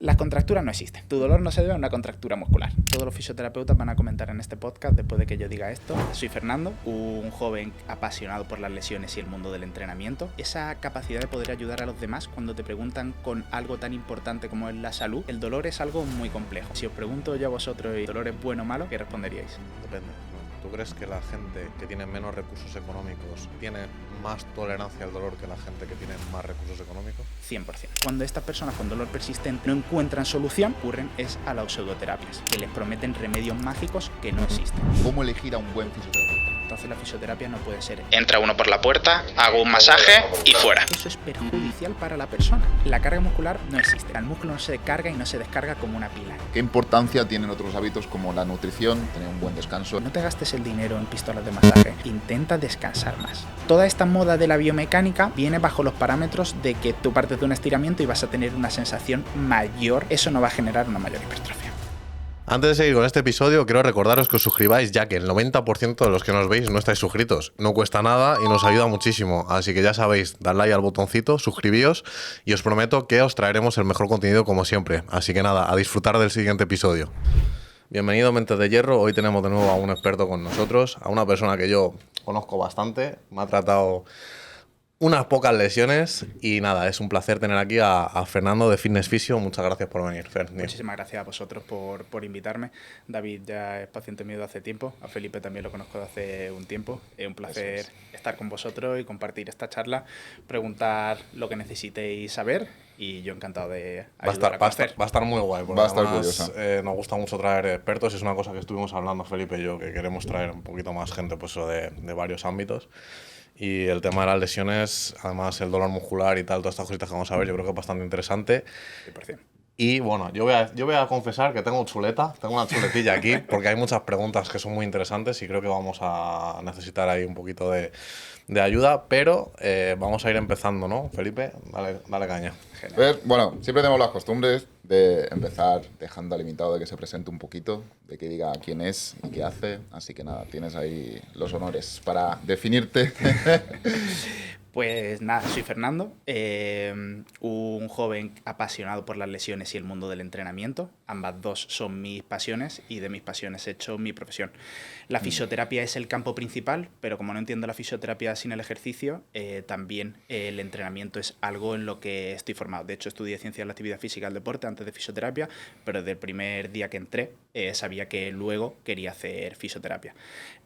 Las contracturas no existen. Tu dolor no se debe a una contractura muscular. Todos los fisioterapeutas van a comentar en este podcast después de que yo diga esto. Soy Fernando, un joven apasionado por las lesiones y el mundo del entrenamiento. Esa capacidad de poder ayudar a los demás cuando te preguntan con algo tan importante como es la salud. El dolor es algo muy complejo. Si os pregunto yo a vosotros, ¿el dolor es bueno o malo? ¿Qué responderíais? Depende. ¿Tú crees que la gente que tiene menos recursos económicos tiene más tolerancia al dolor que la gente que tiene más recursos económicos? 100%. Cuando estas personas con dolor persistente no encuentran solución, recurren es a las pseudoterapias, que les prometen remedios mágicos que no existen. ¿Cómo elegir a un buen fisioterapeuta? Entonces la fisioterapia no puede ser entra uno por la puerta, hago un masaje y fuera. Eso es perjudicial para la persona. La carga muscular no existe. El músculo no se carga y no se descarga como una pila. ¿Qué importancia tienen otros hábitos como la nutrición, tener un buen descanso? No te gastes el dinero en pistolas de masaje. Intenta descansar más. Toda esta moda de la biomecánica viene bajo los parámetros de que tú partes de un estiramiento y vas a tener una sensación mayor. Eso no va a generar una mayor hipertrofia. Antes de seguir con este episodio, quiero recordaros que os suscribáis, ya que el 90% de los que nos veis no estáis suscritos. No cuesta nada y nos ayuda muchísimo. Así que ya sabéis, dadle ahí al botoncito, suscribíos y os prometo que os traeremos el mejor contenido como siempre. Así que nada, a disfrutar del siguiente episodio. Bienvenido, Mentes de Hierro. Hoy tenemos de nuevo a un experto con nosotros, a una persona que yo conozco bastante. Me ha tratado unas pocas lesiones y nada, es un placer tener aquí a Fernando de Fitness Physio. Muchas gracias por venir, Fer. Muchísimas gracias a vosotros por invitarme. David ya es paciente mío de hace tiempo, a Felipe también lo conozco de hace un tiempo. Es un placer estar con vosotros y compartir esta charla, preguntar lo que necesitéis saber y yo encantado de ayudar a conocer. Va a estar muy guay, porque Va a estar además, curiosa. nos gusta mucho traer expertos. Es una cosa que estuvimos hablando Felipe y yo, que queremos traer un poquito más gente pues, de varios ámbitos. Y el tema de las lesiones, además el dolor muscular y tal, todas estas cositas que vamos a ver, yo creo que es bastante interesante. 100%. Y bueno, yo voy a confesar que tengo una chuletilla aquí, porque hay muchas preguntas que son muy interesantes y creo que vamos a necesitar ahí un poquito de ayuda, pero vamos a ir empezando, ¿no, Felipe? Dale caña. Pues, bueno, siempre tenemos las costumbres de empezar dejando al invitado de que se presente un poquito, de que diga quién es y qué hace. Así que nada, tienes ahí los honores para definirte. Pues nada, soy Fernando, un joven apasionado por las lesiones y el mundo del entrenamiento. Ambas dos son mis pasiones y de mis pasiones he hecho mi profesión. La fisioterapia es el campo principal, pero como no entiendo la fisioterapia sin el ejercicio, también el entrenamiento es algo en lo que estoy formado. De hecho, estudié Ciencias de la Actividad Física y el Deporte antes de fisioterapia, pero desde el primer día que entré sabía que luego quería hacer fisioterapia.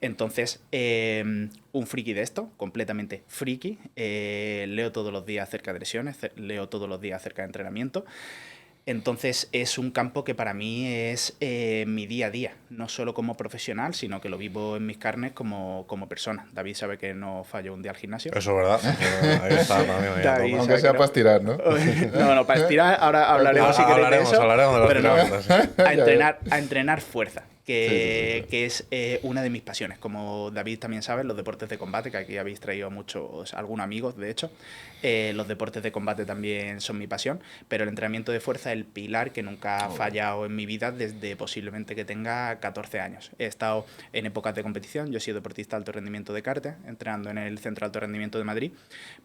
Entonces, un friki de esto, completamente friki. Leo todos los días acerca de lesiones, leo todos los días acerca de entrenamiento. Entonces es un campo que para mí es mi día a día, no solo como profesional, sino que lo vivo en mis carnes como persona. David sabe que no fallo un día al gimnasio. Eso es verdad. Ahí está también. David, Aunque sea para estirar, ¿no? No, para estirar, ahora hablaremos si queréis de eso. Hablaremos de los pero no, estiramientos. a entrenar fuerza. Que Sí. es una de mis pasiones. Como David también sabe, los deportes de combate, que aquí habéis traído muchos, algunos amigos, de hecho, los deportes de combate también son mi pasión, pero el entrenamiento de fuerza es el pilar que nunca ha fallado en mi vida desde posiblemente que tenga 14 años. He estado en épocas de competición, yo he sido deportista de alto rendimiento de karate, entrenando en el Centro de Alto Rendimiento de Madrid,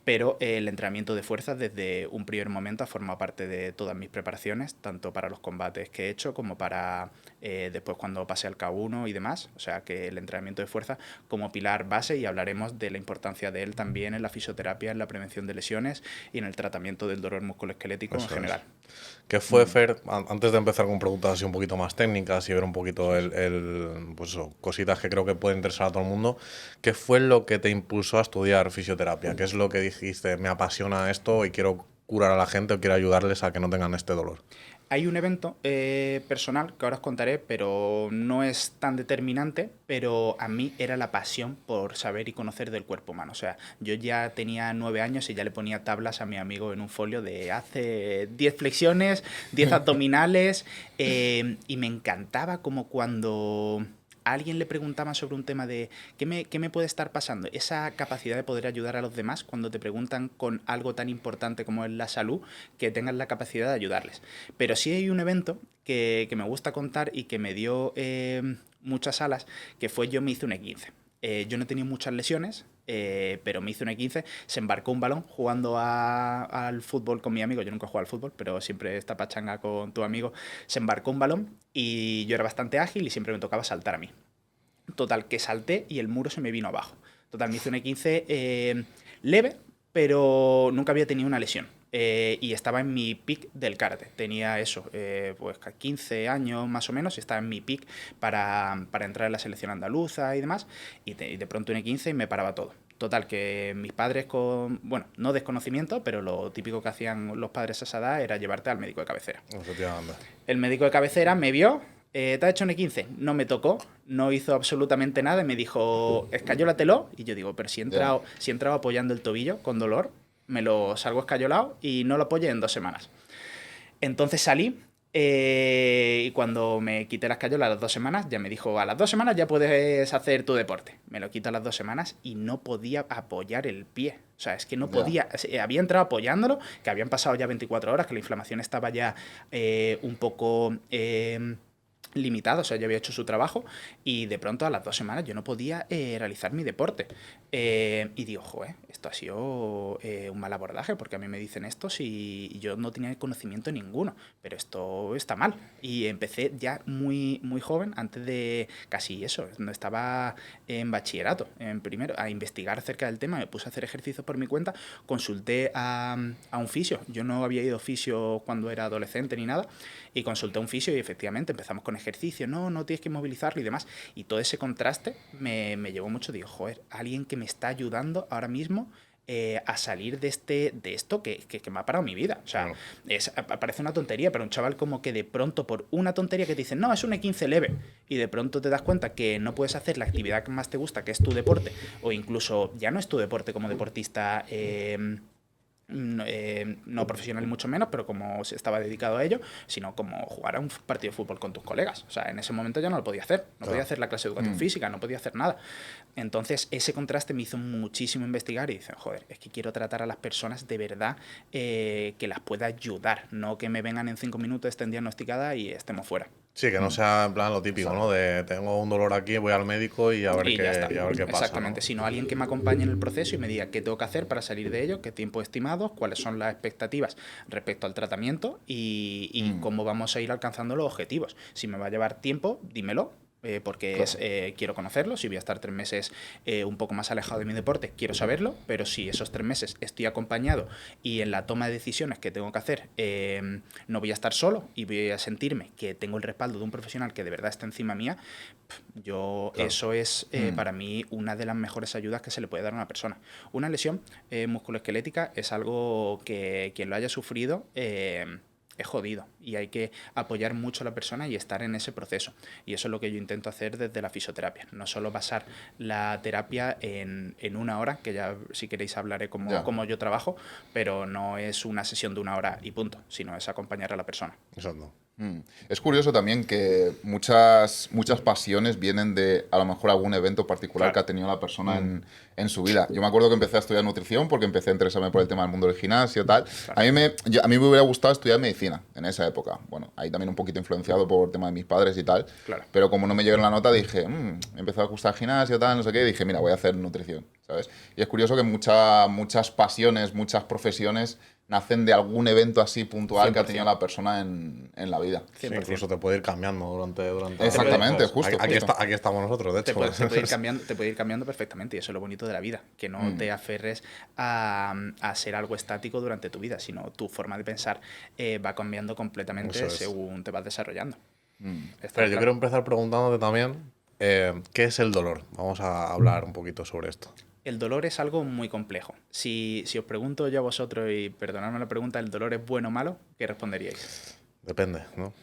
pero el entrenamiento de fuerza desde un primer momento ha formado parte de todas mis preparaciones, tanto para los combates que he hecho como para después cuando pase al K1 y demás. O sea que el entrenamiento de fuerza como pilar base, y hablaremos de la importancia de él también en la fisioterapia, en la prevención de lesiones y en el tratamiento del dolor musculoesquelético en general. ¿Qué fue, Fer, antes de empezar con preguntas así un poquito más técnicas y ver un poquito pues eso, cositas que creo que pueden interesar a todo el mundo, qué fue lo que te impulsó a estudiar fisioterapia? ¿Qué es lo que dijiste, me apasiona esto y quiero curar a la gente o quiero ayudarles a que no tengan este dolor? Hay un evento personal que ahora os contaré, pero no es tan determinante, pero a mí era la pasión por saber y conocer del cuerpo humano. O sea, yo ya tenía 9 años y ya le ponía tablas a mi amigo en un folio de hace 10 flexiones, 10 abdominales, y me encantaba como cuando a alguien le preguntaban sobre un tema de ¿qué me puede estar pasando? Esa capacidad de poder ayudar a los demás cuando te preguntan con algo tan importante como es la salud, que tengas la capacidad de ayudarles. Pero sí hay un evento que me gusta contar y que me dio muchas alas, que fue yo me hice un E15. Yo no he tenido muchas lesiones, pero me hice un E15, se embarcó un balón jugando al fútbol con mi amigo. Yo nunca he jugado al fútbol, pero siempre esta pachanga con tu amigo. Se embarcó un balón y yo era bastante ágil y siempre me tocaba saltar a mí. Total, que salté y el muro se me vino abajo. Total, me hice un E15 leve, pero nunca había tenido una lesión. Y estaba en mi peak del karate. Tenía eso, pues 15 años más o menos, y estaba en mi peak para entrar en la selección andaluza y demás. Y de pronto un E15 y me paraba todo. Total, que mis padres con, bueno, no desconocimiento, pero lo típico que hacían los padres a esa edad era llevarte al médico de cabecera. Efectivamente. El médico de cabecera me vio, ¿te has hecho un E15? No me tocó, no hizo absolutamente nada y me dijo, escayolatelo. Y yo digo, pero si he entrado apoyando el tobillo con dolor, me lo salgo escayolado y no lo apoyé en 2 semanas. Entonces salí y cuando me quité la escayola a las 2 semanas, ya me dijo, a las 2 semanas ya puedes hacer tu deporte. Me lo quito a las 2 semanas y no podía apoyar el pie. O sea, es que no podía. Había entrado apoyándolo, que habían pasado ya 24 horas, que la inflamación estaba ya un poco limitado, o sea, ya había hecho su trabajo y de pronto a las 2 semanas yo no podía realizar mi deporte. Y digo, joder, esto ha sido un mal abordaje, porque a mí me dicen esto si yo no tenía conocimiento ninguno, pero esto está mal. Y empecé ya muy, muy joven, antes de casi eso, no estaba en bachillerato, en primero, a investigar acerca del tema, me puse a hacer ejercicios por mi cuenta, consulté a un fisio, yo no había ido a fisio cuando era adolescente ni nada, y consulté a un fisio y efectivamente empezamos con ejercicio, no tienes que movilizarlo y demás. Y todo ese contraste me llevó mucho, digo, joder, alguien que me está ayudando ahora mismo a salir de esto que me ha parado mi vida. O sea, parece una tontería, pero un chaval como que de pronto por una tontería que te dicen, no, es un E15 leve, y de pronto te das cuenta que no puedes hacer la actividad que más te gusta, que es tu deporte, o incluso ya no es tu deporte como deportista no profesional ni mucho menos, pero como se estaba dedicado a ello, sino como jugar a un partido de fútbol con tus colegas. O sea, en ese momento ya no lo podía hacer. No podía hacer la clase de educación física, no podía hacer nada. Entonces, ese contraste me hizo muchísimo investigar y dicen, joder, es que quiero tratar a las personas de verdad que las pueda ayudar, no que me vengan en 5 minutos, estén diagnosticadas y estemos fuera. Sí, que no sea en plan lo típico, ¿no? De tengo un dolor aquí, voy al médico y a ver, qué pasa. Exactamente, ¿no? sino alguien que me acompañe en el proceso y me diga qué tengo que hacer para salir de ello, qué tiempo estimado, cuáles son las expectativas respecto al tratamiento y cómo vamos a ir alcanzando los objetivos. Si me va a llevar tiempo, dímelo. Porque claro. Quiero conocerlo. Si voy a estar 3 meses un poco más alejado de mi deporte, quiero saberlo, pero si esos 3 meses estoy acompañado y en la toma de decisiones que tengo que hacer no voy a estar solo y voy a sentirme que tengo el respaldo de un profesional que de verdad está encima mía, claro. Eso es para mí una de las mejores ayudas que se le puede dar a una persona. Una lesión musculoesquelética es algo que quien lo haya sufrido es jodido y hay que apoyar mucho a la persona y estar en ese proceso. Y eso es lo que yo intento hacer desde la fisioterapia. No solo basar la terapia en 1 hora, que ya si queréis hablaré cómo yo trabajo, pero no es una sesión de 1 hora y punto, sino es acompañar a la persona. Exacto. Es curioso también que muchas pasiones vienen de a lo mejor algún evento particular que ha tenido la persona en su vida. Yo me acuerdo que empecé a estudiar nutrición porque empecé a interesarme por el tema del mundo del gimnasio y tal. Claro. A mí me hubiera gustado estudiar medicina en esa época. Bueno, ahí también un poquito influenciado por el tema de mis padres y tal. Claro. Pero como no me llegó la nota dije, empezó a gustar gimnasio y tal, no sé qué. Y dije, mira, voy a hacer nutrición, ¿sabes? Y es curioso que muchas pasiones, muchas profesiones nacen de algún evento así puntual 100%. Que ha tenido la persona en la vida. Sí, incluso te puede ir cambiando durante exactamente, justo. Aquí estamos nosotros, de hecho. Te puede ir cambiando perfectamente y eso es lo bonito de la vida, que no te aferres a ser algo estático durante tu vida, sino tu forma de pensar va cambiando completamente según te vas desarrollando. Pero yo quiero empezar preguntándote también ¿qué es el dolor? Vamos a hablar un poquito sobre esto. El dolor es algo muy complejo. Si os pregunto yo a vosotros, y perdonadme la pregunta, ¿el dolor es bueno o malo? ¿Qué responderíais? Depende, ¿no?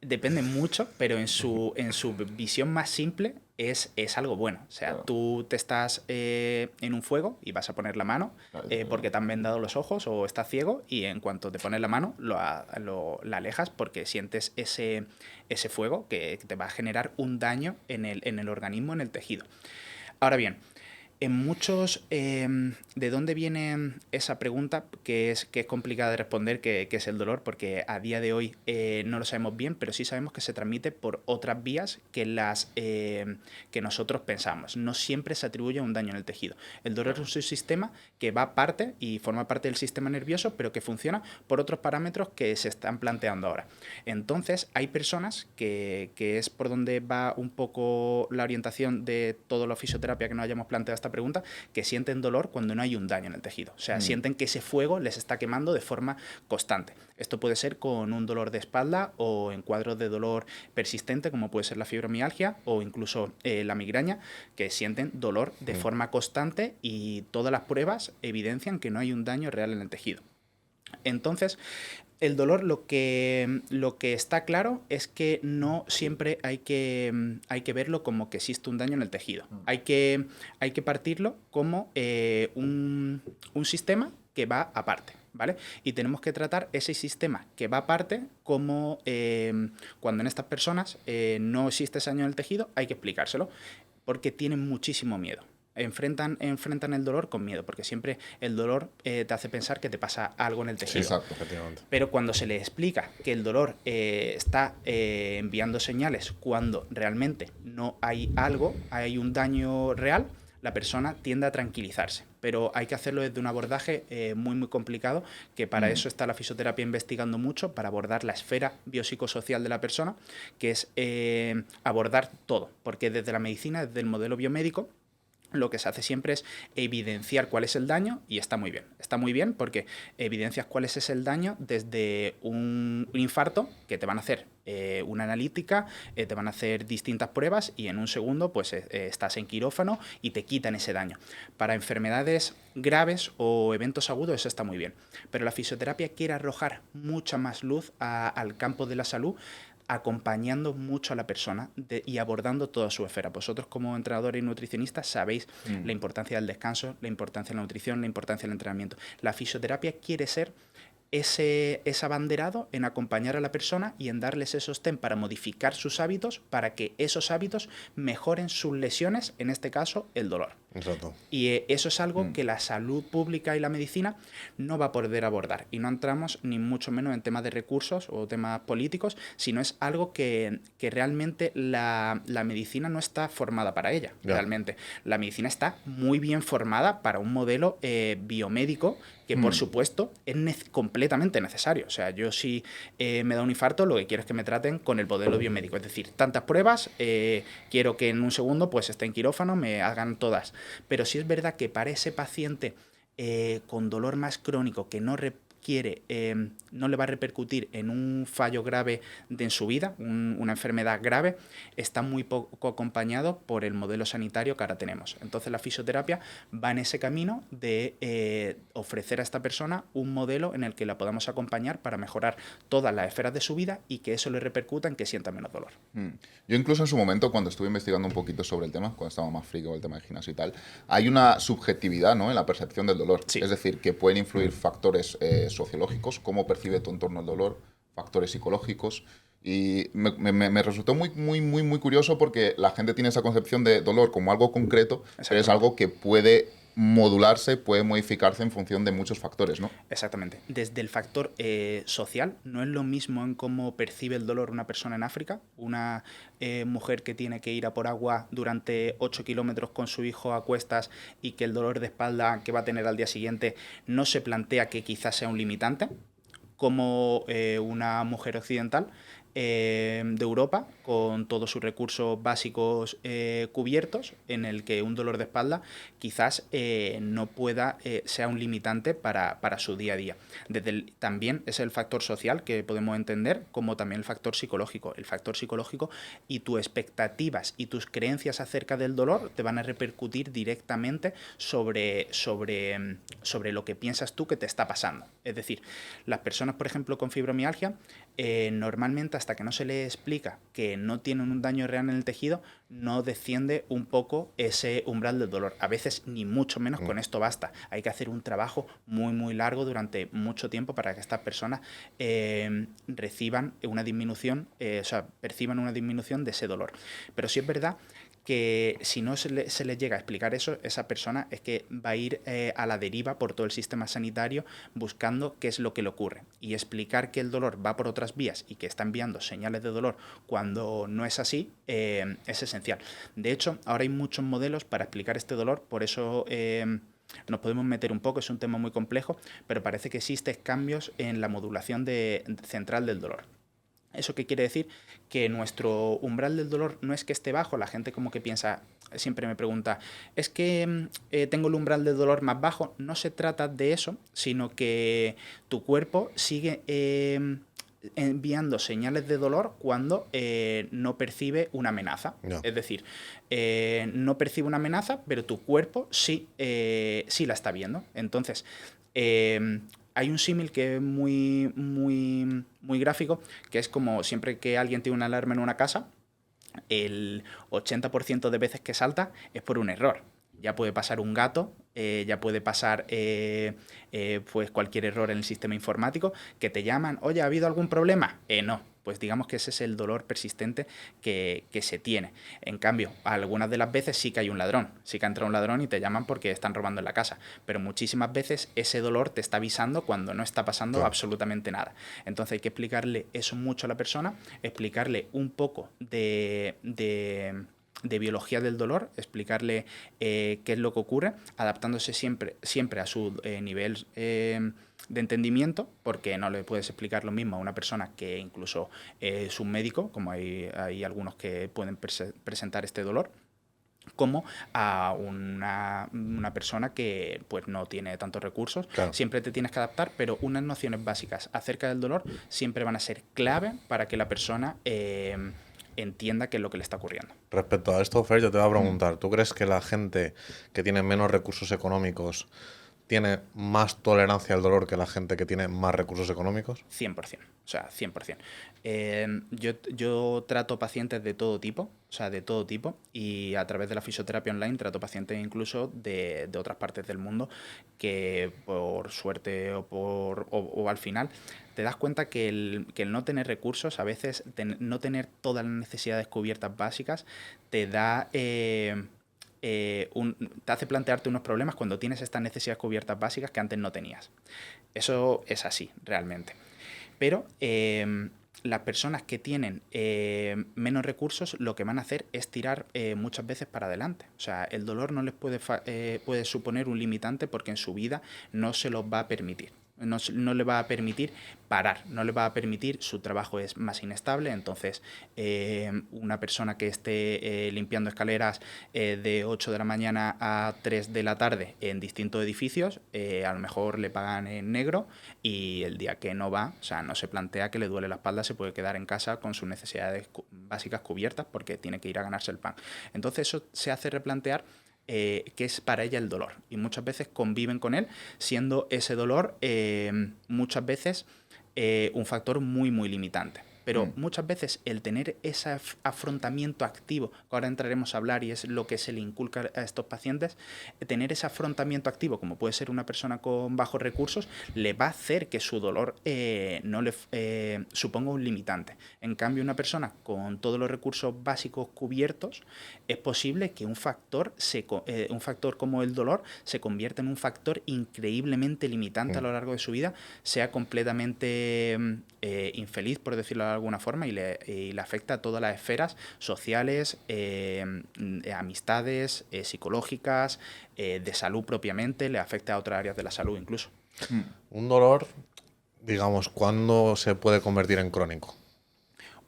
Depende mucho, pero en su visión más simple es algo bueno. O sea, claro. Tú te estás en un fuego y vas a poner la mano porque te han vendado los ojos o estás ciego y en cuanto te pones la mano la alejas porque sientes ese fuego que te va a generar un daño en el organismo, en el tejido. Ahora bien, En muchos, ¿de dónde viene esa pregunta que es complicada de responder, que es el dolor? Porque a día de hoy no lo sabemos bien, pero sí sabemos que se transmite por otras vías que las que nosotros pensamos. No siempre se atribuye un daño en el tejido. El dolor es un sistema que va aparte y forma parte del sistema nervioso, pero que funciona por otros parámetros que se están planteando ahora. Entonces, hay personas que es por donde va un poco la orientación de toda la fisioterapia que nos hayamos planteado esta pregunta, que sienten dolor cuando no hay un daño en el tejido. O sea, sienten que ese fuego les está quemando de forma constante. Esto puede ser con un dolor de espalda o en cuadros de dolor persistente, como puede ser la fibromialgia o incluso la migraña, que sienten dolor de forma constante y todas las pruebas evidencian que no hay un daño real en el tejido. Entonces, el dolor lo que está claro es que no siempre hay que verlo como que existe un daño en el tejido. Hay que partirlo como un sistema que va aparte, ¿vale? Y tenemos que tratar ese sistema que va aparte como cuando en estas personas no existe ese daño en el tejido, hay que explicárselo, porque tienen muchísimo miedo. Enfrentan el dolor con miedo, porque siempre el dolor te hace pensar que te pasa algo en el tejido. Sí, exacto, efectivamente. Pero cuando se le explica que el dolor está enviando señales cuando realmente no hay algo, hay un daño real, la persona tiende a tranquilizarse. Pero hay que hacerlo desde un abordaje muy, muy complicado, que para eso está la fisioterapia investigando mucho, para abordar la esfera biopsicosocial de la persona, que es abordar todo. Porque desde la medicina, desde el modelo biomédico, lo que se hace siempre es evidenciar cuál es el daño y está muy bien. Está muy bien porque evidencias cuál es el daño desde un infarto, que te van a hacer una analítica, te van a hacer distintas pruebas y en un segundo pues estás en quirófano y te quitan ese daño. Para enfermedades graves o eventos agudos eso está muy bien. Pero la fisioterapia quiere arrojar mucha más luz al campo de la salud, acompañando mucho a la persona y abordando toda su esfera. Vosotros como entrenadores y nutricionistas sabéis la importancia del descanso, la importancia de la nutrición, la importancia del entrenamiento. La fisioterapia quiere ser ese abanderado en acompañar a la persona y en darles ese sostén para modificar sus hábitos, para que esos hábitos mejoren sus lesiones, en este caso el dolor. Exacto. Y eso es algo que la salud pública y la medicina no va a poder abordar. Y no entramos ni mucho menos en temas de recursos o temas políticos, sino es algo que realmente la medicina no está formada para ella. Ya. Realmente la medicina está muy bien formada para un modelo biomédico que, por supuesto, es completamente necesario. O sea, yo si me da un infarto, lo que quiero es que me traten con el modelo biomédico. Es decir, tantas pruebas, quiero que en un segundo pues esté en quirófano, me hagan todas. Pero sí es verdad que para ese paciente con dolor más crónico que no requiere, no le va a repercutir en un fallo grave en su vida, una enfermedad grave, está muy poco acompañado por el modelo sanitario que ahora tenemos. Entonces la fisioterapia va en ese camino de ofrecer a esta persona un modelo en el que la podamos acompañar para mejorar todas las esferas de su vida y que eso le repercuta en que sienta menos dolor. Yo incluso en su momento, cuando estuve investigando un poquito sobre el tema, cuando estaba más friki con el tema del gimnasio y tal, hay una subjetividad, ¿no?, en la percepción del dolor. Sí. Es decir, que pueden influir factores sociológicos, cómo percibe tu entorno el dolor, factores psicológicos. Y me resultó muy curioso porque la gente tiene esa concepción de dolor como algo concreto, pero es algo que puede modularse, puede modificarse en función de muchos factores, ¿no? Exactamente. Desde el factor social, no es lo mismo en cómo percibe el dolor una persona en África, una mujer que tiene que ir a por agua durante 8 kilómetros con su hijo a cuestas y que el dolor de espalda que va a tener al día siguiente no se plantea que quizás sea un limitante, como una mujer occidental de Europa, con todos sus recursos básicos cubiertos, en el que un dolor de espalda quizás no pueda, sea un limitante para su día a día. También es el factor social que podemos entender, como también el factor psicológico. El factor psicológico y tus expectativas y tus creencias acerca del dolor te van a repercutir directamente sobre lo que piensas tú que te está pasando. Es decir, las personas, por ejemplo, con fibromialgia, normalmente hasta que no se les explica que no tienen un daño real en el tejido, no desciende un poco ese umbral del dolor. A veces ni mucho menos con esto basta. Hay que hacer un trabajo muy largo durante mucho tiempo para que estas personas reciban una disminución, perciban una disminución de ese dolor. Pero sí es verdad que si no se le llega a explicar eso, esa persona es que va a ir a la deriva por todo el sistema sanitario buscando qué es lo que le ocurre. Y explicar que el dolor va por otras vías y que está enviando señales de dolor cuando no es así, es esencial. De hecho, ahora hay muchos modelos para explicar este dolor, por eso nos podemos meter un poco, es un tema muy complejo, pero parece que existen cambios en la modulación central del dolor. ¿Eso qué quiere decir? Que nuestro umbral del dolor no es que esté bajo, la gente como que piensa, siempre me pregunta, es que tengo el umbral del dolor más bajo. No se trata de eso, sino que tu cuerpo sigue enviando señales de dolor cuando no percibe una amenaza. No. Es decir, no percibe una amenaza, pero tu cuerpo sí, sí la está viendo. Entonces, hay un símil que es muy gráfico, que es como siempre que alguien tiene una alarma en una casa, el 80% de veces que salta es por un error. Ya puede pasar un gato, ya puede pasar pues cualquier error en el sistema informático, que te llaman, oye, ¿ha habido algún problema? No, pues digamos que ese es el dolor persistente que se tiene. En cambio, algunas de las veces sí que hay un ladrón, sí que ha entrado un ladrón y te llaman porque están robando en la casa, pero muchísimas veces ese dolor te está avisando cuando no está pasando Claro. absolutamente nada. Entonces hay que explicarle eso mucho a la persona, explicarle un poco de biología del dolor, explicarle qué es lo que ocurre, adaptándose siempre a su nivel de entendimiento, porque no le puedes explicar lo mismo a una persona que incluso es un médico, como hay algunos que pueden presentar este dolor, como a una persona que pues no tiene tantos recursos. Claro. Siempre te tienes que adaptar, pero unas nociones básicas acerca del dolor siempre van a ser clave para que la persona entienda qué es lo que le está ocurriendo. Respecto a esto, Fer, yo te voy a preguntar, ¿tú crees que la gente que tiene menos recursos económicos tiene más tolerancia al dolor que la gente que tiene más recursos económicos? 100%, o sea, 100%. Yo trato pacientes de todo tipo, o sea, de todo tipo, y a través de la fisioterapia online trato pacientes incluso de otras partes del mundo que por suerte o al final te das cuenta que el no tener recursos, a veces no tener todas las necesidades cubiertas básicas, te da... te hace plantearte unos problemas cuando tienes estas necesidades cubiertas básicas que antes no tenías. Eso es así, realmente. Pero las personas que tienen menos recursos lo que van a hacer es tirar muchas veces para adelante. O sea, el dolor no les puede suponer un limitante porque en su vida no se los va a permitir. No le va a permitir parar, no le va a permitir, su trabajo es más inestable, entonces una persona que esté limpiando escaleras de 8 de la mañana a 3 de la tarde en distintos edificios, a lo mejor le pagan en negro y el día que no va, o sea, no se plantea que le duele la espalda, se puede quedar en casa con sus necesidades básicas cubiertas porque tiene que ir a ganarse el pan. Entonces eso se hace replantear qué es para ella el dolor. Y muchas veces conviven con él, siendo ese dolor muchas veces un factor muy limitante. Pero muchas veces el tener ese afrontamiento activo, que ahora entraremos a hablar y es lo que se le inculca a estos pacientes, tener ese afrontamiento activo, como puede ser una persona con bajos recursos, le va a hacer que su dolor no le suponga un limitante. En cambio, una persona con todos los recursos básicos cubiertos, es posible que un factor como el dolor se convierta en un factor increíblemente limitante a lo largo de su vida, sea completamente infeliz, por decirlo de alguna forma, y le afecta a todas las esferas sociales, amistades, psicológicas, de salud propiamente, le afecta a otras áreas de la salud incluso. Un dolor, digamos, ¿cuándo se puede convertir en crónico?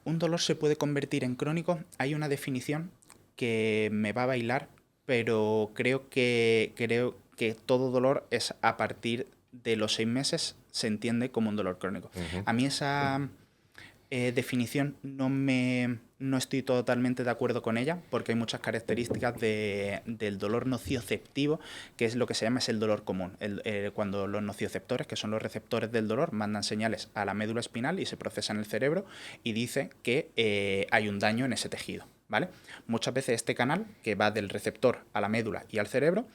Un dolor se puede convertir en crónico. Hay una definición que me va a bailar, pero creo que todo dolor es a partir de los 6 meses se entiende como un dolor crónico. A mí esa definición no estoy totalmente de acuerdo con ella porque hay muchas características del dolor nocioceptivo, que es lo que se llama es el dolor común. Cuando los nocioceptores, que son los receptores del dolor, mandan señales a la médula espinal y se procesa en el cerebro y dice que hay un daño en ese tejido, ¿vale? Muchas veces este canal, que va del receptor a la médula y al cerebro,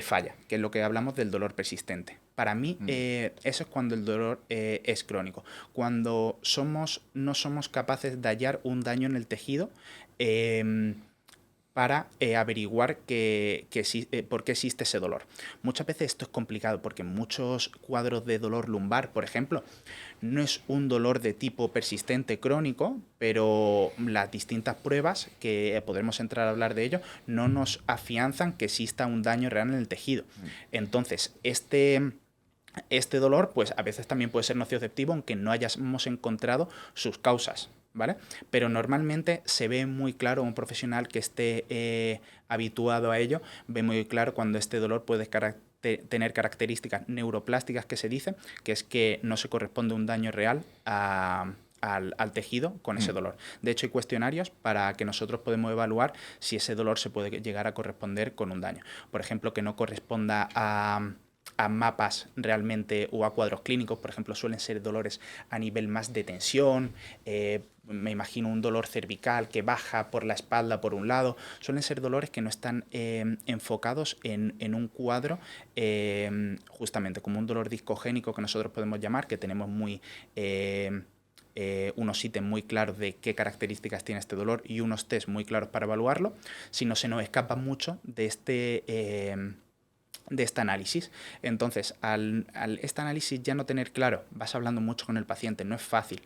falla, que es lo que hablamos del dolor persistente. Para mí, eso es cuando el dolor es crónico. Cuando no somos capaces de hallar un daño en el tejido para averiguar por qué existe ese dolor. Muchas veces esto es complicado porque en muchos cuadros de dolor lumbar, por ejemplo, no es un dolor de tipo persistente crónico, pero las distintas pruebas, que podremos entrar a hablar de ello, no nos afianzan que exista un daño real en el tejido. Entonces, este dolor, pues a veces también puede ser nocioceptivo, aunque no hayamos encontrado sus causas, ¿vale? Pero normalmente se ve muy claro, un profesional que esté habituado a ello, ve muy claro cuando este dolor puede tener características neuroplásticas, que se dice, que es que no se corresponde un daño real al tejido con ese dolor. De hecho, hay cuestionarios para que nosotros podamos evaluar si ese dolor se puede llegar a corresponder con un daño. Por ejemplo, que no corresponda a mapas realmente o a cuadros clínicos. Por ejemplo, suelen ser dolores a nivel más de tensión, me imagino un dolor cervical que baja por la espalda por un lado. Suelen ser dolores que no están enfocados en un cuadro justamente como un dolor discogénico, que nosotros podemos llamar, que tenemos unos ítems muy claros de qué características tiene este dolor y unos test muy claros para evaluarlo, sino se nos escapa mucho de este análisis. Entonces, al este análisis ya no tener claro, vas hablando mucho con el paciente, no es fácil.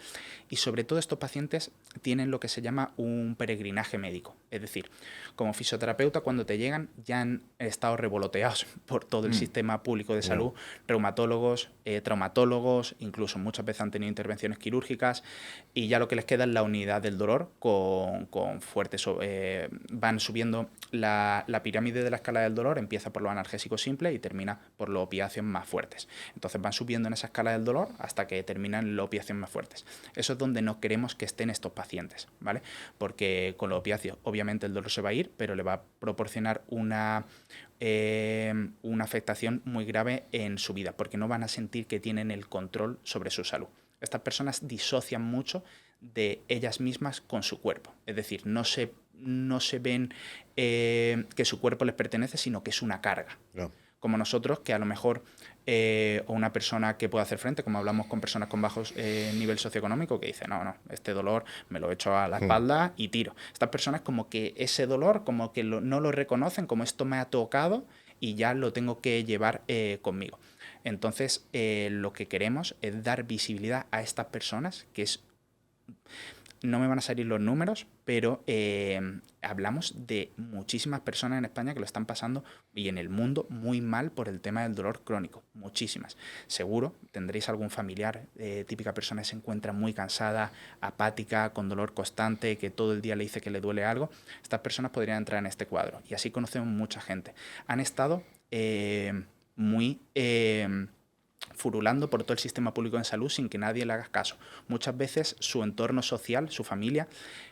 Y sobre todo estos pacientes tienen lo que se llama un peregrinaje médico. Es decir, como fisioterapeuta, cuando te llegan ya han estado revoloteados por todo el sistema público de salud, reumatólogos, traumatólogos, incluso muchas veces han tenido intervenciones quirúrgicas, y ya lo que les queda es la unidad del dolor con fuertes... van subiendo la pirámide de la escala del dolor, empieza por los analgésicos simples y termina por los opiáceos más fuertes. Entonces van subiendo en esa escala del dolor hasta que terminan en los opiáceos más fuertes. Eso es donde no queremos que estén estos pacientes, ¿vale? Porque con los opiáceos obviamente el dolor se va a ir, pero le va a proporcionar una afectación muy grave en su vida, porque no van a sentir que tienen el control sobre su salud. Estas personas disocian mucho de ellas mismas con su cuerpo, es decir, no se ven que su cuerpo les pertenece, sino que es una carga. No. Como nosotros, que a lo mejor, o una persona que puede hacer frente, como hablamos con personas con bajos nivel socioeconómico, que dice, no, este dolor me lo echo a la espalda y tiro. Estas personas como que ese dolor, como que no lo reconocen, como esto me ha tocado y ya lo tengo que llevar conmigo. Entonces, lo que queremos es dar visibilidad a estas personas, que es... No me van a salir los números, pero hablamos de muchísimas personas en España que lo están pasando y en el mundo muy mal por el tema del dolor crónico. Muchísimas. Seguro tendréis algún familiar, típica persona que se encuentra muy cansada, apática, con dolor constante, que todo el día le dice que le duele algo. Estas personas podrían entrar en este cuadro. Y así conocemos mucha gente. Han estado muy... furulando por todo el sistema público de salud sin que nadie le haga caso. Muchas veces su entorno social, su familia,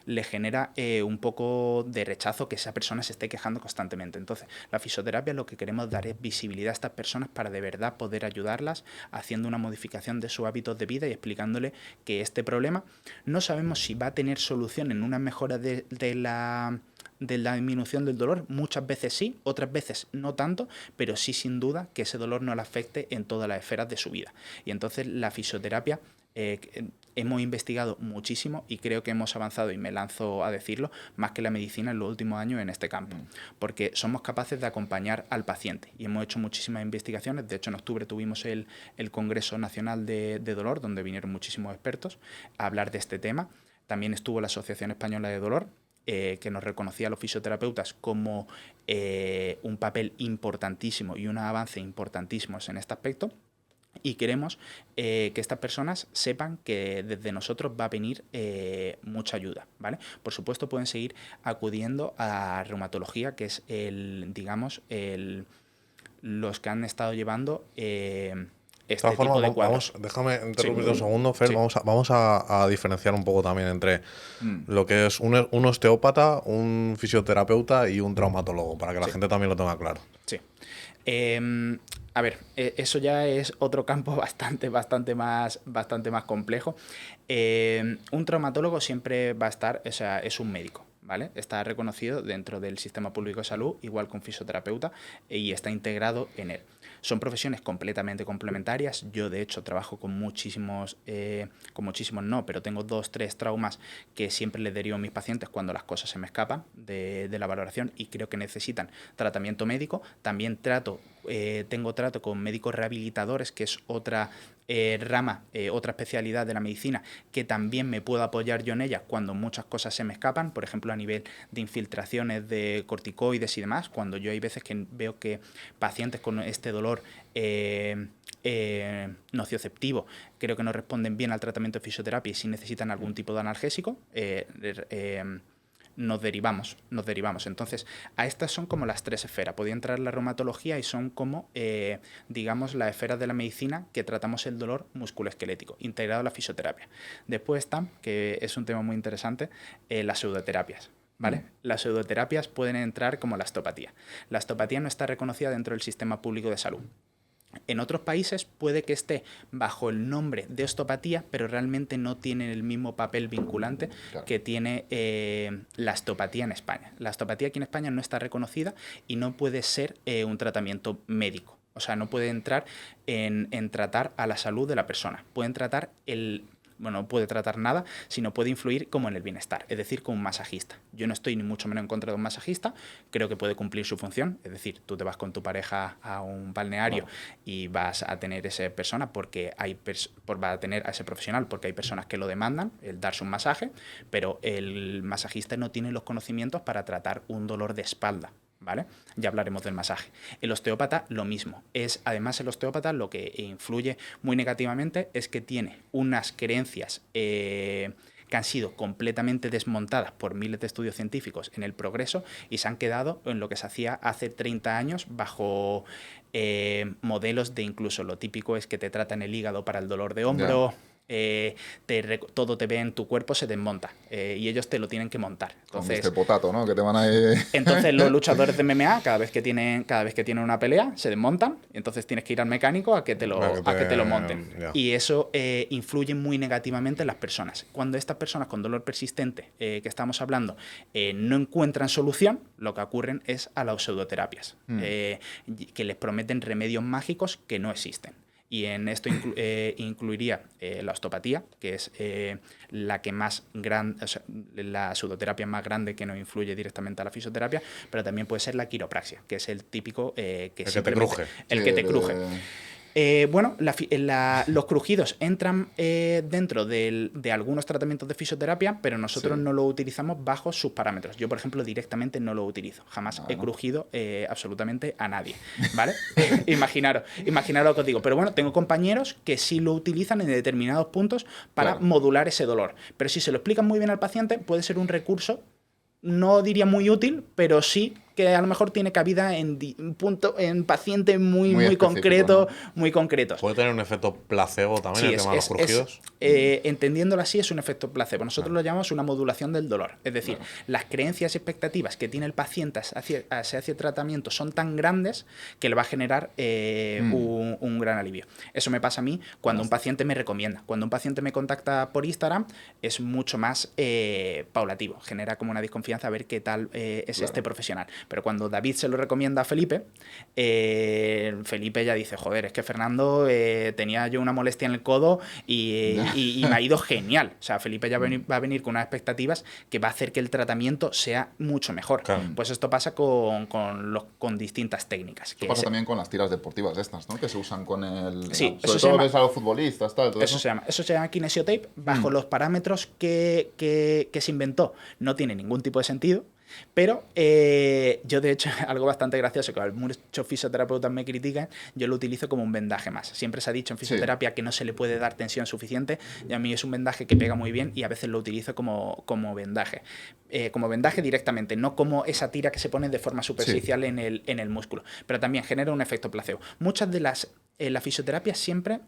le genera un poco de rechazo que esa persona se esté quejando constantemente. Entonces, la fisioterapia lo que queremos dar es visibilidad a estas personas para de verdad poder ayudarlas haciendo una modificación de sus hábitos de vida y explicándole que este problema no sabemos si va a tener solución en una mejora de la disminución del dolor. Muchas veces sí, otras veces no tanto, pero sí sin duda que ese dolor no le afecte en todas las esferas de su vida. Y entonces la fisioterapia hemos investigado muchísimo y creo que hemos avanzado, y me lanzo a decirlo, más que la medicina en los últimos años en este campo, porque somos capaces de acompañar al paciente y hemos hecho muchísimas investigaciones. De hecho, en octubre tuvimos el Congreso Nacional de Dolor, donde vinieron muchísimos expertos a hablar de este tema. También estuvo la Asociación Española de Dolor, que nos reconocía a los fisioterapeutas como un papel importantísimo y un avance importantísimos en este aspecto. Y queremos que estas personas sepan que desde nosotros va a venir mucha ayuda, ¿vale? Por supuesto, pueden seguir acudiendo a reumatología, que es los que han estado llevando este tipo de cuadros. Déjame interrumpir un segundo, Fer. Sí. Vamos a diferenciar un poco también entre lo que es un osteópata, un fisioterapeuta y un traumatólogo, para que la gente también lo tenga claro. Sí. A ver, eso ya es otro campo bastante más complejo. Un traumatólogo siempre va a estar, o sea, es un médico, ¿vale? Está reconocido dentro del sistema público de salud, igual que un fisioterapeuta, y está integrado en él. Son profesiones completamente complementarias. Yo, de hecho, trabajo con muchísimos no, pero tengo 2, 3 traumas que siempre les derivo a mis pacientes cuando las cosas se me escapan de la valoración y creo que necesitan tratamiento médico. También tengo trato con médicos rehabilitadores, que es otra rama, otra especialidad de la medicina, que también me puedo apoyar yo en ella cuando muchas cosas se me escapan, por ejemplo, a nivel de infiltraciones de corticoides y demás, cuando yo hay veces que veo que pacientes con este dolor nocioceptivo creo que no responden bien al tratamiento de fisioterapia y si necesitan algún tipo de analgésico, nos derivamos. Entonces, a estas son como las 3 esferas. Podría entrar la reumatología y son como, digamos, las esferas de la medicina que tratamos el dolor musculoesquelético, integrado a la fisioterapia. Después están, que es un tema muy interesante, las pseudoterapias. ¿Vale? Las pseudoterapias pueden entrar como la osteopatía. La osteopatía no está reconocida dentro del sistema público de salud. En otros países puede que esté bajo el nombre de osteopatía, pero realmente no tiene el mismo papel vinculante que tiene la osteopatía en España. La osteopatía aquí en España no está reconocida y no puede ser un tratamiento médico. O sea, no puede entrar en tratar a la salud de la persona. Pueden tratar no puede tratar nada, sino puede influir como en el bienestar, es decir, como un masajista. Yo no estoy ni mucho menos en contra de un masajista, creo que puede cumplir su función, es decir, tú te vas con tu pareja a un balneario y vas a tener esa persona porque va a tener a ese profesional porque hay personas que lo demandan, el darse un masaje, pero el masajista no tiene los conocimientos para tratar un dolor de espalda. ¿Vale? Ya hablaremos del masaje. El osteópata, lo mismo. Además, el osteópata lo que influye muy negativamente es que tiene unas creencias que han sido completamente desmontadas por miles de estudios científicos en el progreso y se han quedado en lo que se hacía hace 30 años bajo modelos de incluso lo típico es que te tratan el hígado para el dolor de hombro. Todo te ve en tu cuerpo, se desmonta y ellos te lo tienen que montar. Entonces, este potato, ¿no? Que te van a entonces los luchadores de MMA cada vez que tienen una pelea se desmontan, entonces tienes que ir al mecánico a que te lo monten. Y eso influye muy negativamente en las personas. Cuando estas personas con dolor persistente que estamos hablando no encuentran solución, lo que ocurren es a las pseudoterapias que les prometen remedios mágicos que no existen. Y en esto incluiría la osteopatía, que es la que más grande, o sea, la pseudoterapia más grande que no influye directamente a la fisioterapia, pero también puede ser la quiropraxia, que es el típico que te cruje. El que te cruje. Bueno, los crujidos entran dentro de algunos tratamientos de fisioterapia, pero nosotros no lo utilizamos bajo sus parámetros. Yo, por ejemplo, directamente no lo utilizo. Jamás he crujido absolutamente a nadie, ¿vale? Imaginaros lo que os digo. Pero bueno, tengo compañeros que sí lo utilizan en determinados puntos para modular ese dolor. Pero si se lo explican muy bien al paciente, puede ser un recurso, no diría muy útil, pero sí que a lo mejor tiene cabida en pacientes muy concretos, ¿no? Muy concretos. ¿Puede tener un efecto placebo también el tema de los crujidos? Entendiéndolo así, es un efecto placebo. Nosotros lo llamamos una modulación del dolor. Es decir, las creencias y expectativas que tiene el paciente hacia tratamiento son tan grandes que le va a generar un gran alivio. Eso me pasa a mí cuando un paciente me recomienda. Cuando un paciente me contacta por Instagram, es mucho más paulativo. Genera como una desconfianza a ver qué tal es este profesional. Pero cuando David se lo recomienda a Felipe, Felipe ya dice, joder, es que Fernando tenía yo una molestia en el codo y me ha ido genial. O sea, Felipe ya va a venir con unas expectativas que va a hacer que el tratamiento sea mucho mejor. Claro. Pues esto pasa con distintas técnicas. Esto pasa también con las tiras deportivas estas, ¿no? Que se usan con el... Sí, sobre todo ves a los futbolistas, tal, todo eso. Eso se llama kinesiotape, bajo los parámetros que se inventó. No tiene ningún tipo de sentido. Pero yo, de hecho, algo bastante gracioso, que muchos fisioterapeutas me critican, yo lo utilizo como un vendaje más. Siempre se ha dicho en fisioterapia que no se le puede dar tensión suficiente, y a mí es un vendaje que pega muy bien y a veces lo utilizo como vendaje. Como vendaje directamente, no como esa tira que se pone de forma superficial en el músculo. Pero también genera un efecto placebo. Muchas de la fisioterapia siempre,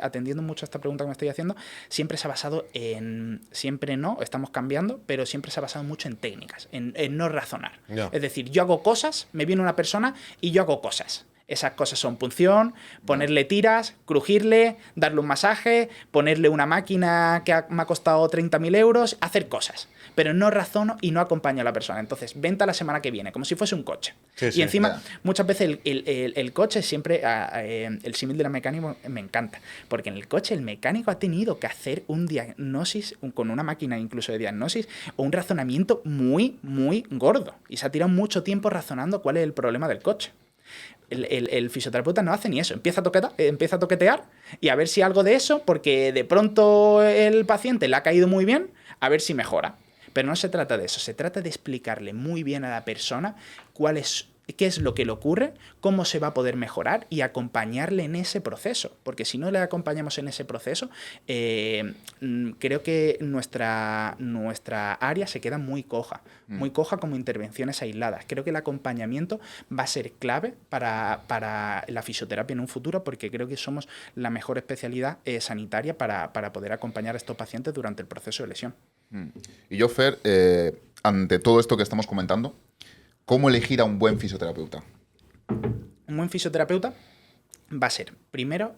atendiendo mucho a esta pregunta que me estoy haciendo, siempre se ha basado estamos cambiando, pero siempre se ha basado mucho en técnicas, en no razonar. Es decir, yo hago cosas, me viene una persona y yo hago cosas. Esas cosas son punción, ponerle tiras, crujirle, darle un masaje, ponerle una máquina que me ha costado 30.000 euros, hacer cosas. Pero no razono y no acompaño a la persona. Entonces, venta la semana que viene, como si fuese un coche. Sí, y sí, encima, muchas veces el coche siempre, el símil de la mecánica me encanta. Porque en el coche el mecánico ha tenido que hacer un diagnóstico con una máquina incluso de diagnosis o un razonamiento muy, muy gordo. Y se ha tirado mucho tiempo razonando cuál es el problema del coche. El fisioterapeuta no hace ni eso. Empieza a toquetear y a ver si algo de eso, porque de pronto el paciente le ha caído muy bien, a ver si mejora. Pero no se trata de eso. Se trata de explicarle muy bien a la persona qué es lo que le ocurre, cómo se va a poder mejorar y acompañarle en ese proceso. Porque si no le acompañamos en ese proceso, creo que nuestra área se queda muy coja como intervenciones aisladas. Creo que el acompañamiento va a ser clave para la fisioterapia en un futuro, porque creo que somos la mejor especialidad sanitaria para poder acompañar a estos pacientes durante el proceso de lesión. Y yo, Fer, ante todo esto que estamos comentando, ¿cómo elegir a un buen fisioterapeuta? Un buen fisioterapeuta va a ser, primero,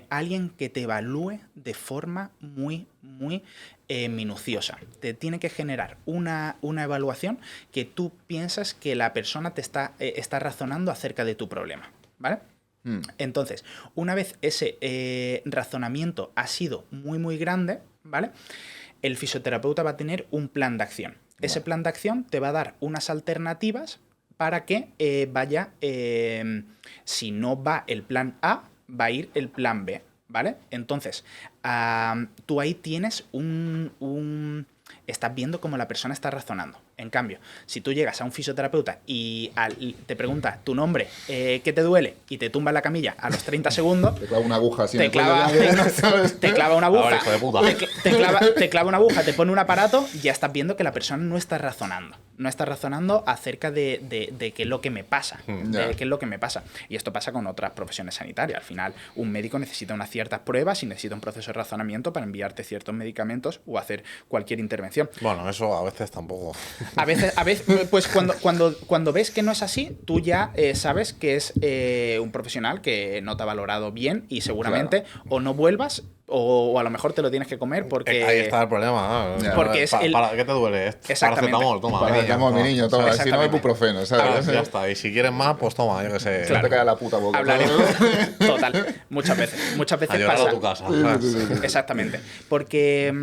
alguien que te evalúe de forma muy, muy minuciosa. Te tiene que generar una evaluación que tú piensas que la persona te está razonando acerca de tu problema, ¿vale? Entonces, una vez ese razonamiento ha sido muy, muy grande, ¿vale? El fisioterapeuta va a tener un plan de acción. Ese plan de acción te va a dar unas alternativas para que vaya, si no va el plan A, va a ir el plan B, ¿vale? Entonces, tú ahí tienes estás viendo cómo la persona está razonando. En cambio, si tú llegas a un fisioterapeuta y te preguntas tu nombre, ¿qué te duele? Y te tumba en la camilla a los 30 segundos... Te clava una aguja así. Te clava una aguja. Ahora, hijo de puta. Te clava una aguja, te pone un aparato, ya estás viendo que la persona no está razonando. No está razonando acerca de qué es lo que me pasa. De qué es lo que me pasa. Y esto pasa con otras profesiones sanitarias. Al final, un médico necesita unas ciertas pruebas y necesita un proceso de razonamiento para enviarte ciertos medicamentos o hacer cualquier intervención. Bueno, eso a veces tampoco. A veces, pues cuando ves que no es así, tú ya sabes que es un profesional que no te ha valorado bien y seguramente o no vuelvas o a lo mejor te lo tienes que comer porque... Ahí está el problema, ¿no? Porque es ¿Para qué te duele? Exactamente. Paracetamol, toma. Paracetamol, mi niño, toma. Si no, ibuprofeno, ¿sabes? Ya está. Y si quieres más, pues toma, yo qué sé. Claro. Te cae la puta boca. Hablaremos. Total. Muchas veces A llevar pasa. a tu casa. Exactamente. Porque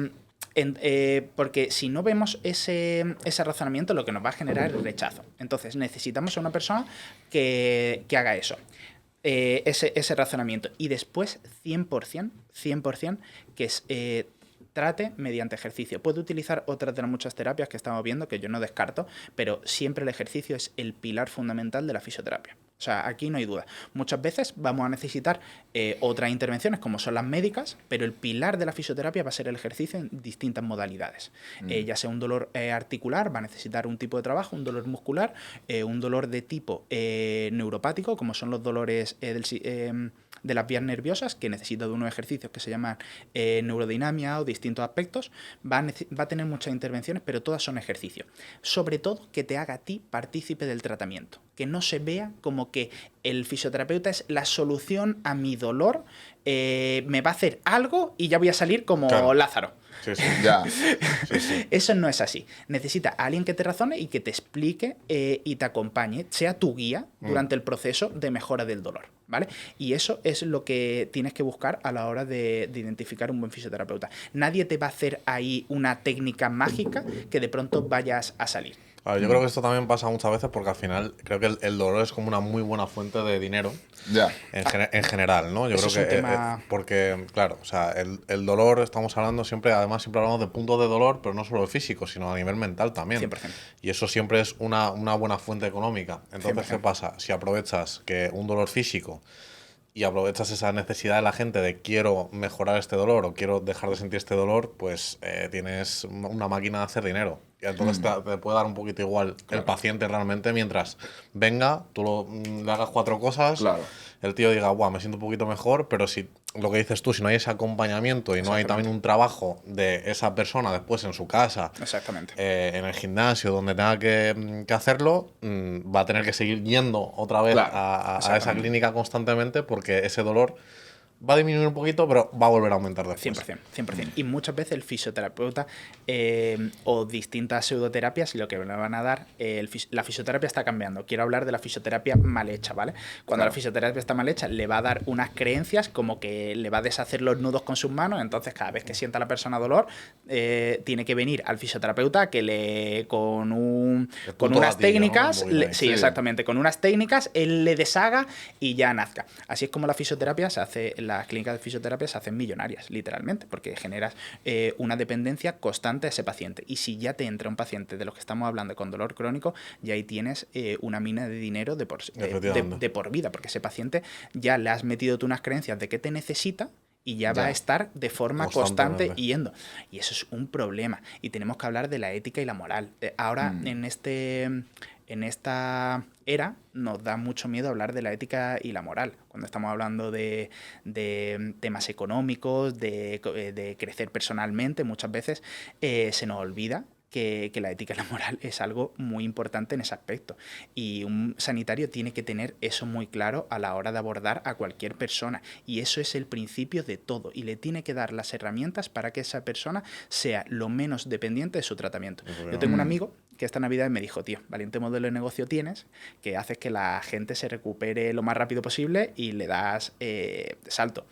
si no vemos ese razonamiento, lo que nos va a generar es rechazo. Entonces necesitamos a una persona que haga eso. Ese razonamiento. Y después 100% que trate mediante ejercicio. Puede utilizar otras de las muchas terapias que estamos viendo, que yo no descarto, pero siempre el ejercicio es el pilar fundamental de la fisioterapia. O sea, aquí no hay duda. Muchas veces vamos a necesitar otras intervenciones, como son las médicas, pero el pilar de la fisioterapia va a ser el ejercicio en distintas modalidades. Ya sea un dolor articular, va a necesitar un tipo de trabajo, un dolor muscular, un dolor de tipo neuropático, como son los dolores de las vías nerviosas, que necesita de unos ejercicios que se llaman neurodinamia o distintos aspectos. Va a tener muchas intervenciones, pero todas son ejercicios. Sobre todo que te haga a ti partícipe del tratamiento. Que no se vea como que el fisioterapeuta es la solución a mi dolor, me va a hacer algo y ya voy a salir como Lázaro. Sí, sí, ya. Sí. Eso no es así. Necesita a alguien que te razone y que te explique y te acompañe, sea tu guía durante el proceso de mejora del dolor, ¿vale? Y eso es lo que tienes que buscar a la hora de identificar un buen fisioterapeuta. Nadie te va a hacer ahí una técnica mágica que de pronto vayas a salir. A ver, yo creo que esto también pasa muchas veces porque al final creo que el dolor es como una muy buena fuente de dinero en general, ¿no? Yo Eso creo es que un tema... porque, claro, o sea, el dolor, estamos hablando siempre hablamos de puntos de dolor, pero no solo físico, sino a nivel mental también. 100%. Y eso siempre es una buena fuente económica. Entonces, 100%. ¿qué pasa? Si aprovechas que un dolor físico y aprovechas esa necesidad de la gente de quiero mejorar este dolor o quiero dejar de sentir este dolor, pues tienes una máquina de hacer dinero. Y entonces te puede dar un poquito igual el paciente realmente mientras venga, tú le hagas 4 cosas, el tío diga, guau, me siento un poquito mejor, pero si lo que dices tú, si no hay ese acompañamiento y no hay también un trabajo de esa persona después en su casa, Exactamente. en el gimnasio, donde tenga que hacerlo, va a tener que seguir yendo otra vez Claro, a esa clínica constantemente porque ese dolor va a disminuir un poquito, pero va a volver a aumentar después. 100%, 100%. Y muchas veces el fisioterapeuta o distintas pseudoterapias lo que me van a dar, la fisioterapia está cambiando. Quiero hablar de la fisioterapia mal hecha, ¿vale? Cuando la fisioterapia está mal hecha, le va a dar unas creencias como que le va a deshacer los nudos con sus manos, entonces cada vez que sienta la persona dolor, tiene que venir al fisioterapeuta que con unas técnicas, sí, exactamente, con unas técnicas, él le deshaga y ya nazca. Así es como la fisioterapia se hace, las clínicas de fisioterapia se hacen millonarias, literalmente, porque generas una dependencia constante a ese paciente. Y si ya te entra un paciente de los que estamos hablando con dolor crónico, ya ahí tienes una mina de dinero de por vida, porque ese paciente ya le has metido tú unas creencias de que te necesita y ya va a estar de forma constante yendo. Y eso es un problema. Y tenemos que hablar de la ética y la moral. Ahora, en esta era, nos da mucho miedo hablar de la ética y la moral. Cuando estamos hablando de temas económicos, de crecer personalmente, muchas veces se nos olvida que la ética y la moral es algo muy importante en ese aspecto. Y un sanitario tiene que tener eso muy claro a la hora de abordar a cualquier persona. Y eso es el principio de todo. Y le tiene que dar las herramientas para que esa persona sea lo menos dependiente de su tratamiento. Yo tengo un amigo que esta Navidad me dijo, tío, valiente modelo de negocio tienes, que haces que la gente se recupere lo más rápido posible y le das salto.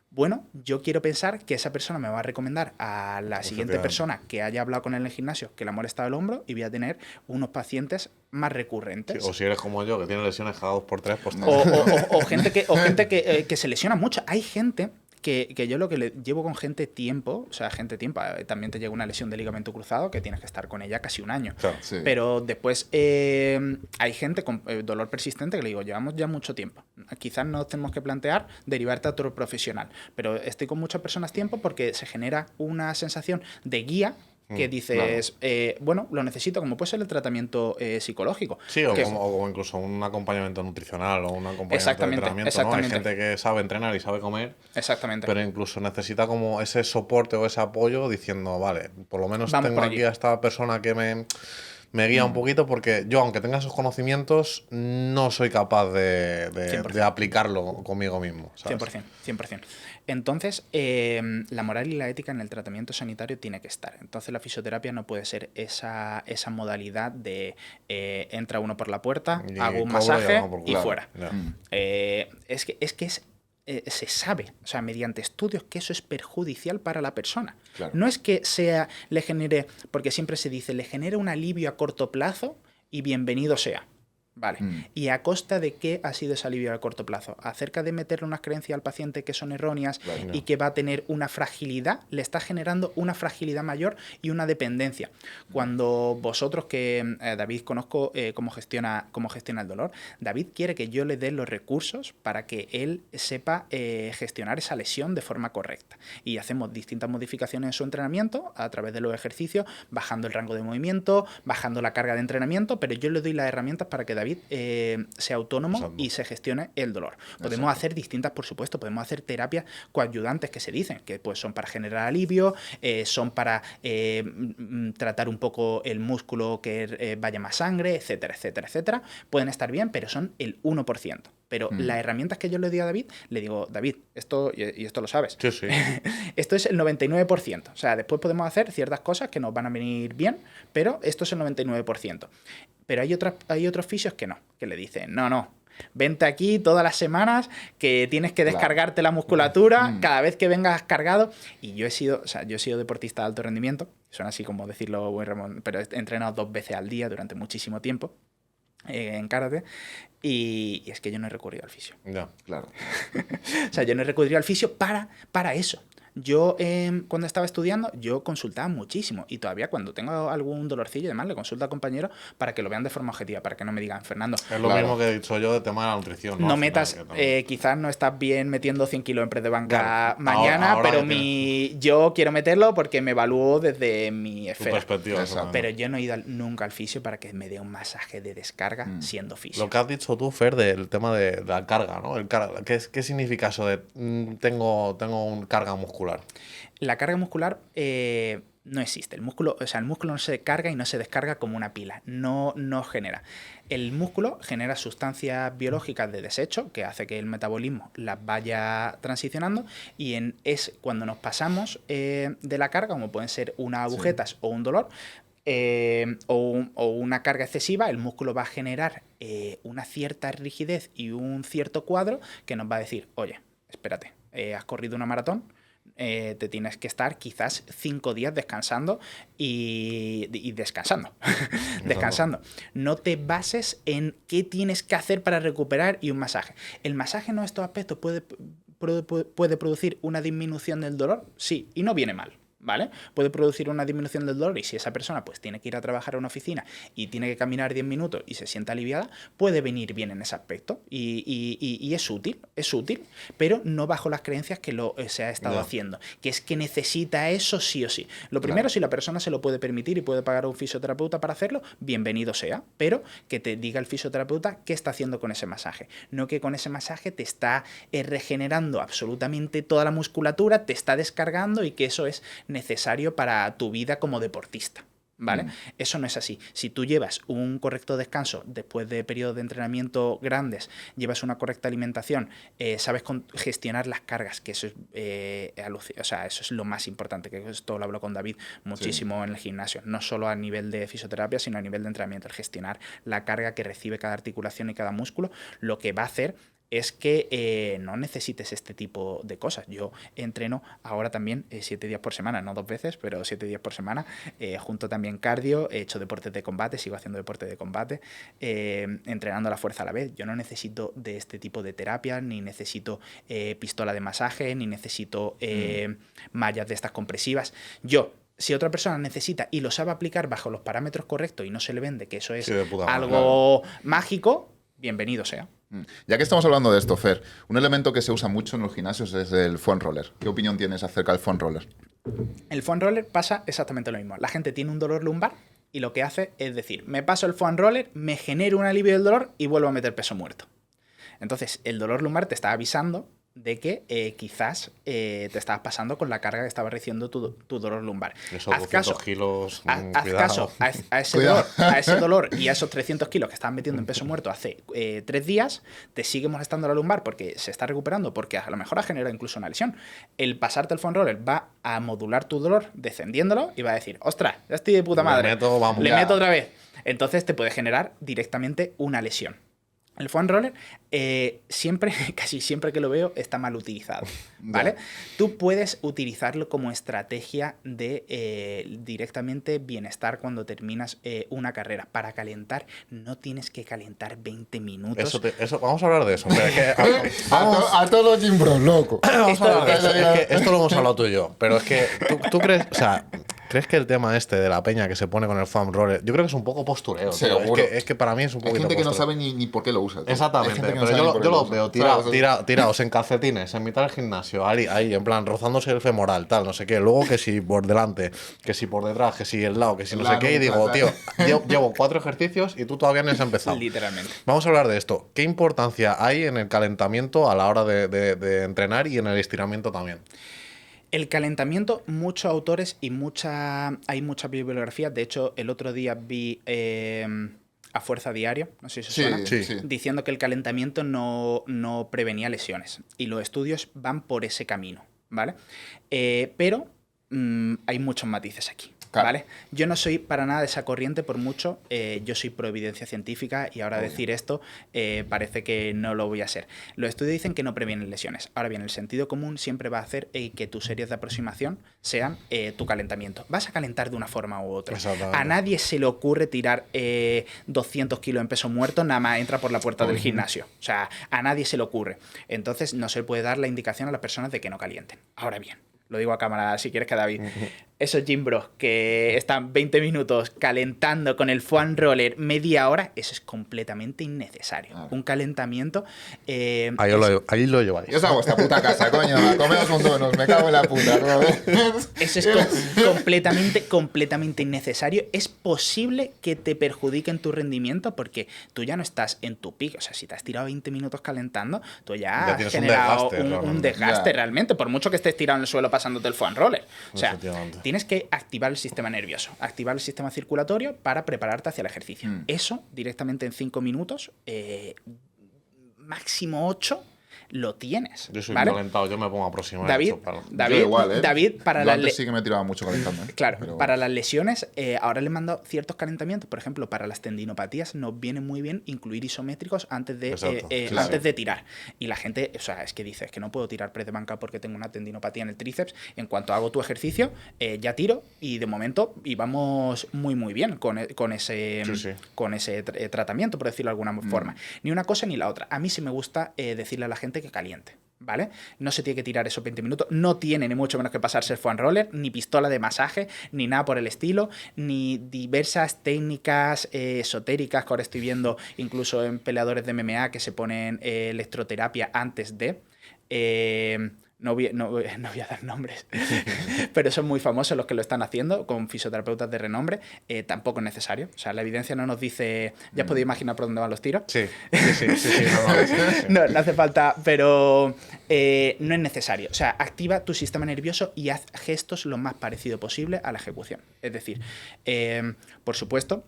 Bueno, yo quiero pensar que esa persona me va a recomendar a la siguiente persona que haya hablado con él en el gimnasio que le ha molestado el hombro y voy a tener unos pacientes más recurrentes. Sí, o si eres como yo, que tiene lesiones cada 2x3, pues no. O gente que se lesiona mucho. Hay gente que yo lo que llevo con gente tiempo, o sea, también te llega una lesión de ligamento cruzado que tienes que estar con ella casi un año. Claro, sí. Pero después hay gente con dolor persistente que le digo, llevamos ya mucho tiempo. Quizás nos tenemos que plantear derivarte a otro profesional. Pero estoy con muchas personas tiempo porque se genera una sensación de guía que dices, bueno, lo necesito, como puede ser el tratamiento psicológico. Sí, o como incluso un acompañamiento nutricional o un acompañamiento de entrenamiento, ¿no? Hay gente que sabe entrenar y sabe comer, pero incluso necesita como ese soporte o ese apoyo diciendo, vale, por lo menos tengo aquí a esta persona que me guía un poquito, porque yo, aunque tenga esos conocimientos, no soy capaz de aplicarlo conmigo mismo, ¿sabes? 100%. Entonces, la moral y la ética en el tratamiento sanitario tiene que estar. Entonces, la fisioterapia no puede ser esa modalidad de entra uno por la puerta, hago un masaje y fuera. Es que se sabe, o sea, mediante estudios, que eso es perjudicial para la persona. Claro. No es que le genere, porque siempre se dice, le genera un alivio a corto plazo y bienvenido sea. Vale. ¿Y a costa de qué ha sido ese alivio a corto plazo? Acerca de meterle unas creencias al paciente que son erróneas y que va a tener una fragilidad, le está generando una fragilidad mayor y una dependencia. Cuando vosotros, que David conozco cómo gestiona el dolor, David quiere que yo le dé los recursos para que él sepa gestionar esa lesión de forma correcta. Y hacemos distintas modificaciones en su entrenamiento a través de los ejercicios, bajando el rango de movimiento, bajando la carga de entrenamiento, pero yo le doy las herramientas para que David sea autónomo y se gestione el dolor. Podemos hacer distintas, por supuesto, podemos hacer terapias coadyuvantes que se dicen, que pues son para generar alivio, son para tratar un poco el músculo que vaya más sangre, etcétera, etcétera, etcétera. Pueden estar bien, pero son el 1%. Pero las herramientas que yo le doy a David, le digo, David, esto, y esto lo sabes, sí. Esto es el 99%. O sea, después podemos hacer ciertas cosas que nos van a venir bien, pero esto es el 99%. Pero hay otros fisios que no, que le dicen, no, vente aquí todas las semanas, que tienes que descargarte la musculatura cada vez que vengas cargado. Y yo he sido deportista de alto rendimiento, suena así como decirlo muy Ramón, pero he entrenado 2 veces al día durante muchísimo tiempo en karate, y es que yo no he recurrido al fisio. Ya, claro. O sea, yo no he recurrido al fisio para eso. Yo, cuando estaba estudiando, yo consultaba muchísimo y todavía cuando tengo algún dolorcillo y demás, le consulto a compañeros para que lo vean de forma objetiva, para que no me digan, Fernando, Es lo mismo que he dicho yo de tema de la nutrición. no Al metas, final, que también- quizás no estás bien metiendo 100 kilos en press de banca Claro, mañana, ahora pero que yo quiero meterlo porque me evalúo desde mi tu esfera. perspectiva. Exacto. Pero yo no he ido nunca al fisio para que me dé un masaje de descarga siendo fisio. Lo que has dicho tú, Fer, del tema de la carga, ¿no? ¿Qué significa eso de tengo un carga muscular? La carga muscular no existe. El músculo no se carga y no se descarga como una pila. No genera. El músculo genera sustancias biológicas de desecho que hace que el metabolismo las vaya transicionando y es cuando nos pasamos de la carga, como pueden ser unas agujetas o un dolor, o una carga excesiva, el músculo va a generar una cierta rigidez y un cierto cuadro que nos va a decir, oye, espérate, has corrido una maratón, te tienes que estar quizás 5 días descansando y descansando. Descansando. No te bases en qué tienes que hacer para recuperar y un masaje. El masaje en estos aspectos puede producir una disminución del dolor, sí, y no viene mal. ¿Vale? Puede producir una disminución del dolor y si esa persona pues tiene que ir a trabajar a una oficina y tiene que caminar 10 minutos y se siente aliviada, puede venir bien en ese aspecto y es útil, pero no bajo las creencias que se ha estado haciendo, que es que necesita eso sí o sí. Lo primero, si la persona se lo puede permitir y puede pagar a un fisioterapeuta para hacerlo, bienvenido sea, pero que te diga el fisioterapeuta qué está haciendo con ese masaje, no que con ese masaje te está regenerando absolutamente toda la musculatura, te está descargando y que eso es necesario para tu vida como deportista. ¿Vale? Eso no es así. Si tú llevas un correcto descanso después de periodos de entrenamiento grandes, llevas una correcta alimentación, sabes gestionar las cargas, que eso es, eso es lo más importante, que esto lo hablo con David muchísimo en el gimnasio, no solo a nivel de fisioterapia, sino a nivel de entrenamiento, el gestionar la carga que recibe cada articulación y cada músculo, lo que va a hacer es que no necesites este tipo de cosas. Yo entreno ahora también 7 días por semana, no 2 veces, pero 7 días por semana, junto también cardio, he hecho deportes de combate, sigo haciendo deportes de combate, entrenando la fuerza a la vez. Yo no necesito de este tipo de terapia, ni necesito pistola de masaje, ni necesito mallas de estas compresivas. Si otra persona necesita y lo sabe aplicar bajo los parámetros correctos y no se le vende que eso es algo mágico, bienvenido sea. Ya que estamos hablando de esto, Fer, un elemento que se usa mucho en los gimnasios es el foam roller. ¿Qué opinión tienes acerca del foam roller? El foam roller pasa exactamente lo mismo. La gente tiene un dolor lumbar y lo que hace es decir, me paso el foam roller, me genero un alivio del dolor y vuelvo a meter peso muerto. Entonces, el dolor lumbar te está avisando de que quizás te estabas pasando con la carga que estaba recibiendo tu dolor lumbar. Esos 200 kilos, haz caso a ese dolor y a esos 300 kilos que estaban metiendo en peso muerto hace 3 días, te sigue molestando la lumbar porque se está recuperando, porque a lo mejor ha generado incluso una lesión. El pasarte el foam roller va a modular tu dolor descendiéndolo y va a decir, ostras, ya estoy de puta madre, le meto otra vez. Entonces te puede generar directamente una lesión. El foam roller, casi siempre que lo veo, está mal utilizado, ¿vale? Tú puedes utilizarlo como estrategia de directamente bienestar cuando terminas una carrera. Para calentar, no tienes que calentar 20 minutos. Eso, vamos a hablar de eso. A todos Gym Bros, loco. Vamos a hablar de eso. Es que esto lo hemos hablado tú y yo, pero es que tú crees, o sea, ¿crees que el tema este de la peña que se pone con el foam roller, yo creo que es un poco postureo? Seguro. Es que para mí es un poquito Hay gente que no postureo. sabe ni por qué lo usa. Tío. Exactamente, Hay gente que no pero sabe ni por qué yo lo los usa. veo tirados en calcetines, en mitad del gimnasio, ahí, en plan, rozándose el femoral, tal, no sé qué. Luego que si por delante, que si por detrás, que si el lado, que si no sé qué. Y digo, tío, llevo 4 ejercicios y tú todavía no has empezado. Literalmente. Vamos a hablar de esto. ¿Qué importancia hay en el calentamiento a la hora de entrenar y en el estiramiento también? El calentamiento, muchos autores y hay mucha bibliografía. De hecho, el otro día vi a Fuerza Diario, no sé si suena, diciendo que el calentamiento no prevenía lesiones. Y los estudios van por ese camino, ¿vale? Pero hay muchos matices aquí. Claro. ¿Vale? Yo no soy para nada de esa corriente, por mucho. Yo soy pro evidencia científica y ahora decir esto parece que no lo voy a ser. Los estudios dicen que no previenen lesiones. Ahora bien, el sentido común siempre va a hacer que tus series de aproximación sean tu calentamiento. Vas a calentar de una forma u otra. A nadie se le ocurre tirar 200 kilos en peso muerto, nada más entra por la puerta del gimnasio. O sea, a nadie se le ocurre. Entonces no se puede dar la indicación a las personas de que no calienten. Ahora bien, lo digo a cámara si quieres que David, esos gym bros que están 20 minutos calentando con el foam roller media hora, eso es completamente innecesario. Un calentamiento... ahí lo lleváis. Yo os hago esta puta casa, coño. Comeos un donos, me cago en la puta. ¿No? Eso es completamente innecesario. Es posible que te perjudique en tu rendimiento porque tú ya no estás en tu pico. O sea, si te has tirado 20 minutos calentando, tú ya has generado un desgaste realmente, por mucho que estés tirado en el suelo pasándote el foam roller. O sea, tienes que activar el sistema nervioso, activar el sistema circulatorio para prepararte hacia el ejercicio. Eso, directamente en 5 minutos, máximo 8, lo tienes. Yo soy ¿vale? calentado, yo me pongo aproximadamente. David, igual, ¿eh? David, para yo las antes sí que me tiraba mucho calentando. Claro, pero... para las lesiones, ahora le he mandado ciertos calentamientos. Por ejemplo, para las tendinopatías nos viene muy bien incluir isométricos antes de, antes de tirar. Y la gente, o sea, es que dice, es que no puedo tirar press de banca porque tengo una tendinopatía en el tríceps. En cuanto hago tu ejercicio, ya tiro y de momento íbamos muy bien con ese tratamiento, por decirlo de alguna forma. Ni una cosa ni la otra. A mí sí me gusta decirle a la gente que caliente. ¿Vale? No se tiene que tirar esos 20 minutos, no tiene ni mucho menos que pasarse el foam roller, ni pistola de masaje, ni nada por el estilo, ni diversas técnicas esotéricas que ahora estoy viendo incluso en peleadores de MMA que se ponen electroterapia antes de... No voy a dar nombres, pero son muy famosos los que lo están haciendo con fisioterapeutas de renombre. Tampoco es necesario. O sea, la evidencia no nos dice... ¿Ya os podéis imaginar por dónde van los tiros? Sí. No hace falta, pero no es necesario. O sea, activa tu sistema nervioso y haz gestos lo más parecido posible a la ejecución. Es decir, por supuesto...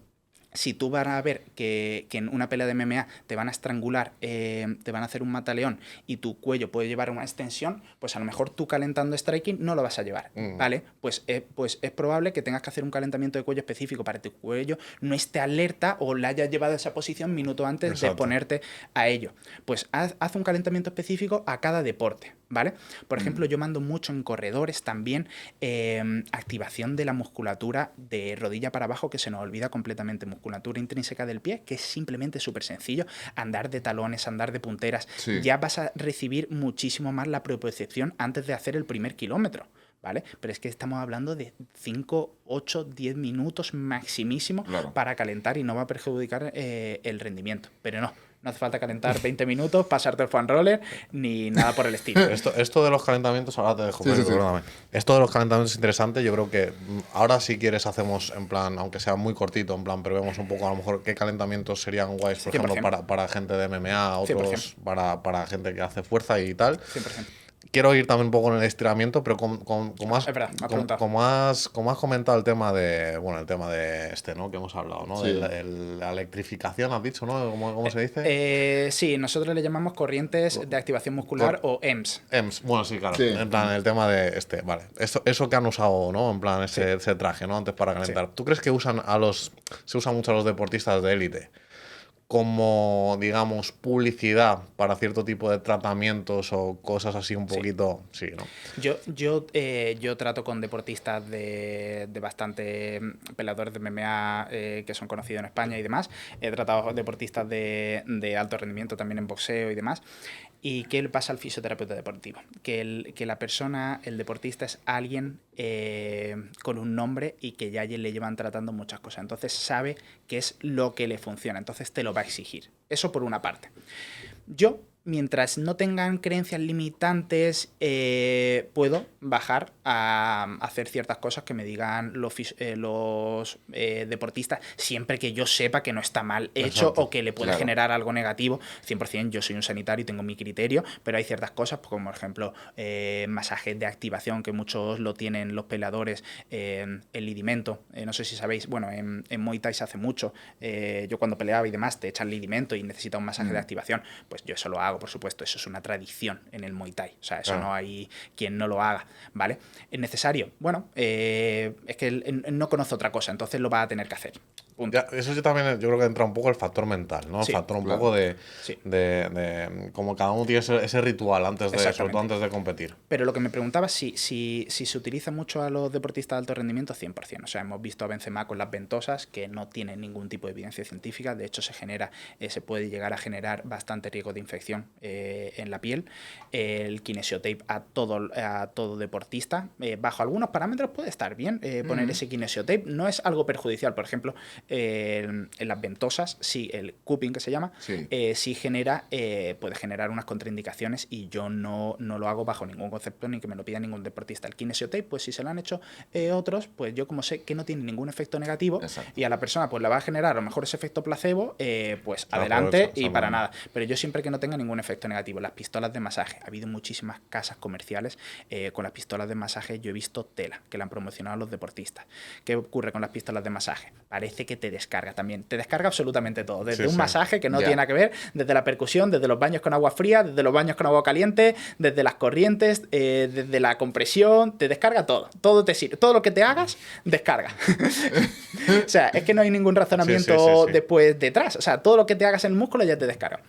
Si tú vas a ver que en una pelea de MMA te van a estrangular, te van a hacer un mataleón y tu cuello puede llevar una extensión, pues a lo mejor tú calentando striking no lo vas a llevar, ¿vale? Pues es probable que tengas que hacer un calentamiento de cuello específico para que tu cuello no esté alerta o le hayas llevado a esa posición minuto antes de ponerte a ello. Pues haz un calentamiento específico a cada deporte, ¿vale? Por ejemplo, yo mando mucho en corredores también activación de la musculatura de rodilla para abajo que se nos olvida completamente. Musculatura intrínseca del pie, que es simplemente súper sencillo, andar de talones, andar de punteras, ya vas a recibir muchísimo más la propiocepción antes de hacer el primer kilómetro, ¿vale? Pero es que estamos hablando de 5, 8, 10 minutos maximísimo para calentar y no va a perjudicar el rendimiento, pero no hace falta calentar 20 minutos, pasarte el foam roller, ni nada por el estilo. Esto de los calentamientos, ahora te dejo, perdóname. Esto de los calentamientos es interesante. Yo creo que ahora, si quieres, hacemos en plan, aunque sea muy cortito, en plan, pero vemos un poco a lo mejor qué calentamientos serían guays, por 100%. Ejemplo, para gente de MMA, otros para gente que hace fuerza y tal. 100%. Quiero ir también un poco en el estiramiento, pero como has comentado el tema de ¿no? Que hemos hablado, ¿no? Sí. De la electrificación, has dicho, ¿no? ¿Cómo se dice? Sí, nosotros le llamamos corrientes de activación muscular o EMS. EMS, bueno, sí, claro. Sí. En plan, el tema de vale. Eso que han usado, ¿no? En plan, ese traje, ¿no? Antes para calentar. Sí. ¿Tú crees que se usa mucho a los deportistas de élite como, digamos, publicidad para cierto tipo de tratamientos o cosas así un poquito? Sí, ¿no? Yo trato con deportistas de bastante peleadores de MMA que son conocidos en España y demás. He tratado con deportistas de alto rendimiento también en boxeo y demás. ¿Y qué le pasa al fisioterapeuta deportivo? Que la persona, el deportista, es alguien con un nombre y que ya le llevan tratando muchas cosas. Entonces sabe qué es lo que le funciona. Entonces te lo va a exigir. Eso por una parte. Yo, mientras no tengan creencias limitantes, puedo bajar a hacer ciertas cosas que me digan los deportistas, siempre que yo sepa que no está mal hecho. Exacto. O que le puede generar algo negativo. 100%, yo soy un sanitario y tengo mi criterio, pero hay ciertas cosas, como por ejemplo masajes de activación, que muchos lo tienen los peleadores, el lidimento, no sé si sabéis, bueno, en Muay Thai se hace mucho, yo cuando peleaba y demás te echan lidimento y necesitas un masaje de activación, pues yo eso lo hago, por supuesto, eso es una tradición en el Muay Thai, o sea, eso no hay quien no lo haga, ¿vale? ¿Es necesario? Bueno, es que él no conoce otra cosa, entonces lo va a tener que hacer. Ya, eso yo creo que entra un poco el factor mental, ¿no? Sí, el factor un poco de como cada uno tiene ese ritual antes de, sobre todo antes de competir. Pero lo que me preguntaba, si se utiliza mucho a los deportistas de alto rendimiento, 100%. O sea, hemos visto a Benzema con las ventosas, que no tienen ningún tipo de evidencia científica. De hecho, se puede llegar a generar bastante riesgo de infección inflamación en la piel. El kinesiotape a todo deportista. Bajo algunos parámetros puede estar bien poner ese kinesiotape. No es algo perjudicial. Por ejemplo, en las ventosas, sí, el cupping que se llama, sí genera, puede generar unas contraindicaciones y yo no lo hago bajo ningún concepto ni que me lo pida ningún deportista. El kinesiotape, pues si se lo han hecho otros, pues yo como sé que no tiene ningún efecto negativo y a la persona pues le va a generar a lo mejor ese efecto placebo, pues adelante y para nada. Pero yo siempre que no tenga ningún efecto negativo. Las pistolas de masaje. Ha habido muchísimas casas comerciales con las pistolas de masaje. Yo he visto tela que la han promocionado a los deportistas. ¿Qué ocurre con las pistolas de masaje? Parece que te descarga también. Te descarga absolutamente todo. Desde un masaje que no tiene nada que ver, desde la percusión, desde los baños con agua fría, desde los baños con agua caliente, desde las corrientes, desde la compresión. Te descarga todo. Todo te sirve. Todo lo que te hagas, descarga. O sea, es que no hay ningún razonamiento después detrás. O sea, todo lo que te hagas en el músculo ya te descarga.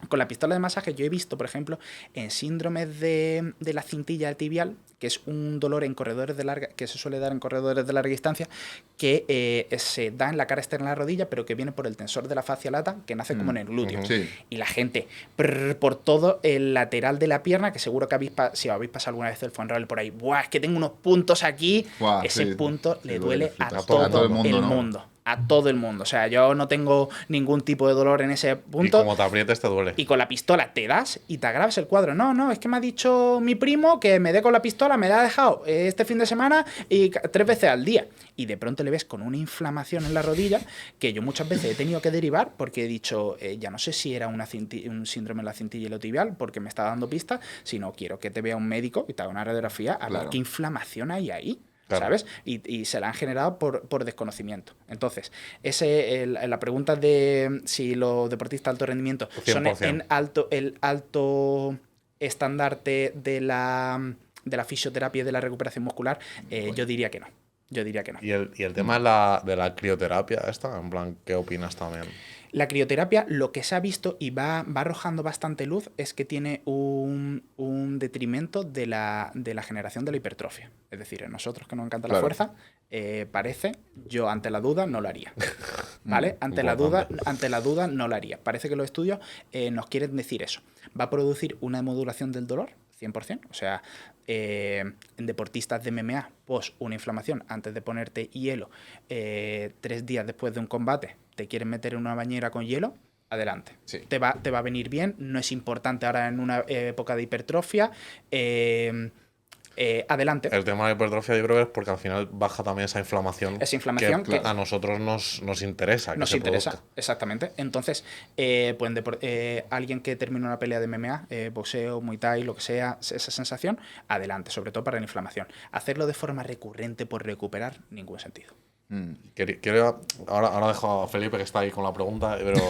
Con la pistola de masaje yo he visto, por ejemplo, en síndromes de la cintilla tibial, que es un dolor en corredores de larga, que se suele dar en corredores de larga distancia, que se da en la cara externa de la rodilla, pero que viene por el tensor de la fascia lata, que nace como en el glúteo. Y la gente, por todo el lateral de la pierna, que seguro que si habéis pasado alguna vez el foam roller por ahí, ¡buah! Es que tengo unos puntos aquí. Ese punto le duele a todo el mundo. A todo el mundo. O sea, yo no tengo ningún tipo de dolor en ese punto. Y como te aprietes te duele. Y con la pistola te das y te agraves el cuadro. No, es que me ha dicho mi primo que me dé con la pistola, me la ha dejado este fin de semana y 3 veces al día. Y de pronto le ves con una inflamación en la rodilla que yo muchas veces he tenido que derivar porque he dicho, ya no sé si era un síndrome de la cintilla iliotibial porque me está dando pistas, sino quiero que te vea un médico y te haga una radiografía a ver qué inflamación hay ahí. ¿Sabes? Y se la han generado por desconocimiento. Entonces, la pregunta de si los deportistas de alto rendimiento 100%. Son el alto estandarte de la fisioterapia y de la recuperación muscular, yo diría que no. ¿Y el tema de la crioterapia esta? En plan, ¿qué opinas también? La crioterapia, lo que se ha visto y va arrojando bastante luz, es que tiene un detrimento de la generación de la hipertrofia. Es decir, a nosotros que nos encanta la fuerza, yo ante la duda no lo haría. ¿Vale? Ante la duda no lo haría. Parece que los estudios nos quieren decir eso. Va a producir una modulación del dolor, 100%. O sea, en deportistas de MMA, una inflamación antes de ponerte hielo, 3 días después de un combate, te quieren meter en una bañera con hielo, adelante. Te va a venir bien, no es importante ahora en una época de hipertrofia. Adelante. El tema de la hipertrofia yo creo que es porque al final baja también esa inflamación. Esa inflamación que a nosotros nos interesa. Nos interesa, exactamente. Entonces, alguien que termine una pelea de MMA, boxeo, Muay Thai, lo que sea, esa sensación, adelante, sobre todo para la inflamación. Hacerlo de forma recurrente por recuperar, ningún sentido. Ahora dejo a Felipe que está ahí con la pregunta, pero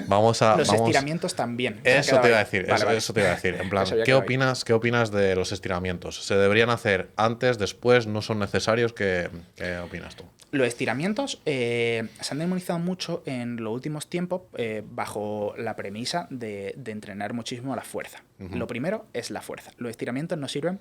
vamos a... Los estiramientos también. Eso te iba a decir, eso te iba a decir. En plan, ¿qué opinas de los estiramientos? ¿Se deberían hacer antes, después, no son necesarios? ¿Qué opinas tú? Los estiramientos se han demonizado mucho en los últimos tiempos bajo la premisa de entrenar muchísimo a la fuerza. Lo primero es la fuerza. Los estiramientos no sirven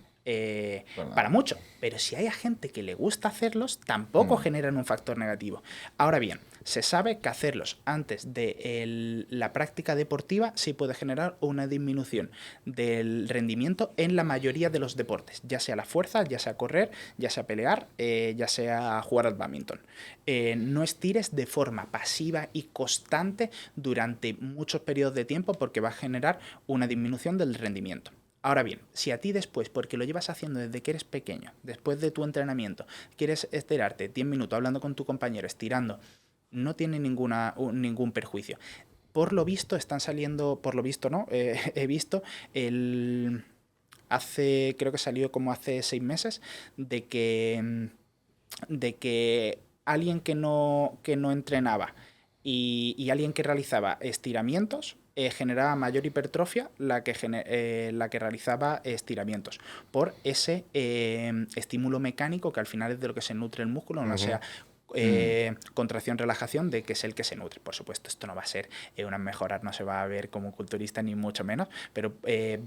para mucho, pero si hay gente que le gusta hacerlos, tampoco generan un factor negativo. Ahora bien, se sabe que hacerlos antes de la práctica deportiva sí puede generar una disminución del rendimiento en la mayoría de los deportes, ya sea la fuerza, ya sea correr, ya sea pelear, ya sea jugar al bádminton. No estires de forma pasiva y constante durante muchos periodos de tiempo porque va a generar una disminución del rendimiento. Ahora bien, si a ti después, porque lo llevas haciendo desde que eres pequeño, después de tu entrenamiento, quieres estirarte 10 minutos hablando con tu compañero, estirando, no tiene ningún perjuicio. Por lo visto están saliendo, he visto creo que salió como hace 6 meses, de que alguien que no entrenaba y alguien que realizaba estiramientos generaba mayor hipertrofia la que realizaba estiramientos por ese estímulo mecánico que al final es de lo que se nutre el músculo, no sea contracción-relajación, de que es el que se nutre. Por supuesto, esto no va a ser una mejora, no se va a ver como culturista ni mucho menos, pero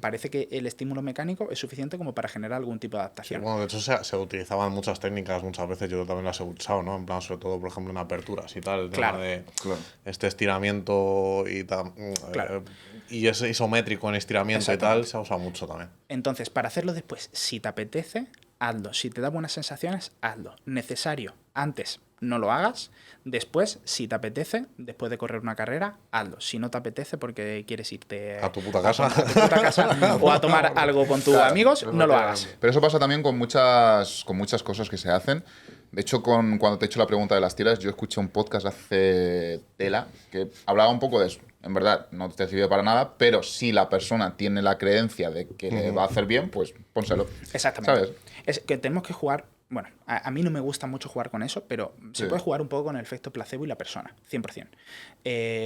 parece que el estímulo mecánico es suficiente como para generar algún tipo de Sí, adaptación. bueno, de hecho se utilizaban muchas técnicas, muchas veces yo también las he usado, ¿no? En plan, sobre todo, por ejemplo, en aperturas y tal, el tema Claro. de Claro. este estiramiento y tal, Claro. y ese isométrico en estiramiento y tal, se ha usado mucho también. Entonces, para hacerlo después, si te apetece, hazlo. Si te da buenas sensaciones, hazlo. Necesario, antes no lo hagas. Después, si te apetece, después de correr una carrera, hazlo. Si no te apetece porque quieres irte A tu puta casa. a tu puta casa o a tomar algo con tus Claro, amigos, no lo hagas. Pero eso pasa también con muchas cosas que se hacen. De hecho, cuando te he hecho la pregunta de las tiras, yo escuché un podcast hace tela que hablaba un poco de eso. En verdad, no te sirve para nada, pero si la persona tiene la creencia de que le va a hacer bien, pues pónselo. Exactamente. ¿Sabes? Es que tenemos que jugar. Bueno, a mí no me gusta mucho jugar con eso, pero se Sí. puede jugar un poco con el efecto placebo y la persona, 100%.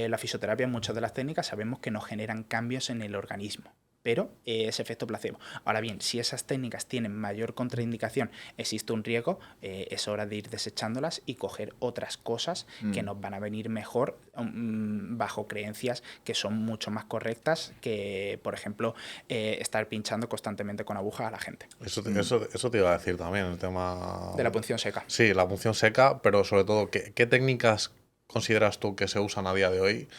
La fisioterapia, en muchas de las técnicas, sabemos que no generan cambios en el organismo, pero es efecto placebo. Ahora bien, si esas técnicas tienen mayor contraindicación, existe un riesgo, es hora de ir desechándolas y coger otras cosas que nos van a venir mejor bajo creencias que son mucho más correctas que, por ejemplo, estar pinchando constantemente con agujas a la gente. Eso te iba a decir también, el tema... De la punción seca. Sí, la punción seca, pero sobre todo, ¿qué técnicas consideras tú que se usan a día de hoy,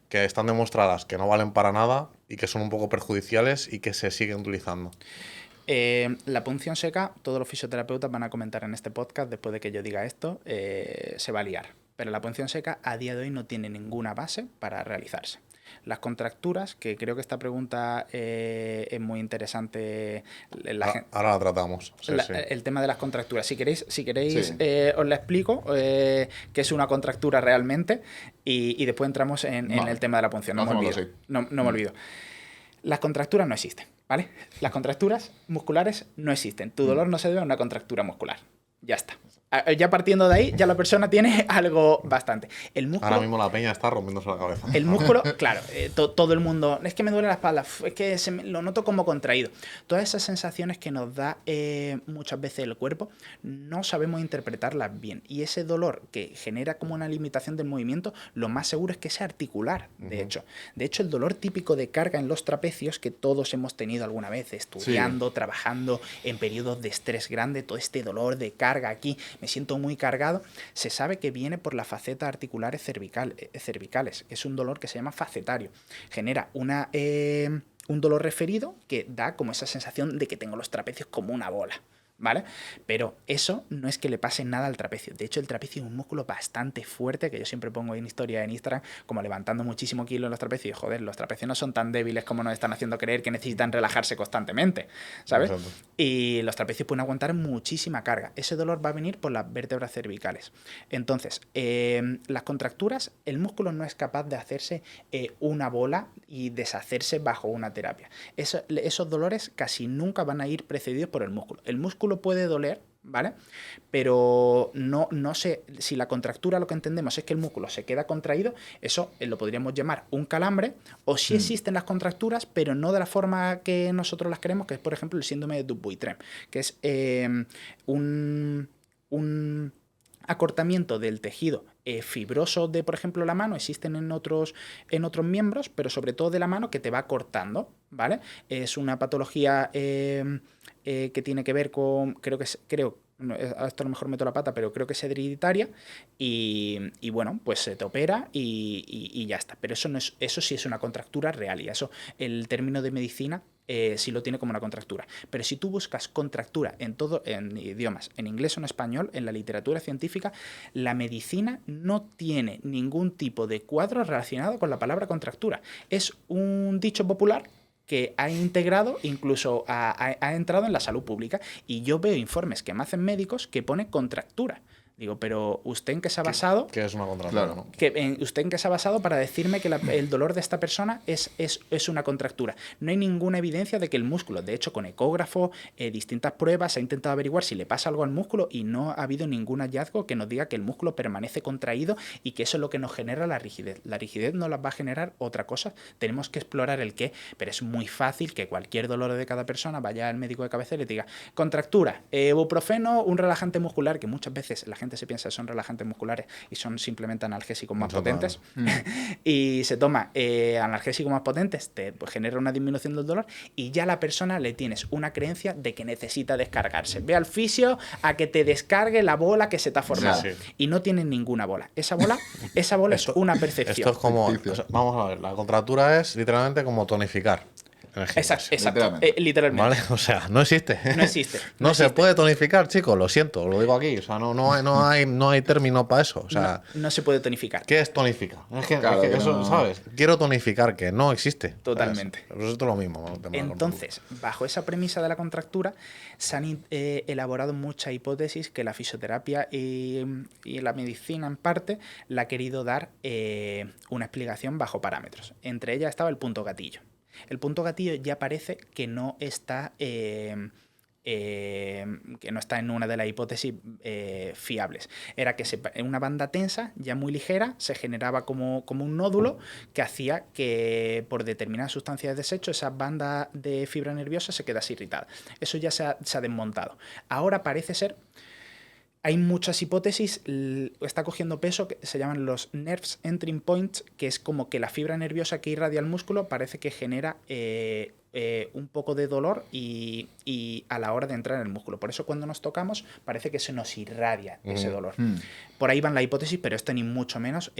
que están demostradas que no valen para nada y que son un poco perjudiciales y que se siguen utilizando? La punción seca, todos los fisioterapeutas van a comentar en este podcast, después de que yo diga esto, se va a liar. Pero la punción seca a día de hoy no tiene ninguna base para realizarse. Las contracturas, que creo que esta pregunta es muy interesante. Ahora la tratamos. Sí, sí. El tema de las contracturas. Si queréis Sí. os la explico, qué es una contractura realmente, y después entramos en Vale. el tema de la punción. No me Hacémoslo olvido. así. No me olvido. Las contracturas no existen, ¿vale? Las contracturas musculares no existen. Tu dolor no se debe a una contractura muscular. Ya está. Ya partiendo de ahí, ya la persona tiene algo bastante. El músculo, Ahora mismo la peña está rompiéndose la cabeza. el músculo, claro, todo el mundo, es que me duele la espalda, es que lo noto como contraído. Todas esas sensaciones que nos da muchas veces el cuerpo, no sabemos interpretarlas bien. Y ese dolor que genera como una limitación del movimiento, lo más seguro es que sea articular, de hecho. De hecho, el dolor típico de carga en los trapecios, que todos hemos tenido alguna vez, estudiando, trabajando en periodos de estrés grande, todo este dolor de carga aquí, me siento muy cargado, se sabe que viene por las facetas articulares cervicales. Es un dolor que se llama facetario. Genera un dolor referido que da como esa sensación de que tengo los trapecios como una bola, ¿vale? Pero eso no es que le pase nada al trapecio. De hecho, el trapecio es un músculo bastante fuerte, que yo siempre pongo en historia en Instagram, como levantando muchísimo kilo en los trapecios. Y, joder, los trapecios no son tan débiles como nos están haciendo creer, que necesitan relajarse constantemente, ¿sabes? Exacto. Y los trapecios pueden aguantar muchísima carga. Ese dolor va a venir por las vértebras cervicales. Entonces, las contracturas, el músculo no es capaz de hacerse una bola y deshacerse bajo una terapia. Esos dolores casi nunca van a ir precedidos por el músculo. El músculo puede doler, ¿vale? Pero no sé, si la contractura, lo que entendemos es que el músculo se queda contraído, eso lo podríamos llamar un calambre, o si existen las contracturas, pero no de la forma que nosotros las queremos, que es, por ejemplo, el síndrome de Dupuytren, que es un acortamiento del tejido fibroso de, por ejemplo, la mano. Existen en otros miembros, pero sobre todo de la mano, que te va cortando, ¿vale? Es una patología que tiene que ver con, esto a lo mejor meto la pata, pero creo que es hereditaria, y bueno, pues se te opera y ya está. Pero eso sí es una contractura real, y eso el término de medicina sí lo tiene como una contractura. Pero si tú buscas contractura en idiomas, en inglés o en español, en la literatura científica, la medicina no tiene ningún tipo de cuadro relacionado con la palabra contractura. Es un dicho popular que ha integrado, incluso ha entrado en la salud pública, y yo veo informes que me hacen médicos que pone contractura. Digo, pero ¿usted en qué se ha basado? ¿Qué es una contractura? Claro. ¿No? ¿Usted en qué se ha basado para decirme que el dolor de esta persona es una contractura? No hay ninguna evidencia de que el músculo, de hecho, con ecógrafo, distintas pruebas, se ha intentado averiguar si le pasa algo al músculo, y no ha habido ningún hallazgo que nos diga que el músculo permanece contraído y que eso es lo que nos genera la rigidez. La rigidez no la va a generar otra cosa. Tenemos que explorar el qué, pero es muy fácil que cualquier dolor de cada persona vaya al médico de cabecera y te diga contractura, ibuprofeno, un relajante muscular, que muchas veces la gente gente se piensa que son relajantes musculares y son simplemente analgésicos más Total. potentes, y se toma analgésicos más potentes, te pues, genera una disminución del dolor y ya a la persona le tienes una creencia de que necesita descargarse. Ve al fisio a que te descargue la bola que se te ha formado. Sí. Y no tienen ninguna bola. Esa bola es una percepción. Esto es como. Ficticio. O sea, vamos a ver, la contractura es literalmente como tonificar. En el Exacto, gimnasio. Literalmente. literalmente. ¿Vale? O sea, no existe. No existe. No se puede tonificar, chicos, lo siento, lo digo aquí. O sea, no hay término para eso. O sea, No se puede tonificar. ¿qué es tonificar? Claro, es que que eso, no. ¿sabes? Quiero tonificar, que no existe. Totalmente. ¿Sabes? Pues esto es lo mismo. ¿no? El tema de la Entonces, bajo esa premisa de la contractura, se han elaborado muchas hipótesis que la fisioterapia y la medicina, en parte, le ha querido dar una explicación bajo parámetros. Entre ellas estaba el punto gatillo. El punto gatillo ya parece que no está en una de las hipótesis fiables. Era que en una banda tensa, ya muy ligera, se generaba como un nódulo que hacía que por determinadas sustancias de desecho esa banda de fibra nerviosa se quedase irritada. Eso ya se ha desmontado. Ahora parece ser... Hay muchas hipótesis, está cogiendo peso, que se llaman los nerves entering points, que es como que la fibra nerviosa que irradia el músculo parece que genera un poco de dolor y a la hora de entrar en el músculo. Por eso cuando nos tocamos parece que se nos irradia ese dolor. Por ahí van la hipótesis, pero esto ni mucho menos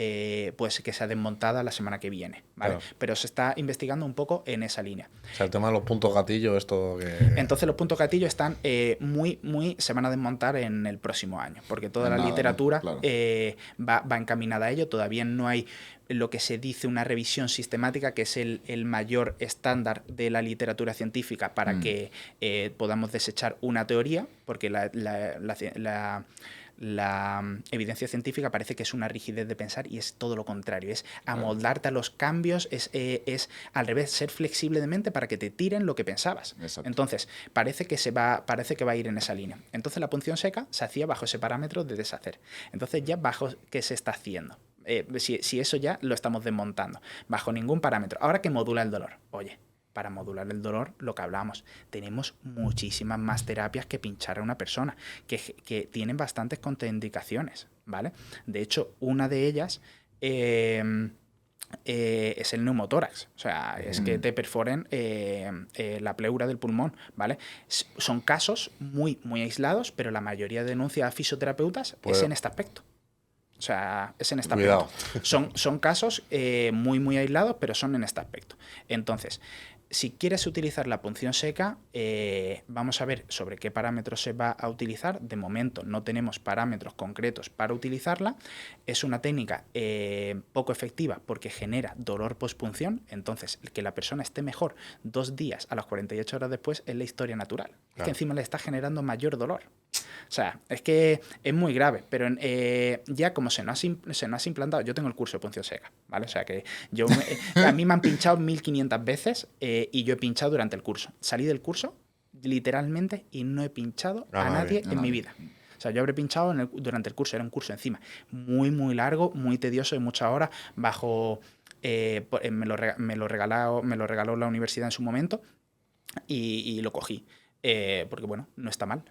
pues que sea desmontada la semana que viene, ¿vale? Claro. Pero se está investigando un poco en esa línea. O sea, el tema de los puntos gatillo, esto que. Entonces los puntos gatillo están se van a desmontar en el próximo año, porque toda la Nada, literatura claro. va encaminada a ello. Todavía no hay lo que se dice una revisión sistemática, que es el mayor estándar de la literatura científica para que podamos desechar una teoría, porque la evidencia científica parece que es una rigidez de pensar y es todo lo contrario, es amoldarte a los cambios, es al revés, ser flexible de mente para que te tiren lo que pensabas. Exacto. Entonces, parece que va a ir en esa línea. Entonces la punción seca se hacía bajo ese parámetro de deshacer. Entonces ya bajo qué se está haciendo. Si eso ya lo estamos desmontando, bajo ningún parámetro. Ahora que modula el dolor. Oye, para modular el dolor, lo que hablamos, tenemos muchísimas más terapias que pinchar a una persona, que tienen bastantes contraindicaciones, ¿vale? De hecho, una de ellas es el neumotórax, o sea, es que te perforen la pleura del pulmón, ¿vale? Son casos muy, muy aislados, pero la mayoría de denuncias a fisioterapeutas Pues, es en este aspecto. O sea, es en este cuidado. aspecto. Son casos muy, muy aislados, pero son en este aspecto. Entonces, si quieres utilizar la punción seca, vamos a ver sobre qué parámetros se va a utilizar. De momento no tenemos parámetros concretos para utilizarla. Es una técnica poco efectiva porque genera dolor postpunción. Entonces, que la persona esté mejor 2 días a las 48 horas después es la historia natural. Claro. Es que encima le está generando mayor dolor. O sea, es que es muy grave, pero ya como se nos ha implantado, yo tengo el curso de punción seca, ¿vale? O sea que a mí me han pinchado 1500 veces y yo he pinchado durante el curso. Salí del curso, literalmente, y no he pinchado a nadie en mi vida. O sea, yo habré pinchado durante el curso, era un curso encima muy, muy largo, muy tedioso, de muchas horas, bajo... me lo regaló la universidad en su momento y lo cogí. Porque bueno, no está mal.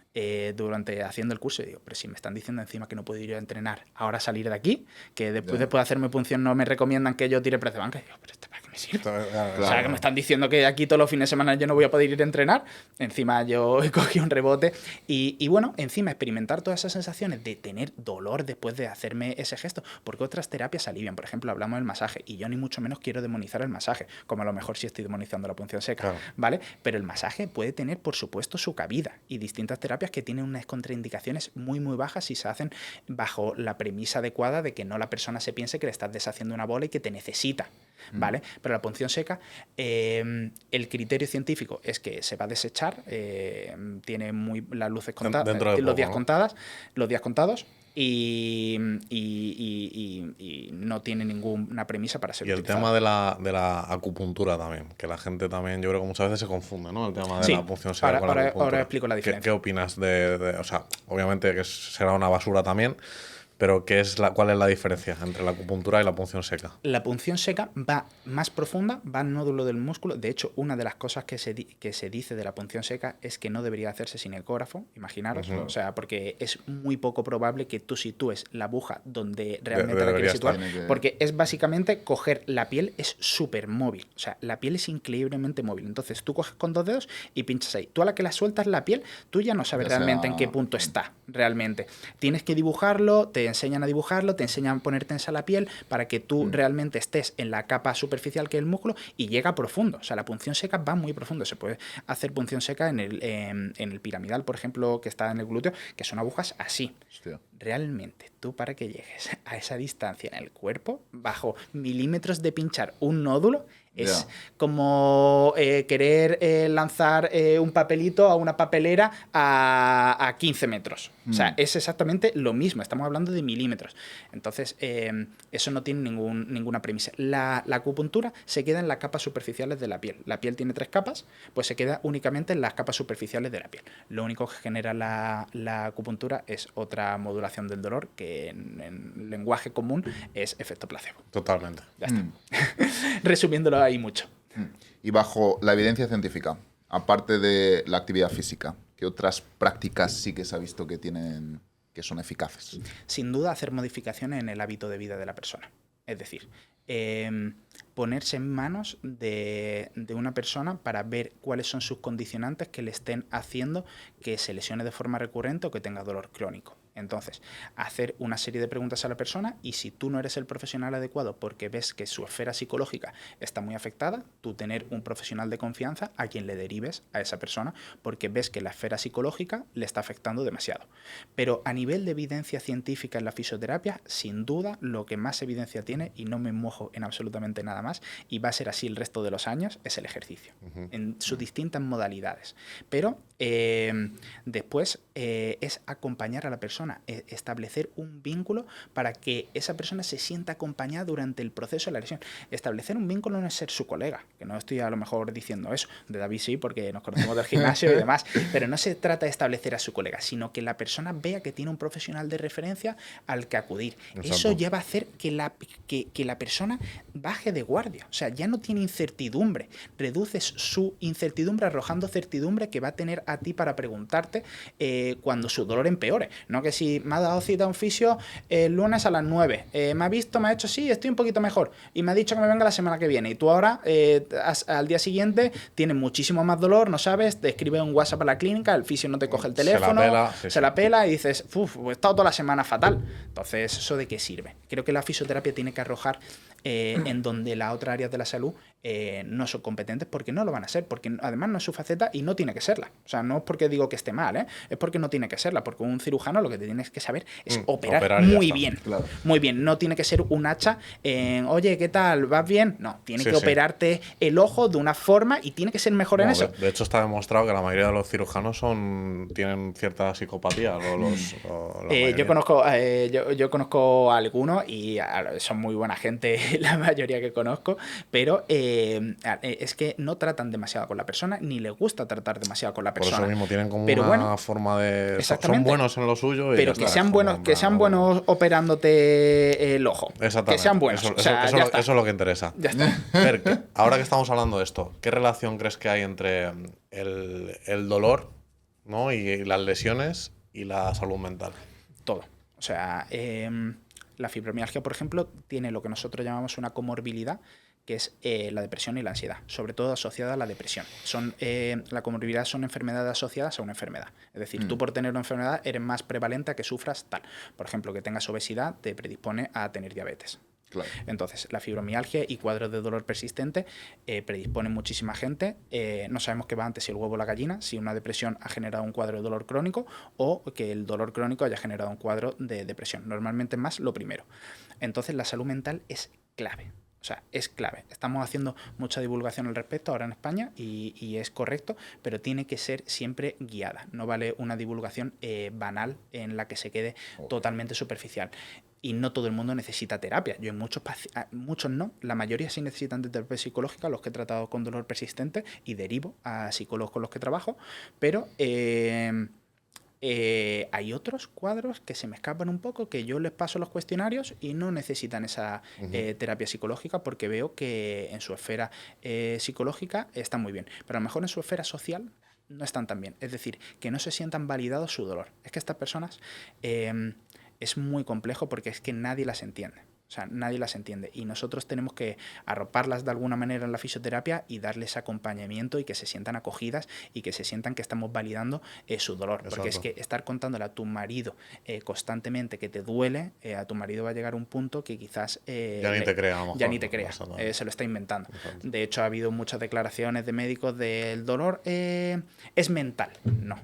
Durante haciendo el curso digo, pero si me están diciendo encima que no puedo ir a entrenar, ahora salir de aquí, que después de hacerme punción no me recomiendan que yo tire press de banca, digo, pero ¿esto para qué me sirve? O sea, que me están diciendo que aquí todos los fines de semana yo no voy a poder ir a entrenar. Encima yo cogí un rebote y bueno, encima experimentar todas esas sensaciones de tener dolor después de hacerme ese gesto, porque otras terapias alivian. Por ejemplo, hablamos del masaje y yo ni mucho menos quiero demonizar el masaje, como a lo mejor sí estoy demonizando la punción seca, claro, ¿vale? Pero el masaje puede tener, por supuesto, su cabida y distintas terapias que tienen unas contraindicaciones muy muy bajas si se hacen bajo la premisa adecuada de que no la persona se piense que le estás deshaciendo una bola y que te necesita, ¿vale? Pero la punción seca, el criterio científico es que se va a desechar, tiene las luces contadas, los días contados y no tiene ninguna premisa para ser utilizado. El tema de la acupuntura también, que la gente también, yo creo que muchas veces se confunde, ¿no? El tema de la punción seca con la acupuntura. Ahora explico la diferencia. ¿Qué opinas o sea, obviamente que será una basura también, Pero ¿cuál es la diferencia entre la acupuntura y la punción seca? La punción seca va más profunda, va al nódulo del músculo. De hecho, una de las cosas que se dice de la punción seca es que no debería hacerse sin ecógrafo, imaginaros. O sea, porque es muy poco probable que tú sitúes la aguja donde realmente la quieres situar. Porque es básicamente coger la piel, es súper móvil. O sea, la piel es increíblemente móvil. Entonces tú coges con 2 dedos y pinchas ahí. Tú a la que la sueltas la piel, tú ya no sabes realmente en qué punto está realmente. Tienes que dibujarlo, te enseñan a dibujarlo, te enseñan a poner tensa la piel para que tú realmente estés en la capa superficial que es el músculo y llega profundo. O sea, la punción seca va muy profundo. Se puede hacer punción seca en el piramidal, por ejemplo, que está en el glúteo, que son agujas así. Hostia. Realmente, tú para que llegues a esa distancia en el cuerpo, bajo milímetros de pinchar un nódulo, es como querer lanzar un papelito a una papelera a 15 metros. O sea, es exactamente lo mismo. Estamos hablando de milímetros. Entonces, eso no tiene ninguna premisa. La acupuntura se queda en las capas superficiales de la piel. La piel tiene 3 capas, pues se queda únicamente en las capas superficiales de la piel. Lo único que genera la acupuntura es otra modulación del dolor, que en lenguaje común es efecto placebo. Totalmente. Ya está. Resumiéndolo ahí mucho. Y bajo la evidencia científica, aparte de la actividad física, ¿qué otras prácticas sí que se ha visto que son eficaces? Sin duda, hacer modificaciones en el hábito de vida de la persona. Es decir, ponerse en manos de una persona para ver cuáles son sus condicionantes que le estén haciendo que se lesione de forma recurrente o que tenga dolor crónico. Entonces, hacer una serie de preguntas a la persona y si tú no eres el profesional adecuado porque ves que su esfera psicológica está muy afectada, tú tener un profesional de confianza a quien le derives a esa persona porque ves que la esfera psicológica le está afectando demasiado. Pero a nivel de evidencia científica en la fisioterapia, sin duda, lo que más evidencia tiene, y no me mojo en absolutamente nada más, y va a ser así el resto de los años, es el ejercicio, en sus distintas modalidades. Pero después es acompañar a la persona, establecer un vínculo para que esa persona se sienta acompañada durante el proceso de la lesión. Establecer un vínculo no es ser su colega, que no estoy a lo mejor diciendo eso, de David sí, porque nos conocemos del gimnasio y demás, pero no se trata de establecer a su colega, sino que la persona vea que tiene un profesional de referencia al que acudir. Exacto. Eso ya va a hacer que la persona baje de guardia, o sea, ya no tiene incertidumbre, reduces su incertidumbre arrojando certidumbre que va a tener a ti para preguntarte cuando su dolor empeore. No que si me ha dado cita a un fisio el lunes a las 9, me ha visto, me ha hecho sí, estoy un poquito mejor y me ha dicho que me venga la semana que viene y tú ahora al día siguiente tienes muchísimo más dolor, no sabes, te escribe un WhatsApp a la clínica, el fisio no te coge el teléfono, se la pela y dices, he estado toda la semana fatal. Entonces, ¿eso de qué sirve? Creo que la fisioterapia tiene que arrojar en donde las otras áreas de la salud no son competentes porque no lo van a ser, porque además no es su faceta y no tiene que serla. O sea, no es porque digo que esté mal, es porque no tiene que serla, porque un cirujano lo que te tienes que saber es operar muy bien. Claro. Muy bien, no tiene que ser un hacha en, oye, ¿qué tal? ¿Vas bien? No, tiene que operarte el ojo de una forma y tiene que ser mejor en eso. De hecho, está demostrado que la mayoría de los cirujanos tienen cierta psicopatía. Yo conozco a algunos y son muy buena gente, la mayoría que conozco, pero es que no tratan demasiado con la persona, ni les gusta tratar demasiado con la persona. Por eso mismo tienen como una forma de... Son buenos en lo suyo. Pero que sean buenos operándote el ojo. Exactamente. Que sean buenos. Eso es lo que interesa. Ya está. Fer, ahora que estamos hablando de esto, ¿qué relación crees que hay entre el dolor, ¿no? y las lesiones y la salud mental? Todo. O sea, la fibromialgia, por ejemplo, tiene lo que nosotros llamamos una comorbilidad, que es la depresión y la ansiedad, sobre todo asociada a la depresión. La comorbilidad son enfermedades asociadas a una enfermedad. Es decir, tú por tener una enfermedad eres más prevalente a que sufras tal. Por ejemplo, que tengas obesidad te predispone a tener diabetes. Claro. Entonces, la fibromialgia y cuadros de dolor persistente predisponen muchísima gente. No sabemos qué va antes, si el huevo o la gallina, si una depresión ha generado un cuadro de dolor crónico o que el dolor crónico haya generado un cuadro de depresión. Normalmente más lo primero. Entonces, la salud mental es clave. O sea, es clave. Estamos haciendo mucha divulgación al respecto ahora en España y es correcto, pero tiene que ser siempre guiada. No vale una divulgación banal en la que se quede totalmente superficial. Y no todo el mundo necesita terapia. Yo en muchos no. La mayoría sí necesitan de terapia psicológica, los que he tratado con dolor persistente y derivo a psicólogos con los que trabajo. Pero Hay otros cuadros que se me escapan un poco, que yo les paso los cuestionarios y no necesitan esa terapia psicológica porque veo que en su esfera psicológica están muy bien. Pero a lo mejor en su esfera social no están tan bien. Es decir, que no se sientan validados su dolor. Es que estas personas es muy complejo porque es que nadie las entiende. O sea, nadie las entiende. Y nosotros tenemos que arroparlas de alguna manera en la fisioterapia y darles acompañamiento y que se sientan acogidas y que se sientan que estamos validando su dolor. Exacto. Porque es que estar contándole a tu marido constantemente que te duele, a tu marido va a llegar un punto que quizás... ya ni te crea, a lo mejor. Ya ni te crea. Se lo está inventando. Exacto. De hecho, ha habido muchas declaraciones de médicos del dolor es mental. No.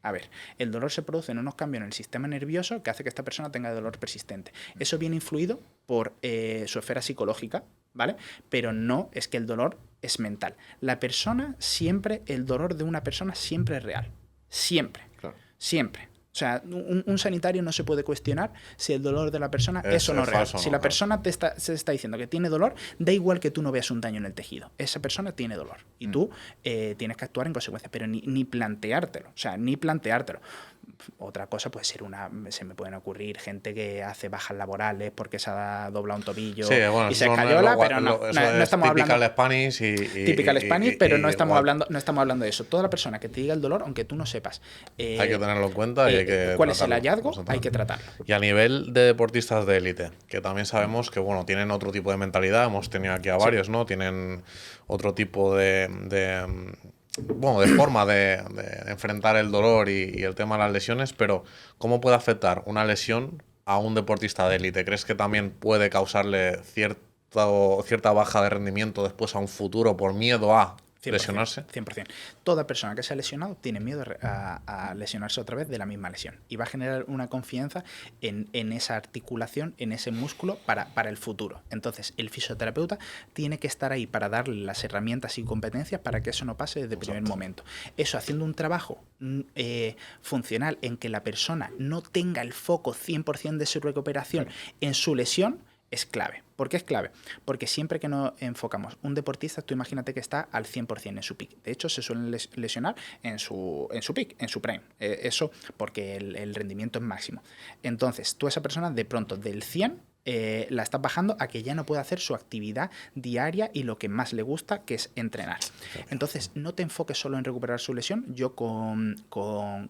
A ver, el dolor se produce en unos cambios en el sistema nervioso que hace que esta persona tenga dolor persistente. Eso viene influido por su esfera psicológica, ¿vale? Pero no es que el dolor es mental. El dolor de una persona siempre es real. Siempre. Claro. Siempre. O sea, un sanitario no se puede cuestionar si el dolor de la persona es o no real. Si la persona se está diciendo que tiene dolor, da igual que tú no veas un daño en el tejido. Esa persona tiene dolor y tú tienes que actuar en consecuencia, pero ni planteártelo. O sea, ni planteártelo. Otra cosa puede ser se me pueden ocurrir gente que hace bajas laborales porque se ha doblado un tobillo y se escayola, pero no estamos hablando... Typical Spanish Typical Spanish, pero no estamos hablando de eso. Toda la persona que te diga el dolor, aunque tú no sepas... hay que tenerlo en cuenta y hay que cuál es el hallazgo, tratarlo. hay que tratarlo. Y a nivel de deportistas de élite, que también sabemos que bueno, tienen otro tipo de mentalidad, hemos tenido aquí a varios, ¿no? Tienen otro tipo de forma de enfrentar el dolor y el tema de las lesiones, pero ¿cómo puede afectar una lesión a un deportista de élite? ¿Crees que también puede causarle cierta baja de rendimiento después a un futuro por miedo a 100%, lesionarse? 100%. Toda persona que se ha lesionado tiene miedo a lesionarse otra vez de la misma lesión y va a generar una confianza en esa articulación, en ese músculo para el futuro. Entonces, el fisioterapeuta tiene que estar ahí para darle las herramientas y competencias para que eso no pase desde el primer momento. Eso haciendo un trabajo funcional en que la persona no tenga el foco 100% de su recuperación en su lesión, es clave. ¿Por qué es clave? Porque siempre que nos enfocamos, un deportista, tú imagínate que está al 100% en su peak. De hecho, se suelen lesionar en su peak, en su prime. Eso porque el rendimiento es máximo. Entonces, tú a esa persona, de pronto, del 100, la estás bajando a que ya no puede hacer su actividad diaria y lo que más le gusta, que es entrenar. Entonces, no te enfoques solo en recuperar su lesión. Yo con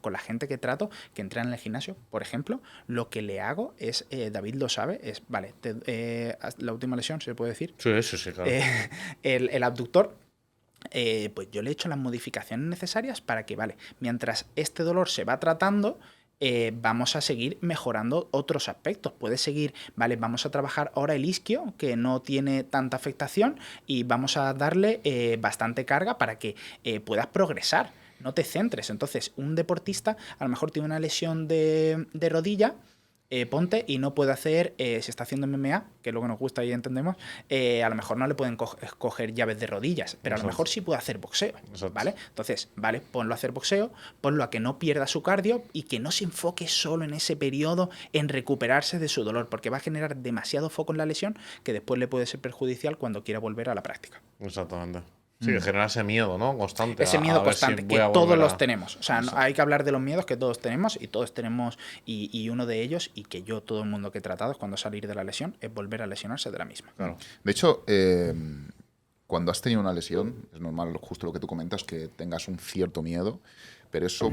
la gente que trato, que entrena en el gimnasio, por ejemplo, lo que le hago es, David lo sabe, es, vale, la última lesión, ¿se puede decir? Sí, claro. El abductor, pues yo le he hecho las modificaciones necesarias para que, vale, mientras este dolor se va tratando, vamos a seguir mejorando otros aspectos. Puede seguir, vale, vamos a trabajar ahora el isquio, que no tiene tanta afectación, y vamos a darle bastante carga para que puedas progresar. No te centres. Entonces, un deportista a lo mejor tiene una lesión de rodilla, ponte y no puede hacer, si está haciendo MMA, que es lo que nos gusta y entendemos, a lo mejor no le pueden coger llaves de rodillas, pero a lo mejor sí puede hacer boxeo, ¿vale? Entonces, vale, ponlo a hacer boxeo, ponlo a que no pierda su cardio y que no se enfoque solo en ese periodo en recuperarse de su dolor, porque va a generar demasiado foco en la lesión que después le puede ser perjudicial cuando quiera volver a la práctica. Exactamente. Sí, que genera ese miedo, ¿no? Constante. Ese miedo constante, que todos los tenemos. O sea, hay que hablar de los miedos que todos tenemos, y todos tenemos, y uno de ellos, y que yo, todo el mundo que he tratado, es cuando salir de la lesión, es volver a lesionarse de la misma. Claro. De hecho, cuando has tenido una lesión, es normal, justo lo que tú comentas, que tengas un cierto miedo, pero eso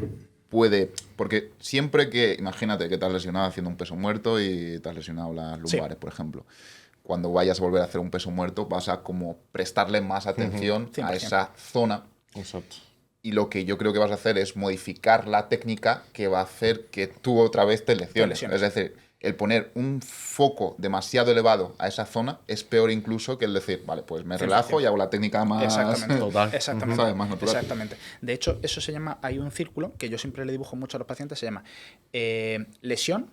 puede... Porque siempre que, imagínate que te has lesionado haciendo un peso muerto y te has lesionado las lumbares, por ejemplo. Cuando vayas a volver a hacer un peso muerto, vas a como prestarle más atención a esa zona. Exacto. Y lo que yo creo que vas a hacer es modificar la técnica que va a hacer que tú otra vez te lesiones. Es decir, el poner un foco demasiado elevado a esa zona es peor incluso que el decir, vale, pues me relajo y hago la técnica más... Exactamente. ¿sabes? Más natural. Exactamente. De hecho, eso se llama, hay un círculo que yo siempre le dibujo mucho a los pacientes, se llama lesión,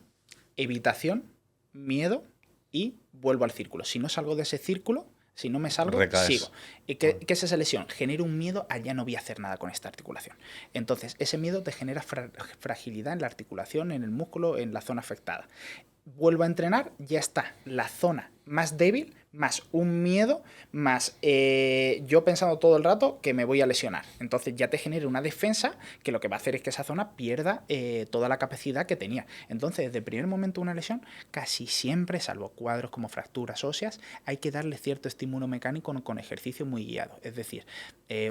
evitación, miedo y vuelvo al círculo. Si no salgo de ese círculo, si no me salgo, recaes. Sigo. ¿Y qué es esa lesión? Genera un miedo a ya no voy a hacer nada con esta articulación. Entonces, ese miedo te genera fragilidad en la articulación, en el músculo, en la zona afectada. Vuelvo a entrenar, ya está la zona más débil, más un miedo, más yo pensando todo el rato que me voy a lesionar. Entonces ya te genera una defensa que lo que va a hacer es que esa zona pierda toda la capacidad que tenía. Entonces, desde el primer momento de una lesión, casi siempre, salvo cuadros como fracturas óseas, hay que darle cierto estímulo mecánico con ejercicio muy guiado. Es decir,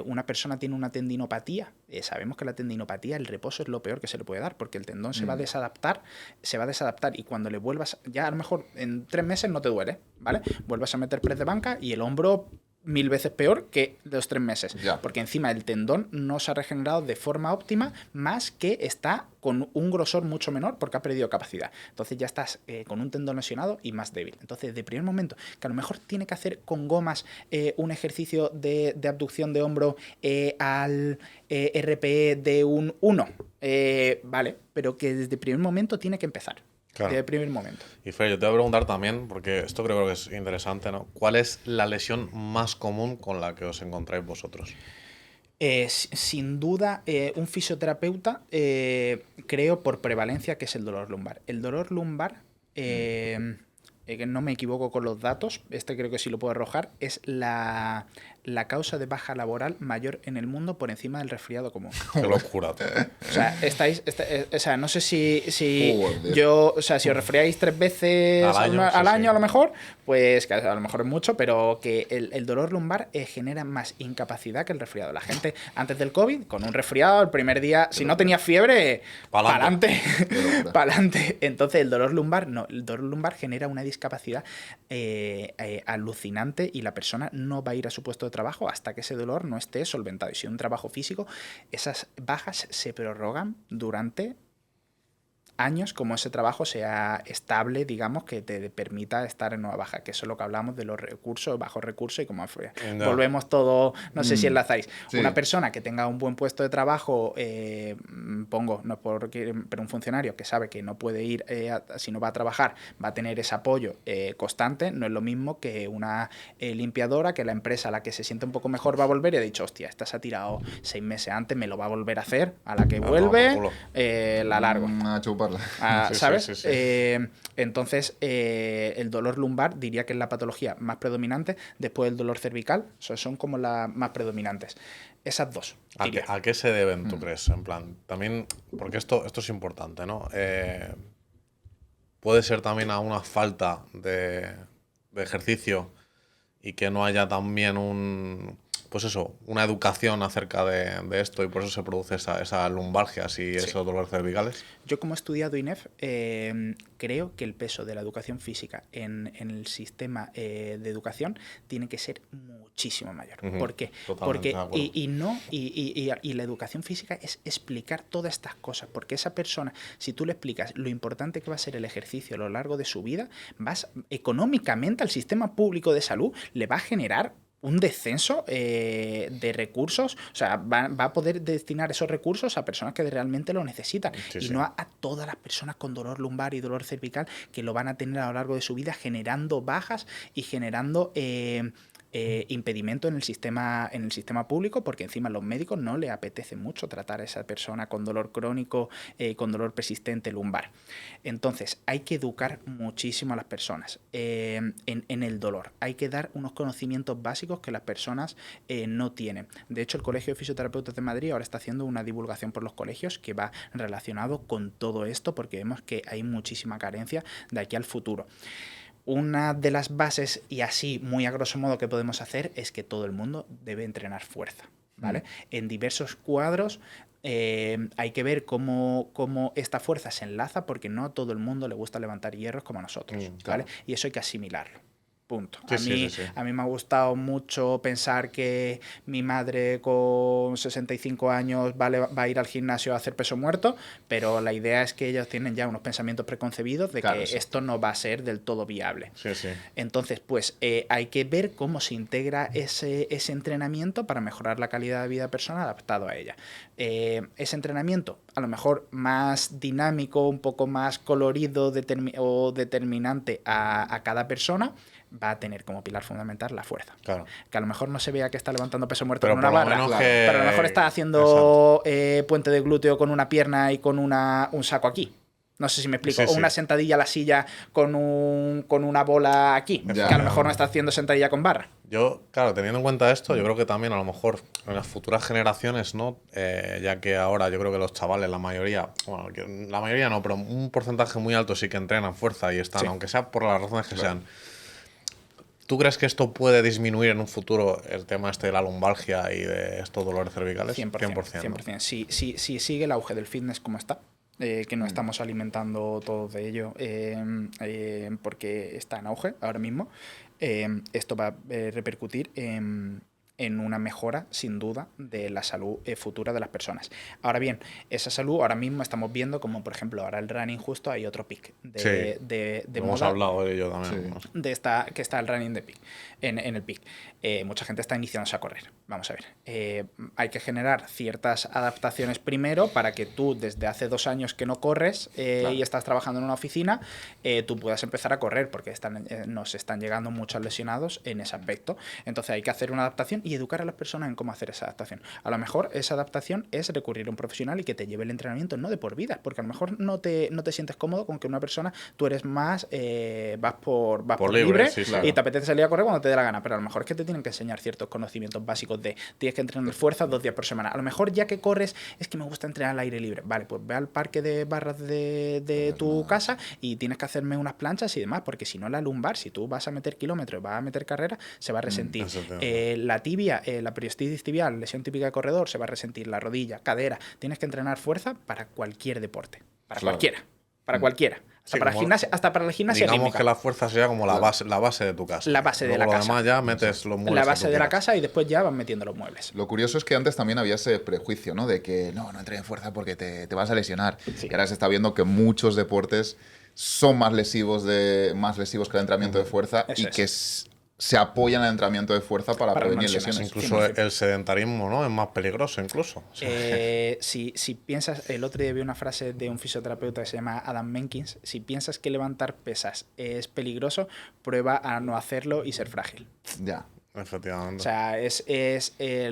una persona tiene una tendinopatía, sabemos que la tendinopatía, el reposo es lo peor que se le puede dar, porque el tendón se va a desadaptar, y cuando le vuelvas, ya a lo mejor en 3 meses no te duele, ¿vale? Vuelvas a meter press de banca y el hombro 1000 veces peor que los 3 meses. Ya. Porque encima el tendón no se ha regenerado de forma óptima, más que está con un grosor mucho menor porque ha perdido capacidad. Entonces ya estás con un tendón lesionado y más débil. Entonces, de primer momento, que a lo mejor tiene que hacer con gomas un ejercicio de abducción de hombro al RPE de un 1, vale, pero que desde el primer momento tiene que empezar. Claro. Desde el primer momento. Y Fer, yo te voy a preguntar también, porque esto creo que es interesante, ¿no? ¿Cuál es la lesión más común con la que os encontráis vosotros? Sin duda, un fisioterapeuta, creo por prevalencia que es el dolor lumbar. El dolor lumbar, que no me equivoco con los datos, creo que sí lo puedo arrojar, es la causa de baja laboral mayor en el mundo por encima del resfriado común. Qué locura. O sea, o sea, no sé si Joder. si os resfriáis 3 veces al año a lo mejor, pues que a lo mejor es mucho, pero que el dolor lumbar genera más incapacidad que el resfriado. La gente antes del COVID, con un resfriado, el primer día, si no tenías fiebre, pa'lante. Pa'lante. Entonces el dolor lumbar genera una discapacidad alucinante y la persona no va a ir a su puesto de trabajo hasta que ese dolor no esté solventado. Y si es un trabajo físico, esas bajas se prorrogan durante años, como ese trabajo sea estable, digamos, que te permita estar en nueva baja, que eso es lo que hablamos de los recursos, bajos recursos y cómo volvemos todo, no sé si enlazáis. Sí. Una persona que tenga un buen puesto de trabajo, no es pero un funcionario que sabe que no puede ir, si no va a trabajar, va a tener ese apoyo constante, no es lo mismo que una limpiadora, que la empresa a la que se siente un poco mejor va a volver y ha dicho, hostia, esta se ha tirado 6 meses antes, me lo va a volver a hacer, a la que vuelve, la largo. A chuparla. ¿Sabes? Sí. Entonces, el dolor lumbar diría que es la patología más predominante, después el dolor cervical, son como las más predominantes. Esas dos. ¿A qué se deben, tú crees? En plan, también, porque esto es importante, ¿no? Puede ser también a una falta de ejercicio y que no haya también una educación acerca de esto y por eso se produce esa lumbalgias y esos dolores cervicales. Yo, como he estudiado INEF, creo que el peso de la educación física en el sistema de educación tiene que ser muchísimo mayor. ¿Por qué? Porque y la educación física es explicar todas estas cosas, porque esa persona, si tú le explicas lo importante que va a ser el ejercicio a lo largo de su vida, económicamente al sistema público de salud le va a generar un descenso de recursos, o sea, va a poder destinar esos recursos a personas que realmente lo necesitan no a todas las personas con dolor lumbar y dolor cervical que lo van a tener a lo largo de su vida, generando bajas y generando impedimento en el sistema público, porque encima a los médicos no les apetece mucho tratar a esa persona con dolor crónico, con dolor persistente lumbar. Entonces, hay que educar muchísimo a las personas en el dolor. Hay que dar unos conocimientos básicos que las personas no tienen. De hecho, el Colegio de Fisioterapeutas de Madrid ahora está haciendo una divulgación por los colegios que va relacionado con todo esto, porque vemos que hay muchísima carencia de aquí al futuro. Una de las bases, y así muy a grosso modo que podemos hacer, es que todo el mundo debe entrenar fuerza, ¿vale? En diversos cuadros hay que ver cómo esta fuerza se enlaza, porque no a todo el mundo le gusta levantar hierros como a nosotros, claro. ¿vale? Y eso hay que asimilarlo. Punto. Sí. A mí me ha gustado mucho pensar que mi madre con 65 años va a ir al gimnasio a hacer peso muerto, pero la idea es que ellos tienen ya unos pensamientos preconcebidos de que esto no va a ser del todo viable. Sí. Entonces, pues hay que ver cómo se integra ese entrenamiento para mejorar la calidad de vida personal adaptado a ella. Ese entrenamiento, a lo mejor más dinámico, un poco más colorido o determinante a cada persona, va a tener como pilar fundamental la fuerza. Claro. Que a lo mejor no se vea que está levantando peso muerto Pero con una barra, pero a lo mejor está haciendo puente de glúteo con una pierna y con un saco aquí. No sé si me explico. Sí, O sí. una sentadilla a la silla con una bola aquí, Ya. que a lo mejor no está haciendo sentadilla con barra. Yo, claro, teniendo en cuenta esto, yo creo que también a lo mejor en las futuras generaciones, ¿no? Ya que ahora yo creo que los chavales, la mayoría no, pero un porcentaje muy alto sí que entrenan fuerza y están, Sí. aunque sea por las razones que sean. ¿Tú crees que esto puede disminuir en un futuro el tema este de la lumbalgia y de estos dolores cervicales? 100%. ¿no? 100%. Si sigue el auge del fitness como está, que no estamos alimentando todo de ello porque está en auge ahora mismo, esto va a repercutir en una mejora, sin duda, de la salud futura de las personas. Ahora bien, esa salud ahora mismo estamos viendo como, por ejemplo, ahora el running justo hay otro pic de Hemos moda. hablado de ello también. Sí. ¿no? Que está el running de peak, en el peak. Mucha gente está iniciándose a correr. Vamos a ver. Hay que generar ciertas adaptaciones primero para que tú, desde hace 2 años que no corres y estás trabajando en una oficina, tú puedas empezar a correr, porque nos están llegando muchos lesionados en ese aspecto. Entonces hay que hacer una adaptación y educar a las personas en cómo hacer esa adaptación. A lo mejor esa adaptación es recurrir a un profesional y que te lleve el entrenamiento, no de por vida, porque a lo mejor no te sientes cómodo con que una persona, tú eres más, vas por libre sí, y te apetece salir a correr cuando te dé la gana, pero a lo mejor es que te tienen que enseñar ciertos conocimientos básicos de tienes que entrenar fuerza 2 días por semana. A lo mejor ya que corres es que me gusta entrenar al aire libre. Vale, pues ve al parque de barras de tu casa y tienes que hacerme unas planchas y demás, porque si no la lumbar, si tú vas a meter kilómetros, vas a meter carrera, se va a resentir. La tibia, la periostitis tibial, lesión típica de corredor, se va a resentir. La rodilla, cadera. Tienes que entrenar fuerza para cualquier deporte. Para cualquiera. Para cualquiera. Hasta para la gimnasia Digamos olímpica. que la fuerza sería como la base de tu casa. La base de Luego la lo casa. demás ya metes los muebles. La que base tú de la quieras. casa y después ya van metiendo los muebles. Lo curioso es que antes también había ese prejuicio, ¿no? De que no entrenes fuerza porque te vas a lesionar. Sí. Y ahora se está viendo que muchos deportes son más lesivos que el entrenamiento de fuerza Eso y es. que se apoyan al entrenamiento de fuerza para prevenir lesiones. lesiones. Incluso 100%. el sedentarismo, ¿no? Es más peligroso, incluso. O sea, Si piensas, el otro día vi una frase de un fisioterapeuta que se llama Adam Menkins: si piensas que levantar pesas es peligroso, prueba a no hacerlo y ser frágil. Ya. efectivamente. O sea,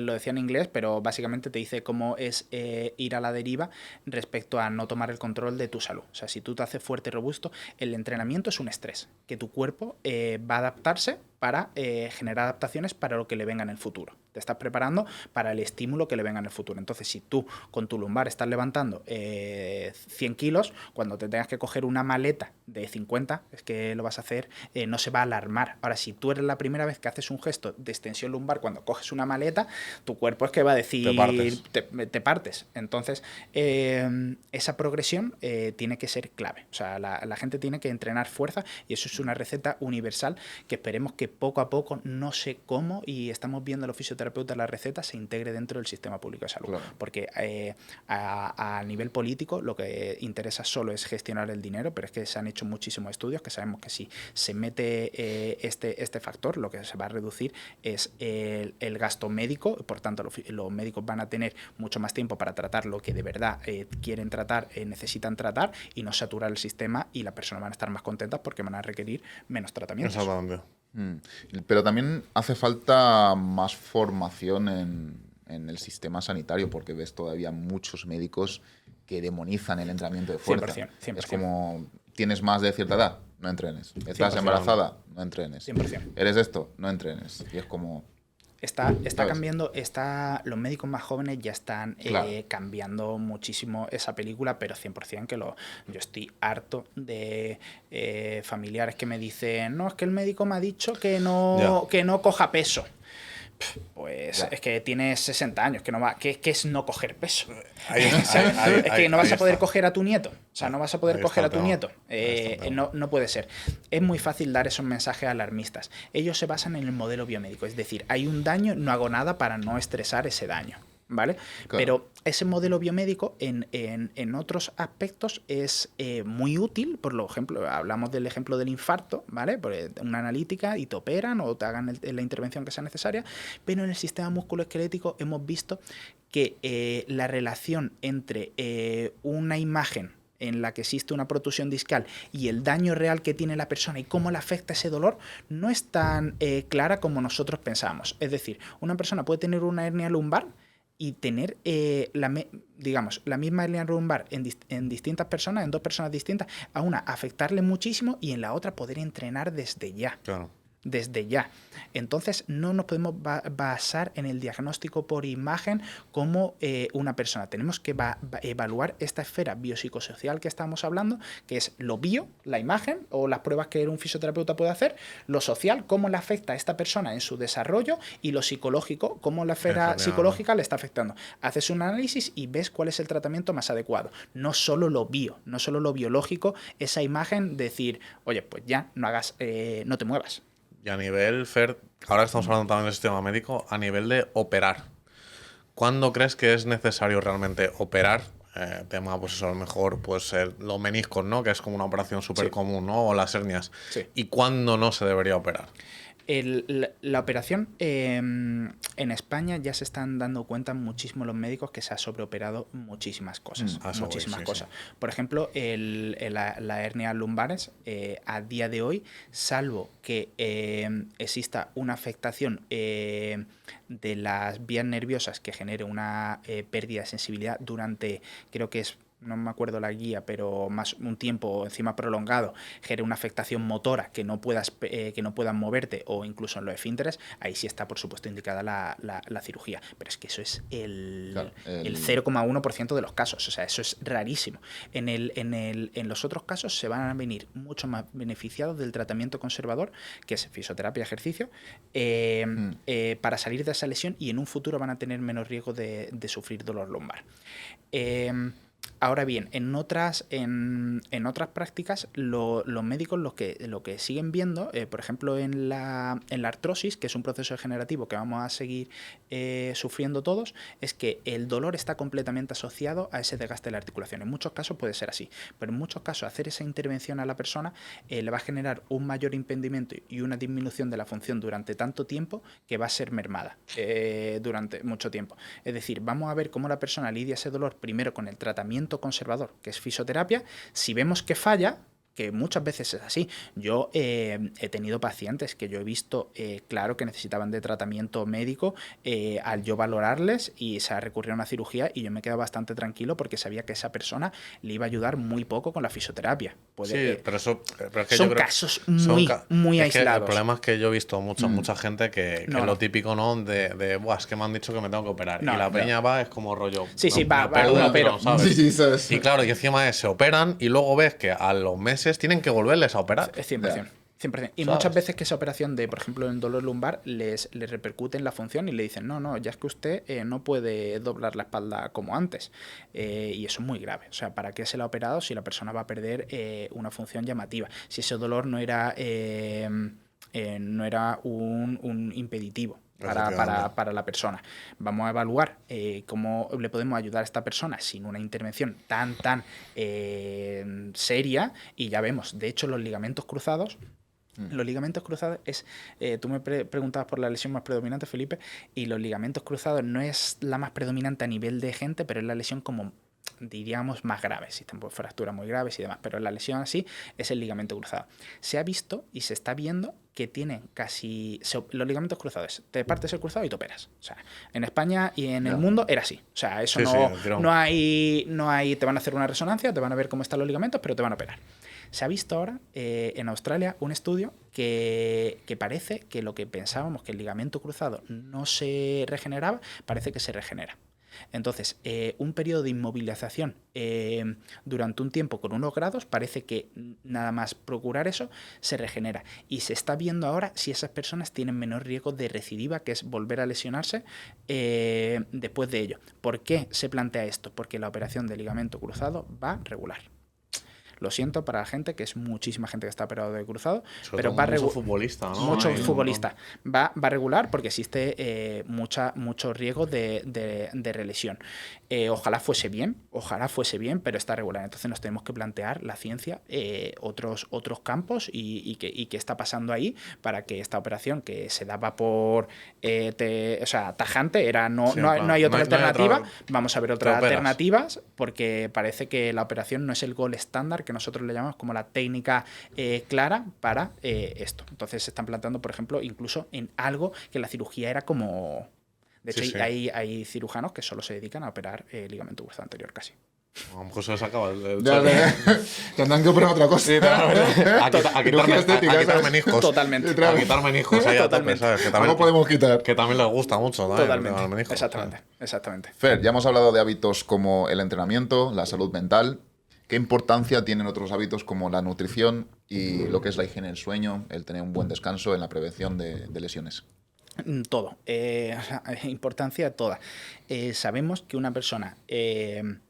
lo decía en inglés, pero básicamente te dice cómo es ir a la deriva respecto a no tomar el control de tu salud. O sea, si tú te haces fuerte y robusto, el entrenamiento es un estrés, que tu cuerpo va a adaptarse para generar adaptaciones para lo que le venga en el futuro. Te estás preparando para el estímulo que le venga en el futuro. Entonces, si tú con tu lumbar estás levantando 100 kilos, cuando te tengas que coger una maleta de 50, es que lo vas a hacer, no se va a alarmar. Ahora, si tú eres la primera vez que haces un gesto de extensión lumbar cuando coges una maleta, tu cuerpo es que va a decir... Te partes. Entonces, esa progresión tiene que ser clave. O sea, la gente tiene que entrenar fuerza y eso es una receta universal que esperemos que poco a poco, no sé cómo, y estamos viendo a los fisioterapeutas la receta, se integre dentro del sistema público de salud. Claro. Porque a nivel político lo que interesa solo es gestionar el dinero, pero es que se han hecho muchísimos estudios que sabemos que si se mete este factor, lo que se va a reducir es el gasto médico. Por tanto, los médicos van a tener mucho más tiempo para tratar lo que de verdad quieren tratar, necesitan tratar, y no saturar el sistema, y las personas van a estar más contentas porque van a requerir menos tratamientos. Exactamente. Pero también hace falta más formación en el sistema sanitario, porque ves todavía muchos médicos que demonizan el entrenamiento de fuerza. 100%. Es como, tienes más de cierta edad, no entrenes. Estás 100%. embarazada, no entrenes. 100%. Eres esto, no entrenes. Y es como... Está ¿sabes? cambiando, los médicos más jóvenes ya están Claro. cambiando muchísimo esa película, pero 100% que yo estoy harto de familiares que me dicen, no, es que el médico me ha dicho que no coja peso. Pues Ya. es que tienes 60 años, ¿qué es no coger peso? Es que Ahí no vas a poder está. coger a tu nieto. O sea, no vas a poder Ahí coger a está tu el nieto. tema. Ahí está el tema. No puede ser. Es muy fácil dar esos mensajes alarmistas. Ellos se basan en el modelo biomédico. Es decir, hay un daño, no hago nada para no estresar ese daño. ¿Vale? Claro. Pero ese modelo biomédico en otros aspectos es muy útil. Por ejemplo, hablamos del ejemplo del infarto, ¿vale? Por una analítica y te operan o te hagan la intervención que sea necesaria, pero en el sistema musculoesquelético hemos visto que la relación entre una imagen en la que existe una protusión discal y el daño real que tiene la persona y cómo le afecta ese dolor no es tan clara como nosotros pensamos. Es decir, una persona puede tener una hernia lumbar y tener, digamos, la misma hernia lumbar en distintas personas, en dos personas distintas, a una afectarle muchísimo y en la otra poder entrenar desde ya. Claro. Desde ya. Entonces no nos podemos basar en el diagnóstico por imagen como una persona. Tenemos que evaluar esta esfera biopsicosocial que estamos hablando, que es lo bio, la imagen o las pruebas que un fisioterapeuta puede hacer, lo social, cómo le afecta a esta persona en su desarrollo, y lo psicológico, cómo la esfera psicológica le está afectando. Haces un análisis y ves cuál es el tratamiento más adecuado. No solo lo bio, no solo lo biológico, esa imagen, decir, oye, pues ya no hagas, no te muevas. Y a nivel, Fer, ahora estamos hablando también del sistema médico, a nivel de operar. ¿Cuándo crees que es necesario realmente operar? Tema, pues eso, a lo mejor, pues los meniscos, ¿no? Que es como una operación súper común, ¿no? O las hernias. Sí. ¿Y cuándo no se debería operar? La operación en España ya se están dando cuenta muchísimo los médicos que se ha sobreoperado muchísimas cosas. Muchísimas cosas. Sí. Por ejemplo, la hernia lumbares, a día de hoy, salvo que exista una afectación de las vías nerviosas que genere una pérdida de sensibilidad durante, creo que es, no me acuerdo la guía, pero más un tiempo encima prolongado, genera una afectación motora que no puedas moverte, o incluso en los esfínteres, ahí sí está, por supuesto, indicada la cirugía. Pero es que eso es el 0,1% de los casos, o sea, eso es rarísimo. En los otros casos se van a venir mucho más beneficiados del tratamiento conservador, que es fisioterapia y ejercicio, para salir de esa lesión, y en un futuro van a tener menos riesgo de sufrir dolor lumbar. Ahora bien, en otras prácticas, los médicos lo que siguen viendo, por ejemplo, en la artrosis, que es un proceso degenerativo que vamos a seguir sufriendo todos, es que el dolor está completamente asociado a ese desgaste de la articulación. En muchos casos puede ser así, pero en muchos casos hacer esa intervención a la persona le va a generar un mayor impedimento y una disminución de la función durante tanto tiempo, que va a ser mermada durante mucho tiempo. Es decir, vamos a ver cómo la persona lidia ese dolor primero con el tratamiento conservador, que es fisioterapia. Si vemos que falla, que muchas veces es así. Yo he tenido pacientes que yo he visto, claro, que necesitaban de tratamiento médico, al yo valorarles, y se ha recurrido a una cirugía, y yo me quedo bastante tranquilo porque sabía que esa persona le iba a ayudar muy poco con la fisioterapia. Pero es que son casos muy aislados. El problema es que yo he visto mucha gente que lo típico, ¿no? Es que me han dicho que me tengo que operar. Y la peña va, es como rollo. Sí, pero ¿sabes? Y claro, y encima se operan, y luego ves que a los meses tienen que volverles a operar. 100%. 100%. Y ¿sabes? Muchas veces que esa operación de, por ejemplo, el dolor lumbar les repercute en la función, y le dicen, no, ya es que usted no puede doblar la espalda como antes. Y eso es muy grave. O sea, ¿para qué se la ha operado si la persona va a perder una función llamativa? Si ese dolor no era un impeditivo para la persona. Vamos a evaluar cómo le podemos ayudar a esta persona sin una intervención tan seria, y ya vemos. De hecho, los ligamentos cruzados es, tú me preguntabas por la lesión más predominante, Felipe, y los ligamentos cruzados no es la más predominante a nivel de gente, pero es la lesión como, diríamos, más grave. Existen fracturas muy graves y demás, pero la lesión así es el ligamento cruzado. Se ha visto y se está viendo que tienen los ligamentos cruzados, te partes el cruzado y te operas. O sea, en España y en el mundo era así. O sea, eso no hay, te van a hacer una resonancia, te van a ver cómo están los ligamentos, pero te van a operar. Se ha visto ahora en Australia un estudio que parece que lo que pensábamos, que el ligamento cruzado no se regeneraba, parece que se regenera. Entonces, un periodo de inmovilización durante un tiempo con 1 grados, parece que nada más procurar eso se regenera, y se está viendo ahora si esas personas tienen menor riesgo de recidiva, que es volver a lesionarse después de ello. ¿Por qué se plantea esto? Porque la operación de ligamento cruzado va regular. Lo siento para la gente, que es muchísima gente que está operado de cruzado, pero va mucho futbolista, ¿no? Mucho futbolista. Va regular porque existe mucho riesgo de relesión. Ojalá fuese bien, pero está regular. Entonces nos tenemos que plantear la ciencia, otros campos, y qué está pasando ahí, para que esta operación, que se daba por tajante, no hay otra alternativa. Vamos a ver otras alternativas, porque parece que la operación no es el gol estándar, que nosotros le llamamos como la técnica clara para esto. Entonces se están planteando, por ejemplo, incluso en algo que la cirugía era como De hecho, Sí, sí. hay cirujanos que solo se dedican a operar ligamento cruzado anterior casi. A lo mejor se les acaba el Ya, sueño. tendrán que operar otra cosa. A Cirugía estética, quitar ¿sabes? meniscos. Totalmente. A quitar meniscos ahí a tope, Totalmente. ¿sabes? Que Algo podemos quitar. que también les gusta mucho, ¿no? El tema del Totalmente. menisco, Exactamente. ¿sabes? Exactamente. Fer, ya hemos hablado de hábitos como el entrenamiento, la salud mental. ¿Qué importancia tienen otros hábitos como la nutrición y lo que es la higiene del sueño, el tener un buen descanso en la prevención de lesiones? Todo. O sea, importancia toda. Sabemos que una persona, el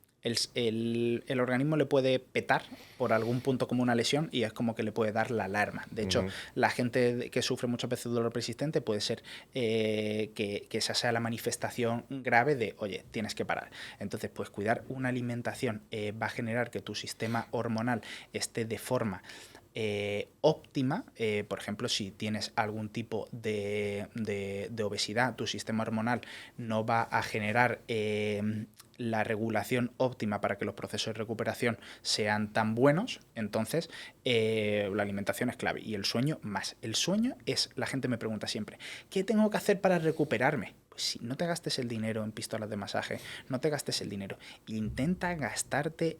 organismo le puede petar por algún punto como una lesión y es como que le puede dar la alarma. De hecho, la gente que sufre muchas veces dolor persistente puede ser que esa sea la manifestación grave de, oye, tienes que parar. Entonces, pues cuidar una alimentación va a generar que tu sistema hormonal esté de forma óptima. Por ejemplo, si tienes algún tipo de obesidad, tu sistema hormonal no va a generar la regulación óptima para que los procesos de recuperación sean tan buenos. Entonces, la alimentación es clave y el sueño más. El sueño es, la gente me pregunta siempre, ¿qué tengo que hacer para recuperarme? Si no te gastes el dinero en pistolas de masaje, no te gastes el dinero. Intenta gastarte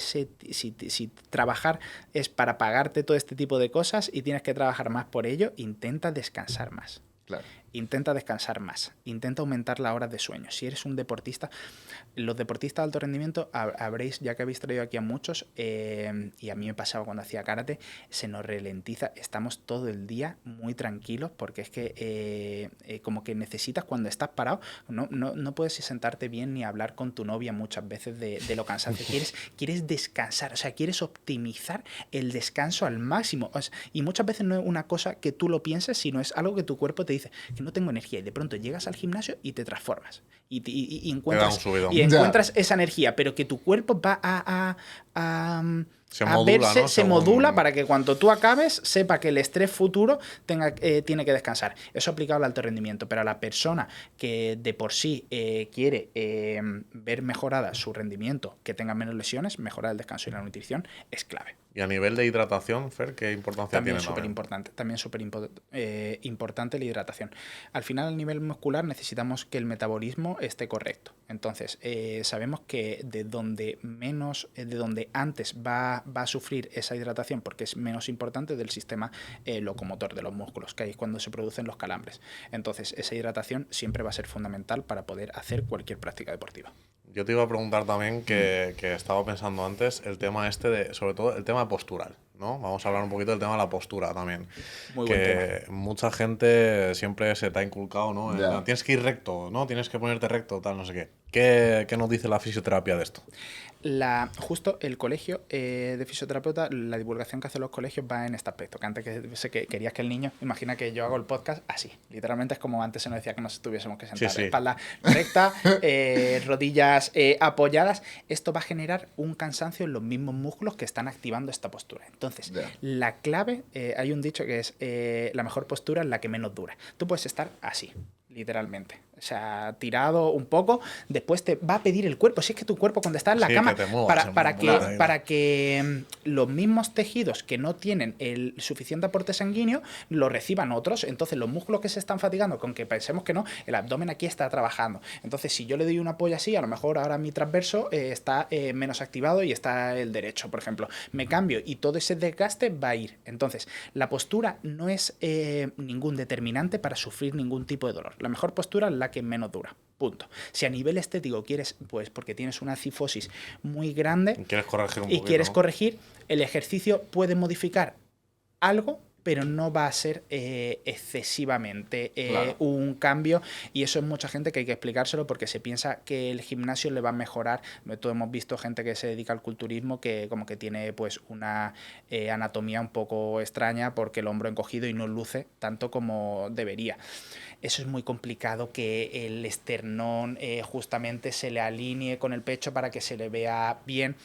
si trabajar es para pagarte todo este tipo de cosas y tienes que trabajar más por ello, intenta descansar más. Claro. Intenta descansar más, intenta aumentar la hora de sueño. Si eres un deportista, los deportistas de alto rendimiento, habréis, ya que habéis traído aquí a muchos, y a mí me pasaba cuando hacía karate, se nos ralentiza, estamos todo el día muy tranquilos porque es que como que necesitas cuando estás parado, no puedes sentarte bien ni hablar con tu novia muchas veces de lo cansado. Quieres descansar, o sea, quieres optimizar el descanso al máximo. O sea, y muchas veces no es una cosa que tú lo pienses, sino es algo que tu cuerpo te dice que no tengo energía y de pronto llegas al gimnasio y te transformas y encuentras esa energía, pero que tu cuerpo va a verse, ¿no? se modula para que cuando tú acabes sepa que el estrés futuro tiene que descansar. Eso aplicable al alto rendimiento, pero a la persona que de por sí quiere ver mejorada su rendimiento, que tenga menos lesiones, mejorar el descanso y la nutrición es clave. Y a nivel de hidratación, Fer, ¿qué importancia También tiene? súper importante, también súper importante la hidratación. Al final, a nivel muscular, necesitamos que el metabolismo esté correcto. Entonces, sabemos que de donde antes va a sufrir esa hidratación, porque es menos importante, del sistema locomotor de los músculos, que ahí es cuando se producen los calambres. Entonces, esa hidratación siempre va a ser fundamental para poder hacer cualquier práctica deportiva. Yo te iba a preguntar también que estaba pensando antes el tema sobre todo el tema postural, ¿no? Vamos a hablar un poquito del tema de la postura también. Muy buen Que mucha gente siempre se te ha inculcado, ¿no? Ya. Tienes que ir recto, ¿no? Tienes que ponerte recto, tal, no sé qué. ¿Qué nos dice la fisioterapia de esto? Justo el colegio de fisioterapeuta, la divulgación que hacen los colegios va en este aspecto. Que antes que querías que el niño, imagina que yo hago el podcast así. Literalmente es como antes se nos decía que nos tuviésemos que sentar. Sí. Espalda recta, rodillas apoyadas. Esto va a generar un cansancio en los mismos músculos que están activando esta postura. Entonces, la clave, hay un dicho que es la mejor postura es la que menos dura. Tú puedes estar así, literalmente. O sea, tirado un poco, después te va a pedir el cuerpo. Si es que tu cuerpo cuando está en la cama, para que los mismos tejidos que no tienen el suficiente aporte sanguíneo lo reciban otros. Entonces los músculos que se están fatigando, con que pensemos que no, el abdomen aquí está trabajando. Entonces si yo le doy un apoyo así, a lo mejor ahora mi transverso está menos activado y está el derecho, por ejemplo. Me cambio y todo ese desgaste va a ir. Entonces la postura no es ningún determinante para sufrir ningún tipo de dolor. La mejor postura es la que menos dura. Punto. Si a nivel estético quieres, pues porque tienes una cifosis muy grande ¿Quieres corregir un y poquito, quieres ¿no? corregir, el ejercicio puede modificar algo, pero no va a ser excesivamente un cambio, y eso es mucha gente que hay que explicárselo porque se piensa que el gimnasio le va a mejorar. Todos hemos visto gente que se dedica al culturismo que como que tiene pues una anatomía un poco extraña porque el hombro encogido y no luce tanto como debería. Eso es muy complicado, que el esternón justamente se le alinee con el pecho para que se le vea bien.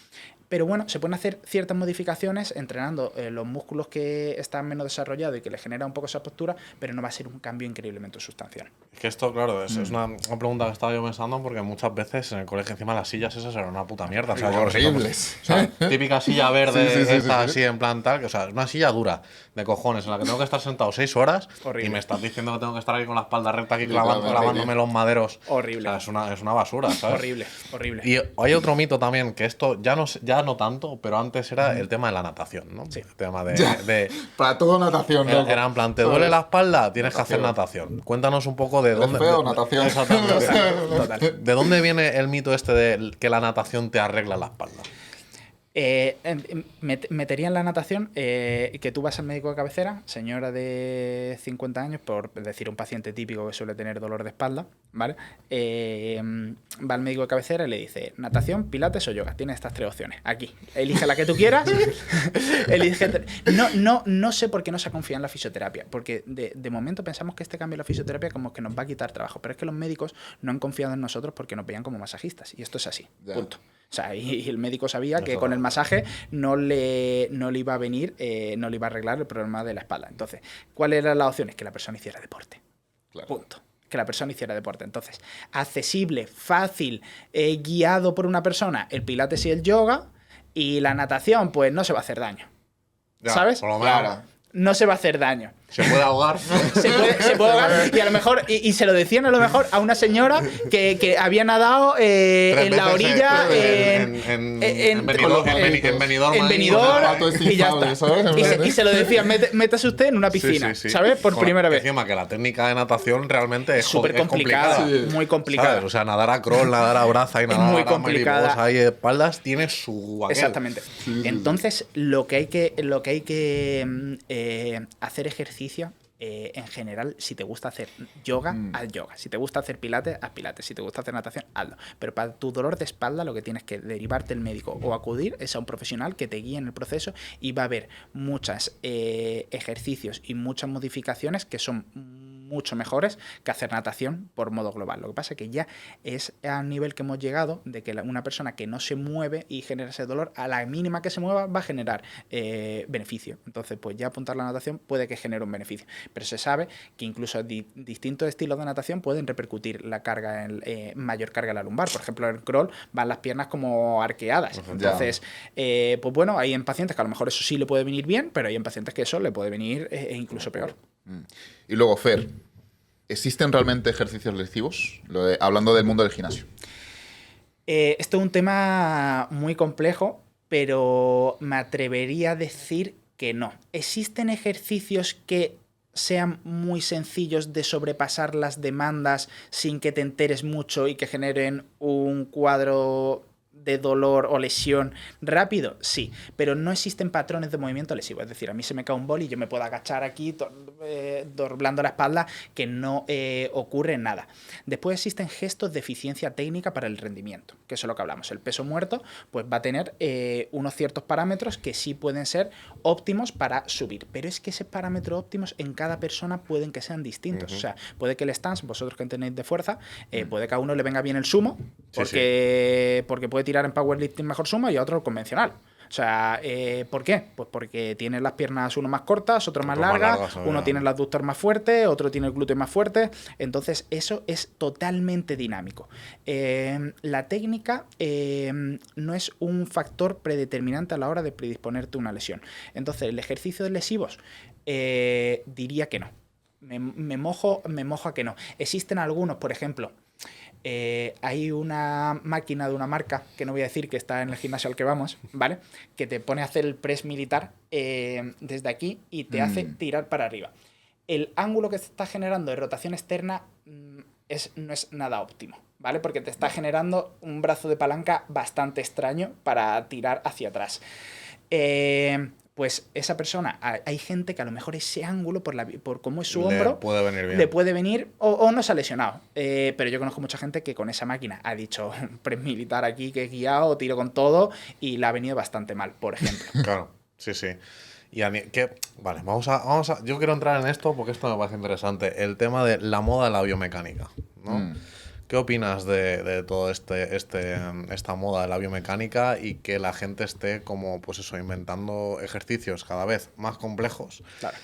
Pero bueno, se pueden hacer ciertas modificaciones entrenando los músculos que están menos desarrollados y que le genera un poco esa postura, pero no va a ser un cambio increíblemente sustancial. Es que esto, claro, es una pregunta que estaba yo pensando porque muchas veces en el colegio encima las sillas esas eran una puta mierda. O sea, horribles. O sea, típica silla verde, Sí, así en plan tal, que, o sea, es una silla dura, de cojones, en la que tengo que estar sentado 6 horas Horrible. y me estás diciendo que tengo que estar aquí con la espalda recta, aquí Literalmente, clavándome los maderos. Horrible. O sea, es una basura, ¿sabes? Horrible, horrible. Y hay otro mito también, que esto ya no tanto, pero antes era el tema de la natación, ¿no? Sí. El tema de Para todo natación, loco. era en plan, ¿te duele la espalda? Tienes que hacer natación. Cuéntanos un poco de ¿Eres dónde. feo? Natación. Exactamente. Total. ¿De dónde viene el mito este de que la natación te arregla la espalda? Metería en la natación que tú vas al médico de cabecera, señora de 50 años, por decir un paciente típico que suele tener dolor de espalda, ¿vale? Va al médico de cabecera y le dice, natación, pilates o yoga. Tienes estas 3 opciones. Aquí, elige la que tú quieras. No sé por qué no se confía en la fisioterapia, porque de momento pensamos que este cambio en la fisioterapia como que nos va a quitar trabajo, pero es que los médicos no han confiado en nosotros porque nos veían como masajistas, y esto es así, Ya. punto. O sea, y el médico sabía que con el masaje no le iba a venir, no le iba a arreglar el problema de la espalda. Entonces, ¿cuáles eran las opciones? Que la persona hiciera deporte. Claro. Punto. Que la persona hiciera deporte. Entonces, accesible, fácil, guiado por una persona, el pilates y el yoga, y la natación, pues no se va a hacer daño. Ya, ¿Sabes? por lo menos. Claro. No se va a hacer daño. Se puede ahogar. Se puede ahogar, y a lo mejor, y se lo decían a lo mejor a una señora que había nadado en la orilla en Benidorm, y ya está. Y se lo decían, métase usted en una piscina, Sí. ¿sabes? Por primera vez. Encima que la técnica de natación realmente es Súper complicada, muy complicada. ¿sabes? O sea, nadar a crawl, nadar a braza y nadar muy a complicada. mariposa y espaldas tiene su aquel. Exactamente. Entonces, lo que hay que hacer ejercicio, en general, si te gusta hacer yoga, haz yoga. Si te gusta hacer pilates, haz pilates. Si te gusta hacer natación, hazlo. Pero para tu dolor de espalda, lo que tienes que derivarte del médico o acudir es a un profesional que te guíe en el proceso, y va a haber muchos ejercicios y muchas modificaciones que son mucho mejores que hacer natación por modo global. Lo que pasa es que ya es al nivel que hemos llegado de que una persona que no se mueve y genera ese dolor, a la mínima que se mueva va a generar beneficio. Entonces, pues ya apuntar la natación puede que genere un beneficio. Pero se sabe que incluso distintos estilos de natación pueden repercutir la carga mayor carga en la lumbar. Por ejemplo, en el crawl van las piernas como arqueadas. Entonces, pues bueno, hay en pacientes que a lo mejor eso sí le puede venir bien, pero hay en pacientes que eso le puede venir incluso peor. Y luego, Fer, ¿existen realmente ejercicios lesivos? Hablando del mundo del gimnasio. Esto es un tema muy complejo, pero me atrevería a decir que no. Existen ejercicios que sean muy sencillos de sobrepasar las demandas sin que te enteres mucho y que generen un cuadro de dolor o lesión rápido, sí, pero no existen patrones de movimiento lesivo. Es decir, a mí se me cae un boli y yo me puedo agachar aquí doblando la espalda, que no ocurre nada. Después existen gestos de eficiencia técnica para el rendimiento, que eso es lo que hablamos. El peso muerto pues va a tener unos ciertos parámetros que sí pueden ser óptimos para subir, pero es que esos parámetros óptimos en cada persona pueden que sean distintos. O sea, puede que el stance, vosotros que tenéis de fuerza, puede que a uno le venga bien el sumo, porque puede tirar en powerlifting mejor sumo, y a otro el convencional. O sea, ¿por qué? Pues porque tiene las piernas uno más cortas, otro más largas, uno tiene el abductor más fuerte, otro tiene el glúteo más fuerte. Entonces, eso es totalmente dinámico. La técnica no es un factor predeterminante a la hora de predisponerte a una lesión. Entonces, el ejercicio de lesivos, diría que no. Me mojo a que no. Existen algunos, por ejemplo, hay una máquina de una marca, que no voy a decir, que está en el gimnasio al que vamos, ¿vale? Que te pone a hacer el press militar desde aquí y te hace tirar para arriba. El ángulo que se está generando de rotación externa no es nada óptimo, ¿vale? Porque te está generando un brazo de palanca bastante extraño para tirar hacia atrás. Pues esa persona, hay gente que a lo mejor ese ángulo, por cómo es su hombro, le puede venir o no se ha lesionado. Pero yo conozco mucha gente que con esa máquina ha dicho press militar aquí, que he guiado, tiro con todo, y le ha venido bastante mal, por ejemplo. Claro, sí. Y a mí, vale, vamos a. Yo quiero entrar en esto porque esto me parece interesante. El tema de la moda de la biomecánica, ¿no? ¿Qué opinas de todo esta moda de la biomecánica y que la gente esté como, pues eso, inventando ejercicios cada vez más complejos? Claro.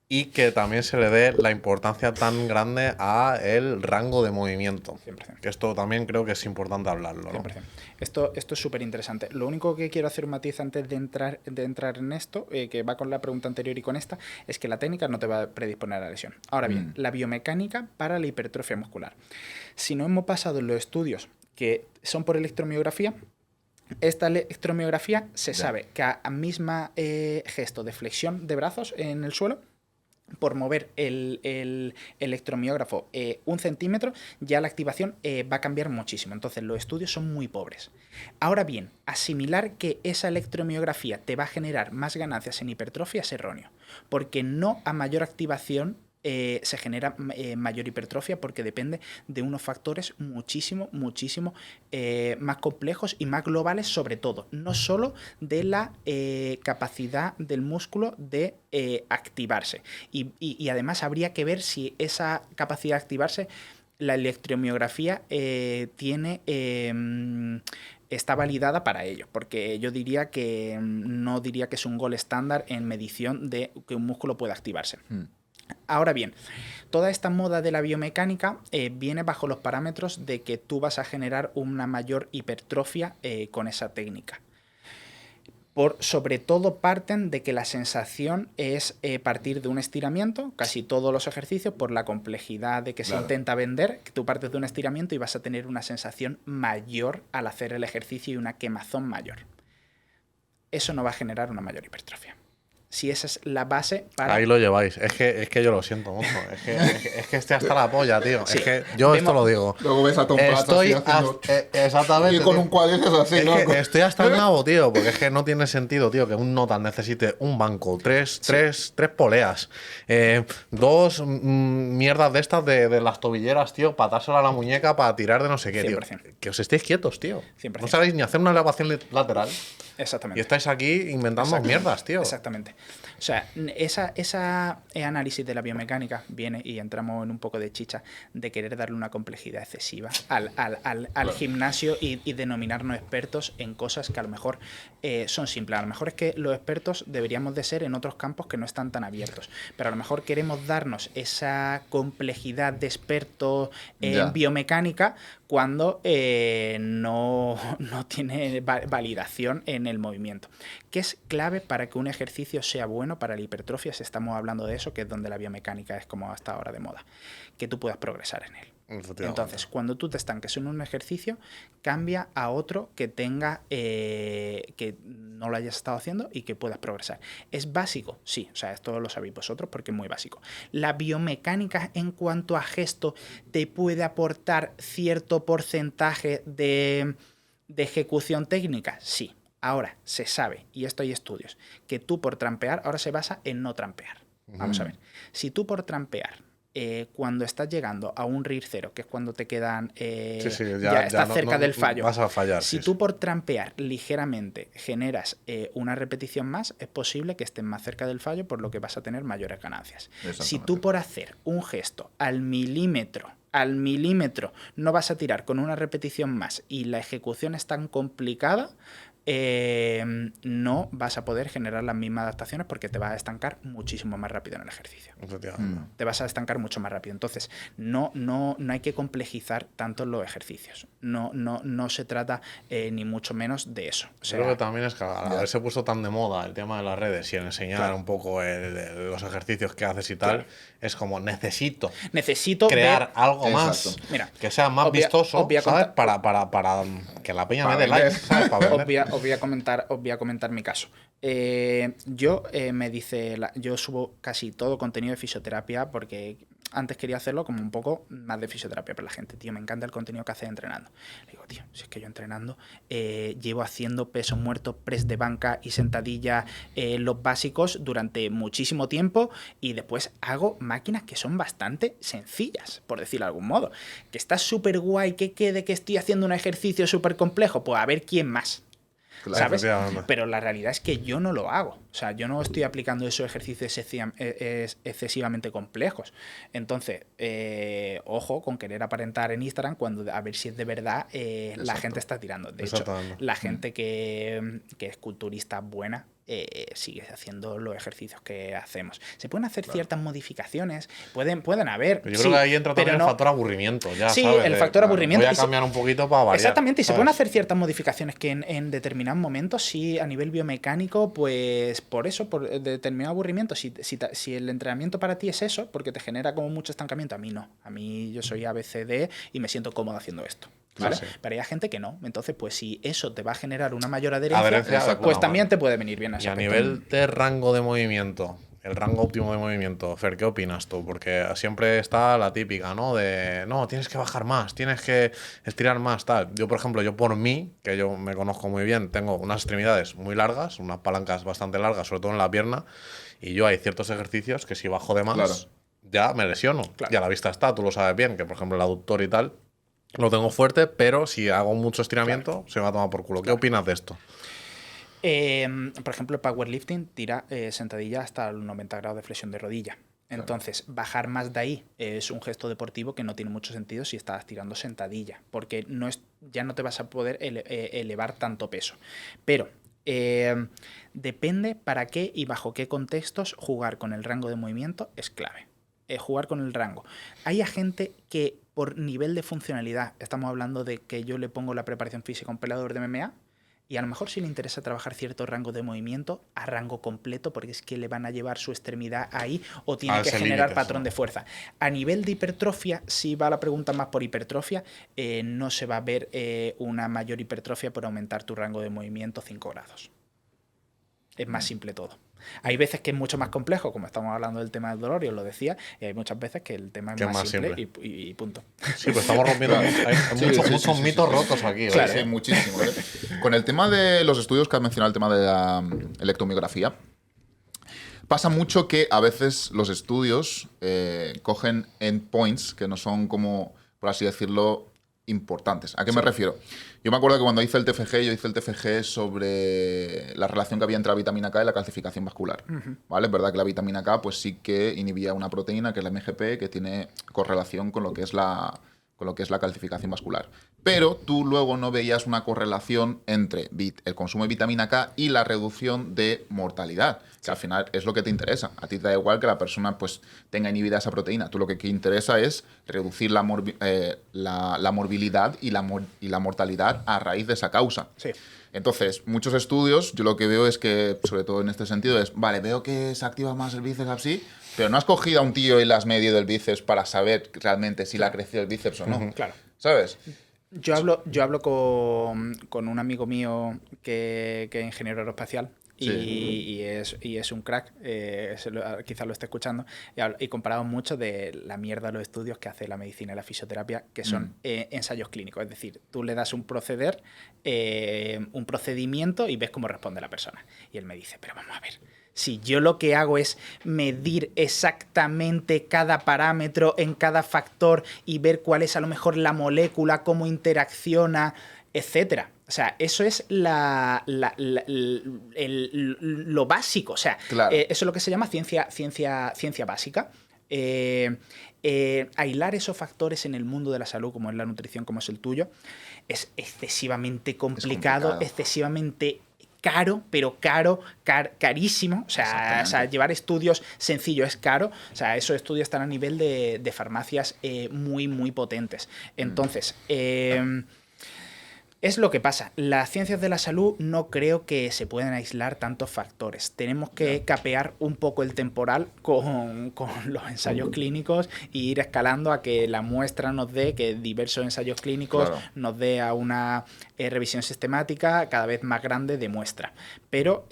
Y que también se le dé la importancia tan grande a el rango de movimiento. 100%. Que esto también creo que es importante hablarlo, ¿no? 100%. Esto es súper interesante. Lo único que quiero hacer un matiz antes de entrar en esto, que va con la pregunta anterior y con esta, es que la técnica no te va a predisponer a la lesión. Ahora bien, la biomecánica para la hipertrofia muscular. Si no hemos pasado en los estudios que son por electromiografía, esta electromiografía se sabe que a misma gesto de flexión de brazos en el suelo, por mover el electromiógrafo 1 centímetro, ya la activación va a cambiar muchísimo. Entonces los estudios son muy pobres. Ahora bien, asimilar que esa electromiografía te va a generar más ganancias en hipertrofia es erróneo, porque no a mayor activación se genera mayor hipertrofia, porque depende de unos factores muchísimo más complejos y más globales, sobre todo, no solo de la capacidad del músculo de activarse. Y además habría que ver si esa capacidad de activarse, la electromiografía está validada para ello, porque yo diría que no diría que es un gol estándar en medición de que un músculo pueda activarse. Ahora bien, toda esta moda de la biomecánica viene bajo los parámetros de que tú vas a generar una mayor hipertrofia con esa técnica. Sobre todo parten de que la sensación es partir de un estiramiento, casi todos los ejercicios, por la complejidad de que se intenta vender, que tú partes de un estiramiento y vas a tener una sensación mayor al hacer el ejercicio y una quemazón mayor. Eso no va a generar una mayor hipertrofia. Si esa es la base para... Ahí lo lleváis. Es que yo lo siento mucho. Es que estoy hasta la polla, tío. Sí. Es que yo esto lo digo. Luego ves a Tom Platz Estoy así haciendo... exactamente. Y con tío. un cuádriceps así, Es loco. que estoy hasta el nabo, tío, porque es que no tiene sentido, tío, que un notas necesite un banco, tres poleas, 2 mierdas de estas de las tobilleras, tío, para dársela a la muñeca para tirar de no sé qué, tío. 100%. Que os estéis quietos, tío. 100%. No sabéis ni hacer una elevación lateral. Exactamente. Y estáis aquí inventando mierdas, tío. Exactamente. O sea, esa análisis de la biomecánica viene, y entramos en un poco de chicha, de querer darle una complejidad excesiva al gimnasio y denominarnos expertos en cosas que a lo mejor son simples. A lo mejor es que los expertos deberíamos de ser en otros campos que no están tan abiertos, pero a lo mejor queremos darnos esa complejidad de experto en biomecánica cuando no tiene validación en el movimiento. ¿Qué es clave para que un ejercicio sea bueno para la hipertrofia? Si estamos hablando de eso, que es donde la biomecánica es como hasta ahora de moda, que tú puedas progresar en él. Entonces, cuando tú te estanques en un ejercicio, cambia a otro que tenga que no lo hayas estado haciendo y que puedas progresar. ¿Es básico? Sí, o sea, esto lo sabéis vosotros porque es muy básico. ¿La biomecánica en cuanto a gesto te puede aportar cierto porcentaje de ejecución técnica? Sí. Ahora, se sabe, y esto hay estudios, que tú por trampear, ahora se basa en no trampear. Vamos a ver. Si tú por trampear, cuando estás llegando a un RIR 0, que es cuando te quedan... ya estás cerca del fallo. Vas a fallar. Si tú por trampear ligeramente generas una repetición más, es posible que estés más cerca del fallo, por lo que vas a tener mayores ganancias. Si tú por hacer un gesto al milímetro no vas a tirar con una repetición más y la ejecución es tan complicada, no vas a poder generar las mismas adaptaciones porque te vas a estancar muchísimo más rápido en el ejercicio. Te vas a estancar mucho más rápido. Entonces, no hay que complejizar tanto los ejercicios. No se trata ni mucho menos de eso. O sea, creo que también es que al haberse puesto tan de moda el tema de las redes y el enseñar un poco los ejercicios que haces y tal, es como necesito crear algo más. Mira, que sea más vistoso, ¿sabes? Para que la peña me dé like, ¿sabes? Para vender. Os voy a comentar mi caso. Yo subo casi todo contenido de fisioterapia porque antes quería hacerlo como un poco más de fisioterapia para la gente. Tío, me encanta el contenido que haces entrenando. Le digo, tío, si es que yo entrenando llevo haciendo pesos muertos, press de banca y sentadilla, los básicos durante muchísimo tiempo, y después hago máquinas que son bastante sencillas, por decirlo de algún modo. Que está súper guay, que quede que estoy haciendo un ejercicio súper complejo, pues a ver quién más. ¿sabes? Efectivamente. Pero la realidad es que yo no lo hago. O sea, yo no estoy aplicando esos ejercicios excesivamente complejos. Entonces, ojo con querer aparentar en Instagram cuando a ver si es de verdad la gente está tirando. De hecho, la gente que es culturista buena sigue haciendo los ejercicios que hacemos. Se pueden hacer ciertas modificaciones, pueden haber. Pero yo creo que ahí entra también el factor aburrimiento, ya, sí, ¿sabes? el factor aburrimiento. Voy a cambiar un poquito para variar. Exactamente, y se ¿sabes? pueden hacer ciertas modificaciones que en determinados momentos, sí, a nivel biomecánico, pues por eso, por determinado aburrimiento, si el entrenamiento para ti es eso, porque te genera como mucho estancamiento, a mí no. A mí yo soy ABCD y me siento cómodo haciendo esto. ¿Vale? Sí. Pero hay gente que no. Entonces, pues si eso te va a generar una mayor adherencia, pues también te puede venir bien a ese Y a nivel de rango de movimiento, el rango óptimo de movimiento, Fer, ¿qué opinas tú? Porque siempre está la típica, ¿no? De, no, tienes que bajar más, tienes que estirar más, tal. Yo, por ejemplo, por mí, que yo me conozco muy bien, tengo unas extremidades muy largas, unas palancas bastante largas, sobre todo en la pierna, y yo hay ciertos ejercicios que si bajo de más, ya me lesiono. Claro. Y a la vista está, tú lo sabes bien, que por ejemplo el aductor y tal, lo tengo fuerte, pero si hago mucho estiramiento, se me va a tomar por culo. ¿Qué opinas de esto? Por ejemplo, el powerlifting tira sentadilla hasta los 90 grados de flexión de rodilla. Entonces, bajar más de ahí es un gesto deportivo que no tiene mucho sentido si estás tirando sentadilla, porque ya no te vas a poder elevar tanto peso. Pero depende para qué y bajo qué contextos jugar con el rango de movimiento es clave. Jugar con el rango. Hay gente que por nivel de funcionalidad, estamos hablando de que yo le pongo la preparación física a un peleador de MMA y a lo mejor sí le interesa trabajar cierto rango de movimiento a rango completo porque es que le van a llevar su extremidad ahí o tiene que generar patrón de fuerza. A nivel de hipertrofia, si va la pregunta más por hipertrofia, no se va a ver una mayor hipertrofia por aumentar tu rango de movimiento 5 grados. Es más simple todo. Hay veces que es mucho más complejo, como estamos hablando del tema del dolor, y os lo decía, y hay muchas veces que el tema es más simple. Y punto. Sí, pues estamos rompiendo muchos mitos rotos aquí. Claro, sí, muchísimo. Con el tema de los estudios que has mencionado, el tema de la electromiografía, pasa mucho que a veces los estudios cogen endpoints que no son como, por así decirlo, importantes. ¿A qué me refiero? Yo me acuerdo que cuando hice el TFG sobre la relación que había entre la vitamina K y la calcificación vascular. ¿Vale? Es verdad que la vitamina K pues sí que inhibía una proteína, que es la MGP, que tiene correlación con lo que es la calcificación vascular. Pero tú luego no veías una correlación entre el consumo de vitamina K y la reducción de mortalidad, que al final es lo que te interesa. A ti te da igual que la persona pues tenga inhibida esa proteína. Tú lo que te interesa es reducir la morbilidad y la mortalidad a raíz de esa causa. Sí. Entonces, muchos estudios, yo lo que veo es que, sobre todo en este sentido, es, vale, veo que se activa más el bíceps así, pero no has cogido a un tío y le has medido el bíceps para saber realmente si le ha crecido el bíceps o no. Claro. ¿Sabes? Yo hablo con un amigo mío que es ingeniero aeroespacial y es un crack, quizás lo esté escuchando, y comparado mucho de la mierda de los estudios que hace la medicina y la fisioterapia, que son ensayos clínicos. Es decir, tú le das un procedimiento y ves cómo responde la persona. Y él me dice, pero vamos a ver, si yo lo que hago es medir exactamente cada parámetro en cada factor y ver cuál es a lo mejor la molécula, cómo interacciona, etcétera. O sea, eso es lo básico. O sea, claro. Eso es lo que se llama ciencia básica. Aislar esos factores en el mundo de la salud, como es la nutrición, como es el tuyo, es excesivamente complicado. Excesivamente caro, pero carísimo. O sea, llevar estudios sencillos es caro. O sea, esos estudios están a nivel de farmacias muy, muy potentes. Entonces, es lo que pasa. Las ciencias de la salud no creo que se puedan aislar tantos factores. Tenemos que capear un poco el temporal con los ensayos clínicos e ir escalando a que la muestra nos dé, que diversos ensayos clínicos nos dé a una revisión sistemática cada vez más grande de muestra. Pero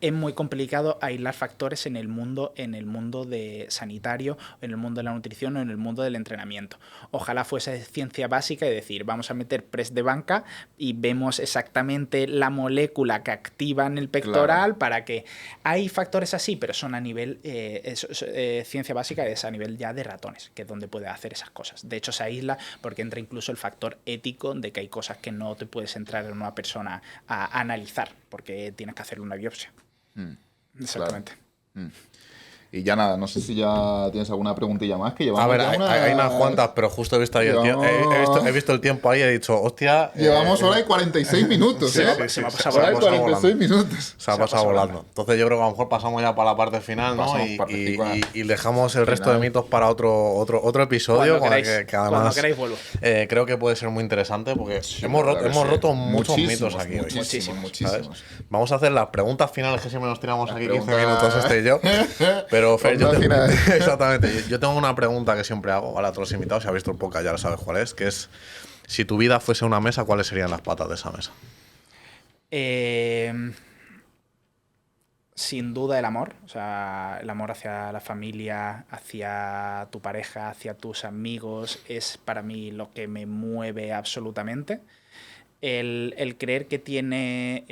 es muy complicado aislar factores en el mundo de sanitario, en el mundo de la nutrición o en el mundo del entrenamiento. Ojalá fuese ciencia básica y decir, vamos a meter press de banca y vemos exactamente la molécula que activa en el pectoral para que... Hay factores así, pero son a nivel... ciencia básica es a nivel ya de ratones, que es donde puede hacer esas cosas. De hecho, se aísla porque entra incluso el factor ético de que hay cosas que no te puedes entrar en una persona a analizar, porque tienes que hacerle una biopsia. Exactamente. Claro. Y ya nada, no sé si ya tienes alguna preguntilla más que llevamos. A ver, hay unas cuantas, pero justo he visto ahí he visto el tiempo ahí y he dicho, hostia. Llevamos hora y 46 minutos, se me ha pasado hora y 46 minutos. Se ha pasado volando. Entonces yo creo que a lo mejor pasamos ya para la parte final, ¿no? Y dejamos el resto de mitos para otro episodio. Que además, cuando queráis vuelvo. Creo que puede ser muy interesante porque hemos roto muchos mitos aquí hoy. Muchísimos. Vamos a hacer las preguntas finales que siempre nos tiramos aquí 15 minutos este y yo. Pero Fer, exactamente. Yo tengo una pregunta que siempre hago, ¿vale? A todos los invitados, si habéis visto el podcast ya lo sabes cuál es, que es, si tu vida fuese una mesa, ¿cuáles serían las patas de esa mesa? Sin duda el amor, o sea, el amor hacia la familia, hacia tu pareja, hacia tus amigos, es para mí lo que me mueve absolutamente. El creer que tiene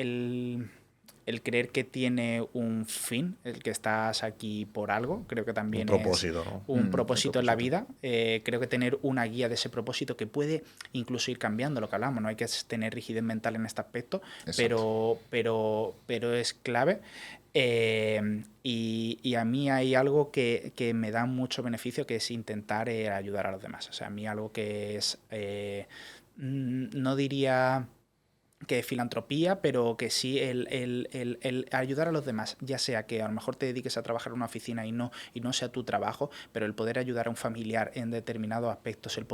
el creer que tiene un fin, el que estás aquí por algo, creo que también un propósito, ¿no? Un propósito en la vida. Creo que tener una guía de ese propósito que puede incluso ir cambiando lo que hablamos, no hay que tener rigidez mental en este aspecto, pero es clave. Y a mí hay algo que me da mucho beneficio, que es intentar ayudar a los demás. O sea, a mí algo que es, no diría que filantropía, pero que sí el ayudar a los demás, ya sea que a lo mejor te dediques a trabajar en una oficina y no sea tu trabajo, pero el poder ayudar a un familiar en determinados aspectos, el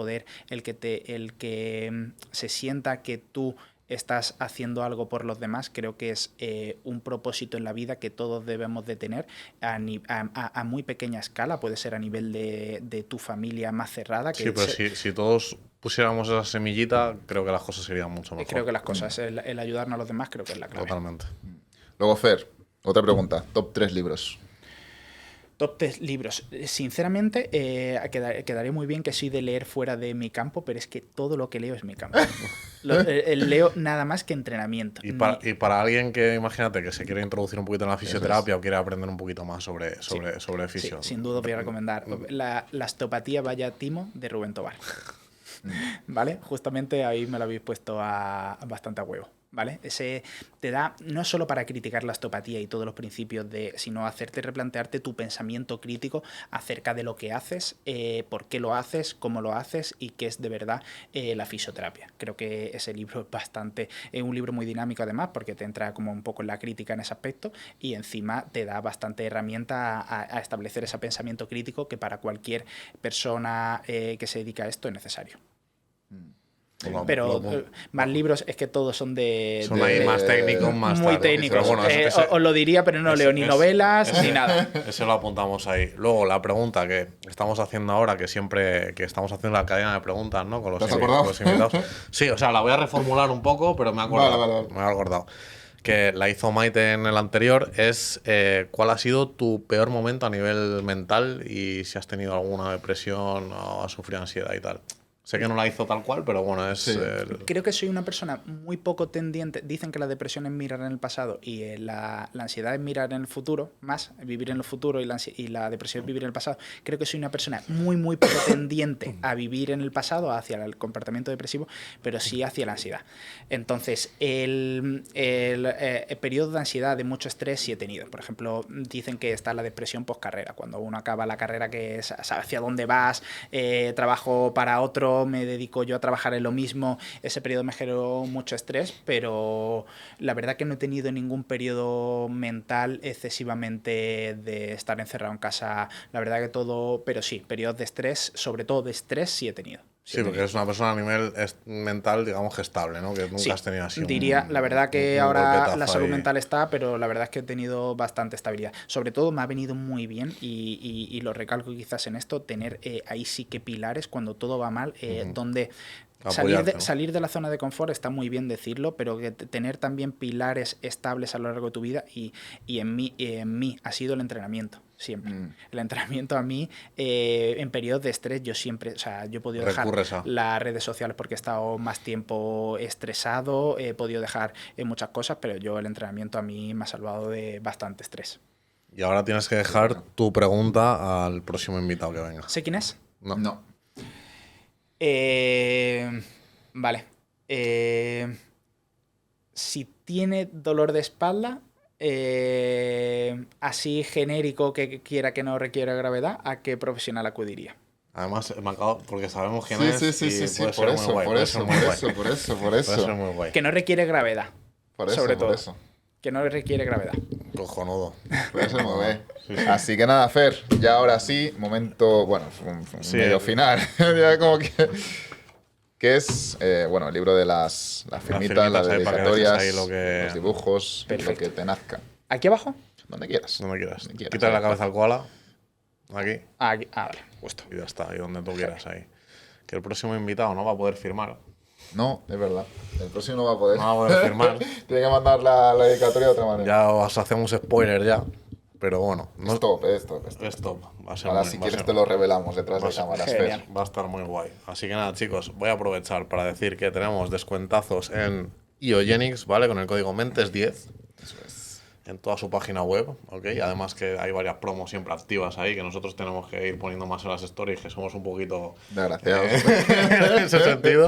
que se sienta que tú estás haciendo algo por los demás, creo que es un propósito en la vida que todos debemos de tener a muy pequeña escala, puede ser a nivel de tu familia más cerrada. Sí, pero si todos pusiéramos esa semillita, creo que las cosas serían mucho mejor. Creo que las cosas, el ayudarnos a los demás, creo que es la clave. Totalmente. Luego, Fer, otra pregunta. Top 3 libros. Top 3 libros. Sinceramente, quedaría muy bien que soy de leer fuera de mi campo, pero es que todo lo que leo es mi campo. Leo nada más que entrenamiento. Y para alguien que, imagínate, que se quiere introducir un poquito en la fisioterapia o quiere aprender un poquito más sobre fisio. Sí, sin duda voy a recomendar la osteopatía Vaya Timo de Rubén Tobar. ¿Vale? Justamente ahí me lo habéis puesto bastante a huevo. ¿Vale? Ese te da no solo para criticar la osteopatía y todos los principios sino hacerte replantearte tu pensamiento crítico acerca de lo que haces, por qué lo haces, cómo lo haces y qué es de verdad la fisioterapia. Creo que ese libro es un libro muy dinámico además, porque te entra como un poco en la crítica en ese aspecto y encima te da bastante herramienta a establecer ese pensamiento crítico que para cualquier persona que se dedica a esto es necesario. Pero más libros es que todos son son ahí más técnicos, más muy tarde. técnicos. Bueno, os lo diría, pero no leo ni novelas ni nada. Eso lo apuntamos ahí. Luego, la pregunta que estamos haciendo ahora, que estamos haciendo la cadena de preguntas, ¿no? Con los invitados. Sí, o sea, la voy a reformular un poco, pero me he acordado. Vale. Me he acordado. Que la hizo Maite en el anterior, es ¿cuál ha sido tu peor momento a nivel mental y si has tenido alguna depresión o has sufrido ansiedad y tal? Sé que no la hizo tal cual, pero bueno, es... Sí. Creo que soy una persona muy poco tendiente. Dicen que la depresión es mirar en el pasado y la ansiedad es mirar en el futuro, más vivir en el futuro y la depresión es vivir en el pasado. Creo que soy una persona muy, muy poco tendiente a vivir en el pasado, hacia el comportamiento depresivo, pero sí hacia la ansiedad. Entonces, el periodo de ansiedad, de mucho estrés, sí he tenido. Por ejemplo, dicen que está la depresión post-carrera, cuando uno acaba la carrera, que es hacia dónde vas, trabajo para otro, me dedico yo a trabajar en lo mismo. Ese periodo me generó mucho estrés, pero la verdad que no he tenido ningún periodo mental excesivamente de estar encerrado en casa. La verdad que todo, pero sí, periodos de estrés, sobre todo de estrés, sí he tenido. Sí, porque es una persona a nivel mental, digamos, que estable, ¿no? Que nunca has tenido así. Diría, la verdad que ahora la salud mental está, pero la verdad es que he tenido bastante estabilidad. Sobre todo me ha venido muy bien, y lo recalco quizás en esto, tener ahí sí que pilares cuando todo va mal, donde Apoyarte, ¿no? Salir de la zona de confort está muy bien decirlo, pero que tener también pilares estables a lo largo de tu vida y en mí ha sido el entrenamiento, siempre. El entrenamiento a mí, en periodos de estrés, yo siempre, o sea, yo he podido dejar las redes sociales porque he estado más tiempo estresado, he podido dejar muchas cosas, pero yo el entrenamiento a mí me ha salvado de bastante estrés. Y ahora tienes que dejar tu pregunta al próximo invitado que venga. ¿Sé quién es? No. Vale. Si tiene dolor de espalda, así genérico que quiera que no requiera gravedad, ¿a qué profesional acudiría? Además, me acabo, porque sabemos quién es. Sí, puede ser muy guay, por eso. Puede ser muy guay. Que no requiere gravedad. Sobre todo. Eso. Que no requiere gravedad. Cojonudo. Puede ser muy guay. Así que nada, Fer, ya ahora sí, momento, bueno, medio final. Ya como que es, bueno, el libro de las firmitas, las dedicatorias, los dibujos, Perfecto. lo que te nazca. ¿Aquí abajo? Donde quieras. Donde quieras. Donde quieras. Quítale la cabeza al koala. Aquí. Aquí. Vale, justo. Y ya está, y donde tú quieras ahí. Que el próximo invitado no va a poder firmar. No, es verdad. El próximo no va a poder. No va a poder firmar. Tiene que mandar la dedicatoria de otra manera. Ya os hacemos spoiler ya. Pero bueno. No Stop. Stop. Va a ser Ahora, muy, si va a quieres, ser- te lo revelamos detrás de cámaras, Genial. Fer. Va a estar muy guay. Así que nada, chicos, voy a aprovechar para decir que tenemos descuentazos en IOGENIX, ¿vale? Con el código MENTES10 Eso es. en toda su página web, ¿ok? Además que hay varias promos siempre activas ahí que nosotros tenemos que ir poniendo más en las stories, que somos un poquito Desgraciados. en ese sentido.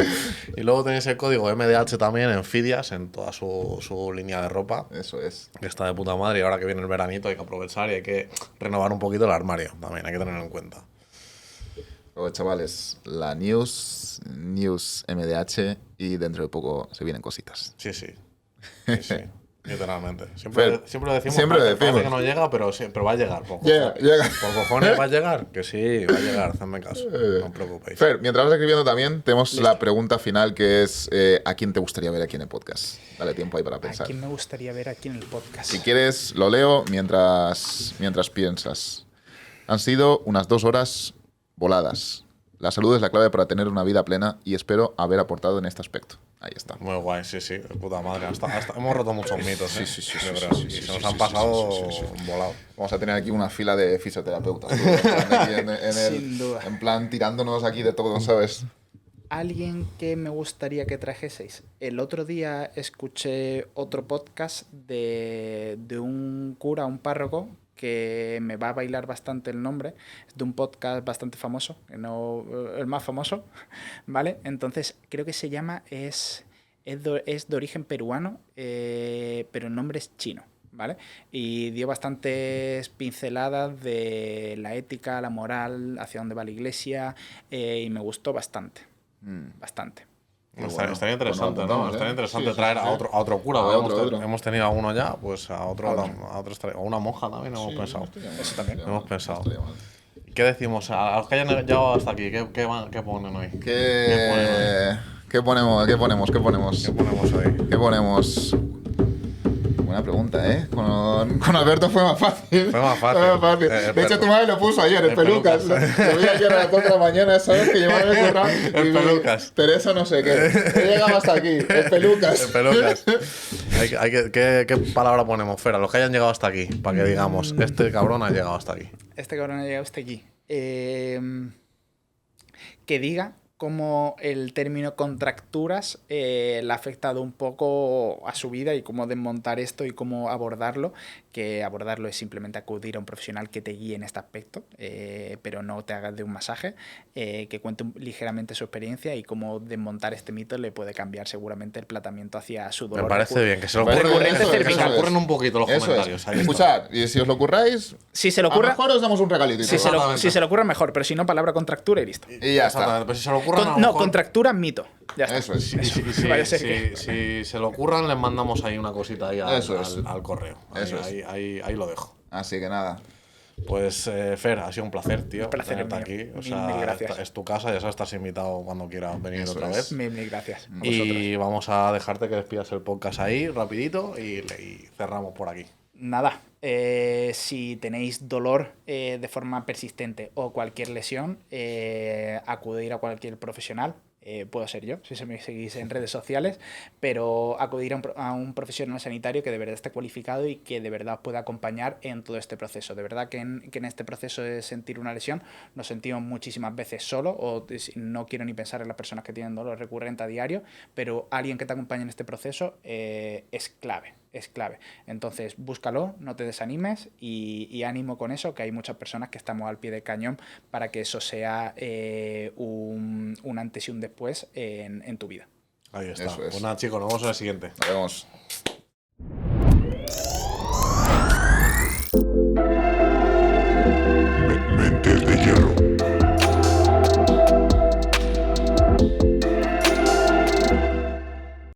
Y luego tenéis el código MDH también en Fidias, en toda su línea de ropa, Eso es. que está de puta madre. Y ahora que viene el veranito hay que aprovechar y hay que renovar un poquito el armario también, hay que tenerlo en cuenta. Luego, chavales, la news MDH y dentro de poco se vienen cositas. Sí. Literalmente. Siempre Fer, lo decimos. siempre lo parece decimos. que no llega, pero va a llegar. Por Llega. cojones va a llegar. Que sí, va a llegar. Hacedme caso. No os preocupéis. Fer, mientras vas escribiendo también, tenemos la pregunta final que es ¿a quién te gustaría ver aquí en el podcast? Dale tiempo ahí para ¿A pensar. quién me gustaría ver aquí en el podcast? Si quieres, lo leo mientras piensas. Han sido unas 2 horas voladas. La salud es la clave para tener una vida plena y espero haber aportado en este aspecto. Ahí está. Muy guay, sí. De puta madre. Hasta hemos roto muchos mitos. Sí, ¿eh? sí, Yo creo. Y se nos han pasado volado. Vamos a tener aquí una fila de fisioterapeutas. Aquí Sin duda. En plan, tirándonos aquí de todo, ¿sabes? Alguien que me gustaría que trajeseis. El otro día escuché otro podcast de un cura, un párroco, que me va a bailar bastante el nombre. Es de un podcast bastante famoso, que no el más famoso, ¿vale? Entonces, creo que se llama, es de origen peruano, pero el nombre es chino, ¿vale? Y dio bastantes pinceladas de la ética, la moral, hacia dónde va la iglesia, y me gustó bastante. Bastante. Estaría interesante, Bueno, ¿no? apuntamos, Estaría ¿eh? interesante Sí, traer sí. a otro cura. A porque otro. hemos tenido a uno ya, pues a otro o una monja también hemos pensado. Eso también. Hemos pensado. ¿Qué decimos? A los que hayan llegado hasta aquí, ¿qué ponen hoy? ¿Qué ponemos? ¿Qué ponemos hoy? ¿Qué ponemos? Buena pregunta, ¿eh? Con Alberto fue más fácil. Fue más fácil. De hecho, tu madre lo puso ayer, el Pelucas. Lo vi ayer a las 2 de la mañana, ¿sabes? Que llevaba el currado. El Pelucas. Teresa no sé qué. He llegado hasta aquí, el Pelucas. El Pelucas. ¿Qué palabra ponemos, Fer? A los que hayan llegado hasta aquí, para que digamos, este cabrón ha llegado hasta aquí. Este cabrón ha llegado hasta aquí. Que diga cómo el término contracturas le ha afectado un poco a su vida y cómo desmontar esto y cómo abordarlo. Que abordarlo es simplemente acudir a un profesional que te guíe en este aspecto, pero no te hagas de un masaje, que cuente ligeramente su experiencia y cómo desmontar este mito le puede cambiar seguramente el planteamiento hacia su dolor. Me parece bien, que se lo recurrente cervical. ocurren un poquito los Eso comentarios. es. Ahí está. Escuchad, y si os lo curráis, Si se le a lo ocurra, mejor os damos un regalito. y si todo. se le ocurra mejor, pero si no, palabra contractura y listo. Y ya está. Exactamente, pero si se lo ocurran, a lo No, mejor- contractura, mito. Ya está. Eso es. Si Vaya a ser que- si se lo ocurran, les mandamos ahí una cosita ahí Eso es. al correo. Eso es. Ahí lo dejo. Así que nada. Pues, Fer, ha sido un placer, tío. Un placer tenerte mío. aquí. O Mil sea, gracias. es tu casa, ya sabes, estás invitado cuando quieras venir Eso otra es. vez. Mil gracias. A vosotros. Y vamos a dejarte que despidas el podcast ahí, rapidito, y cerramos por aquí. Nada, si tenéis dolor de forma persistente o cualquier lesión, acudir a cualquier profesional. puedo ser yo, si se me seguís en redes sociales, pero acudir a un profesional sanitario que de verdad esté cualificado y que de verdad os pueda acompañar en todo este proceso. De verdad que en este proceso de sentir una lesión nos sentimos muchísimas veces solos, o no quiero ni pensar en las personas que tienen dolor recurrente a diario, pero alguien que te acompañe en este proceso es clave. Es clave. Entonces, búscalo, no te desanimes y ánimo con eso, que hay muchas personas que estamos al pie del cañón para que eso sea un antes y un después en tu vida. Ahí está. Eso es. Pues nada, chicos, nos vemos en el siguiente. Nos vemos.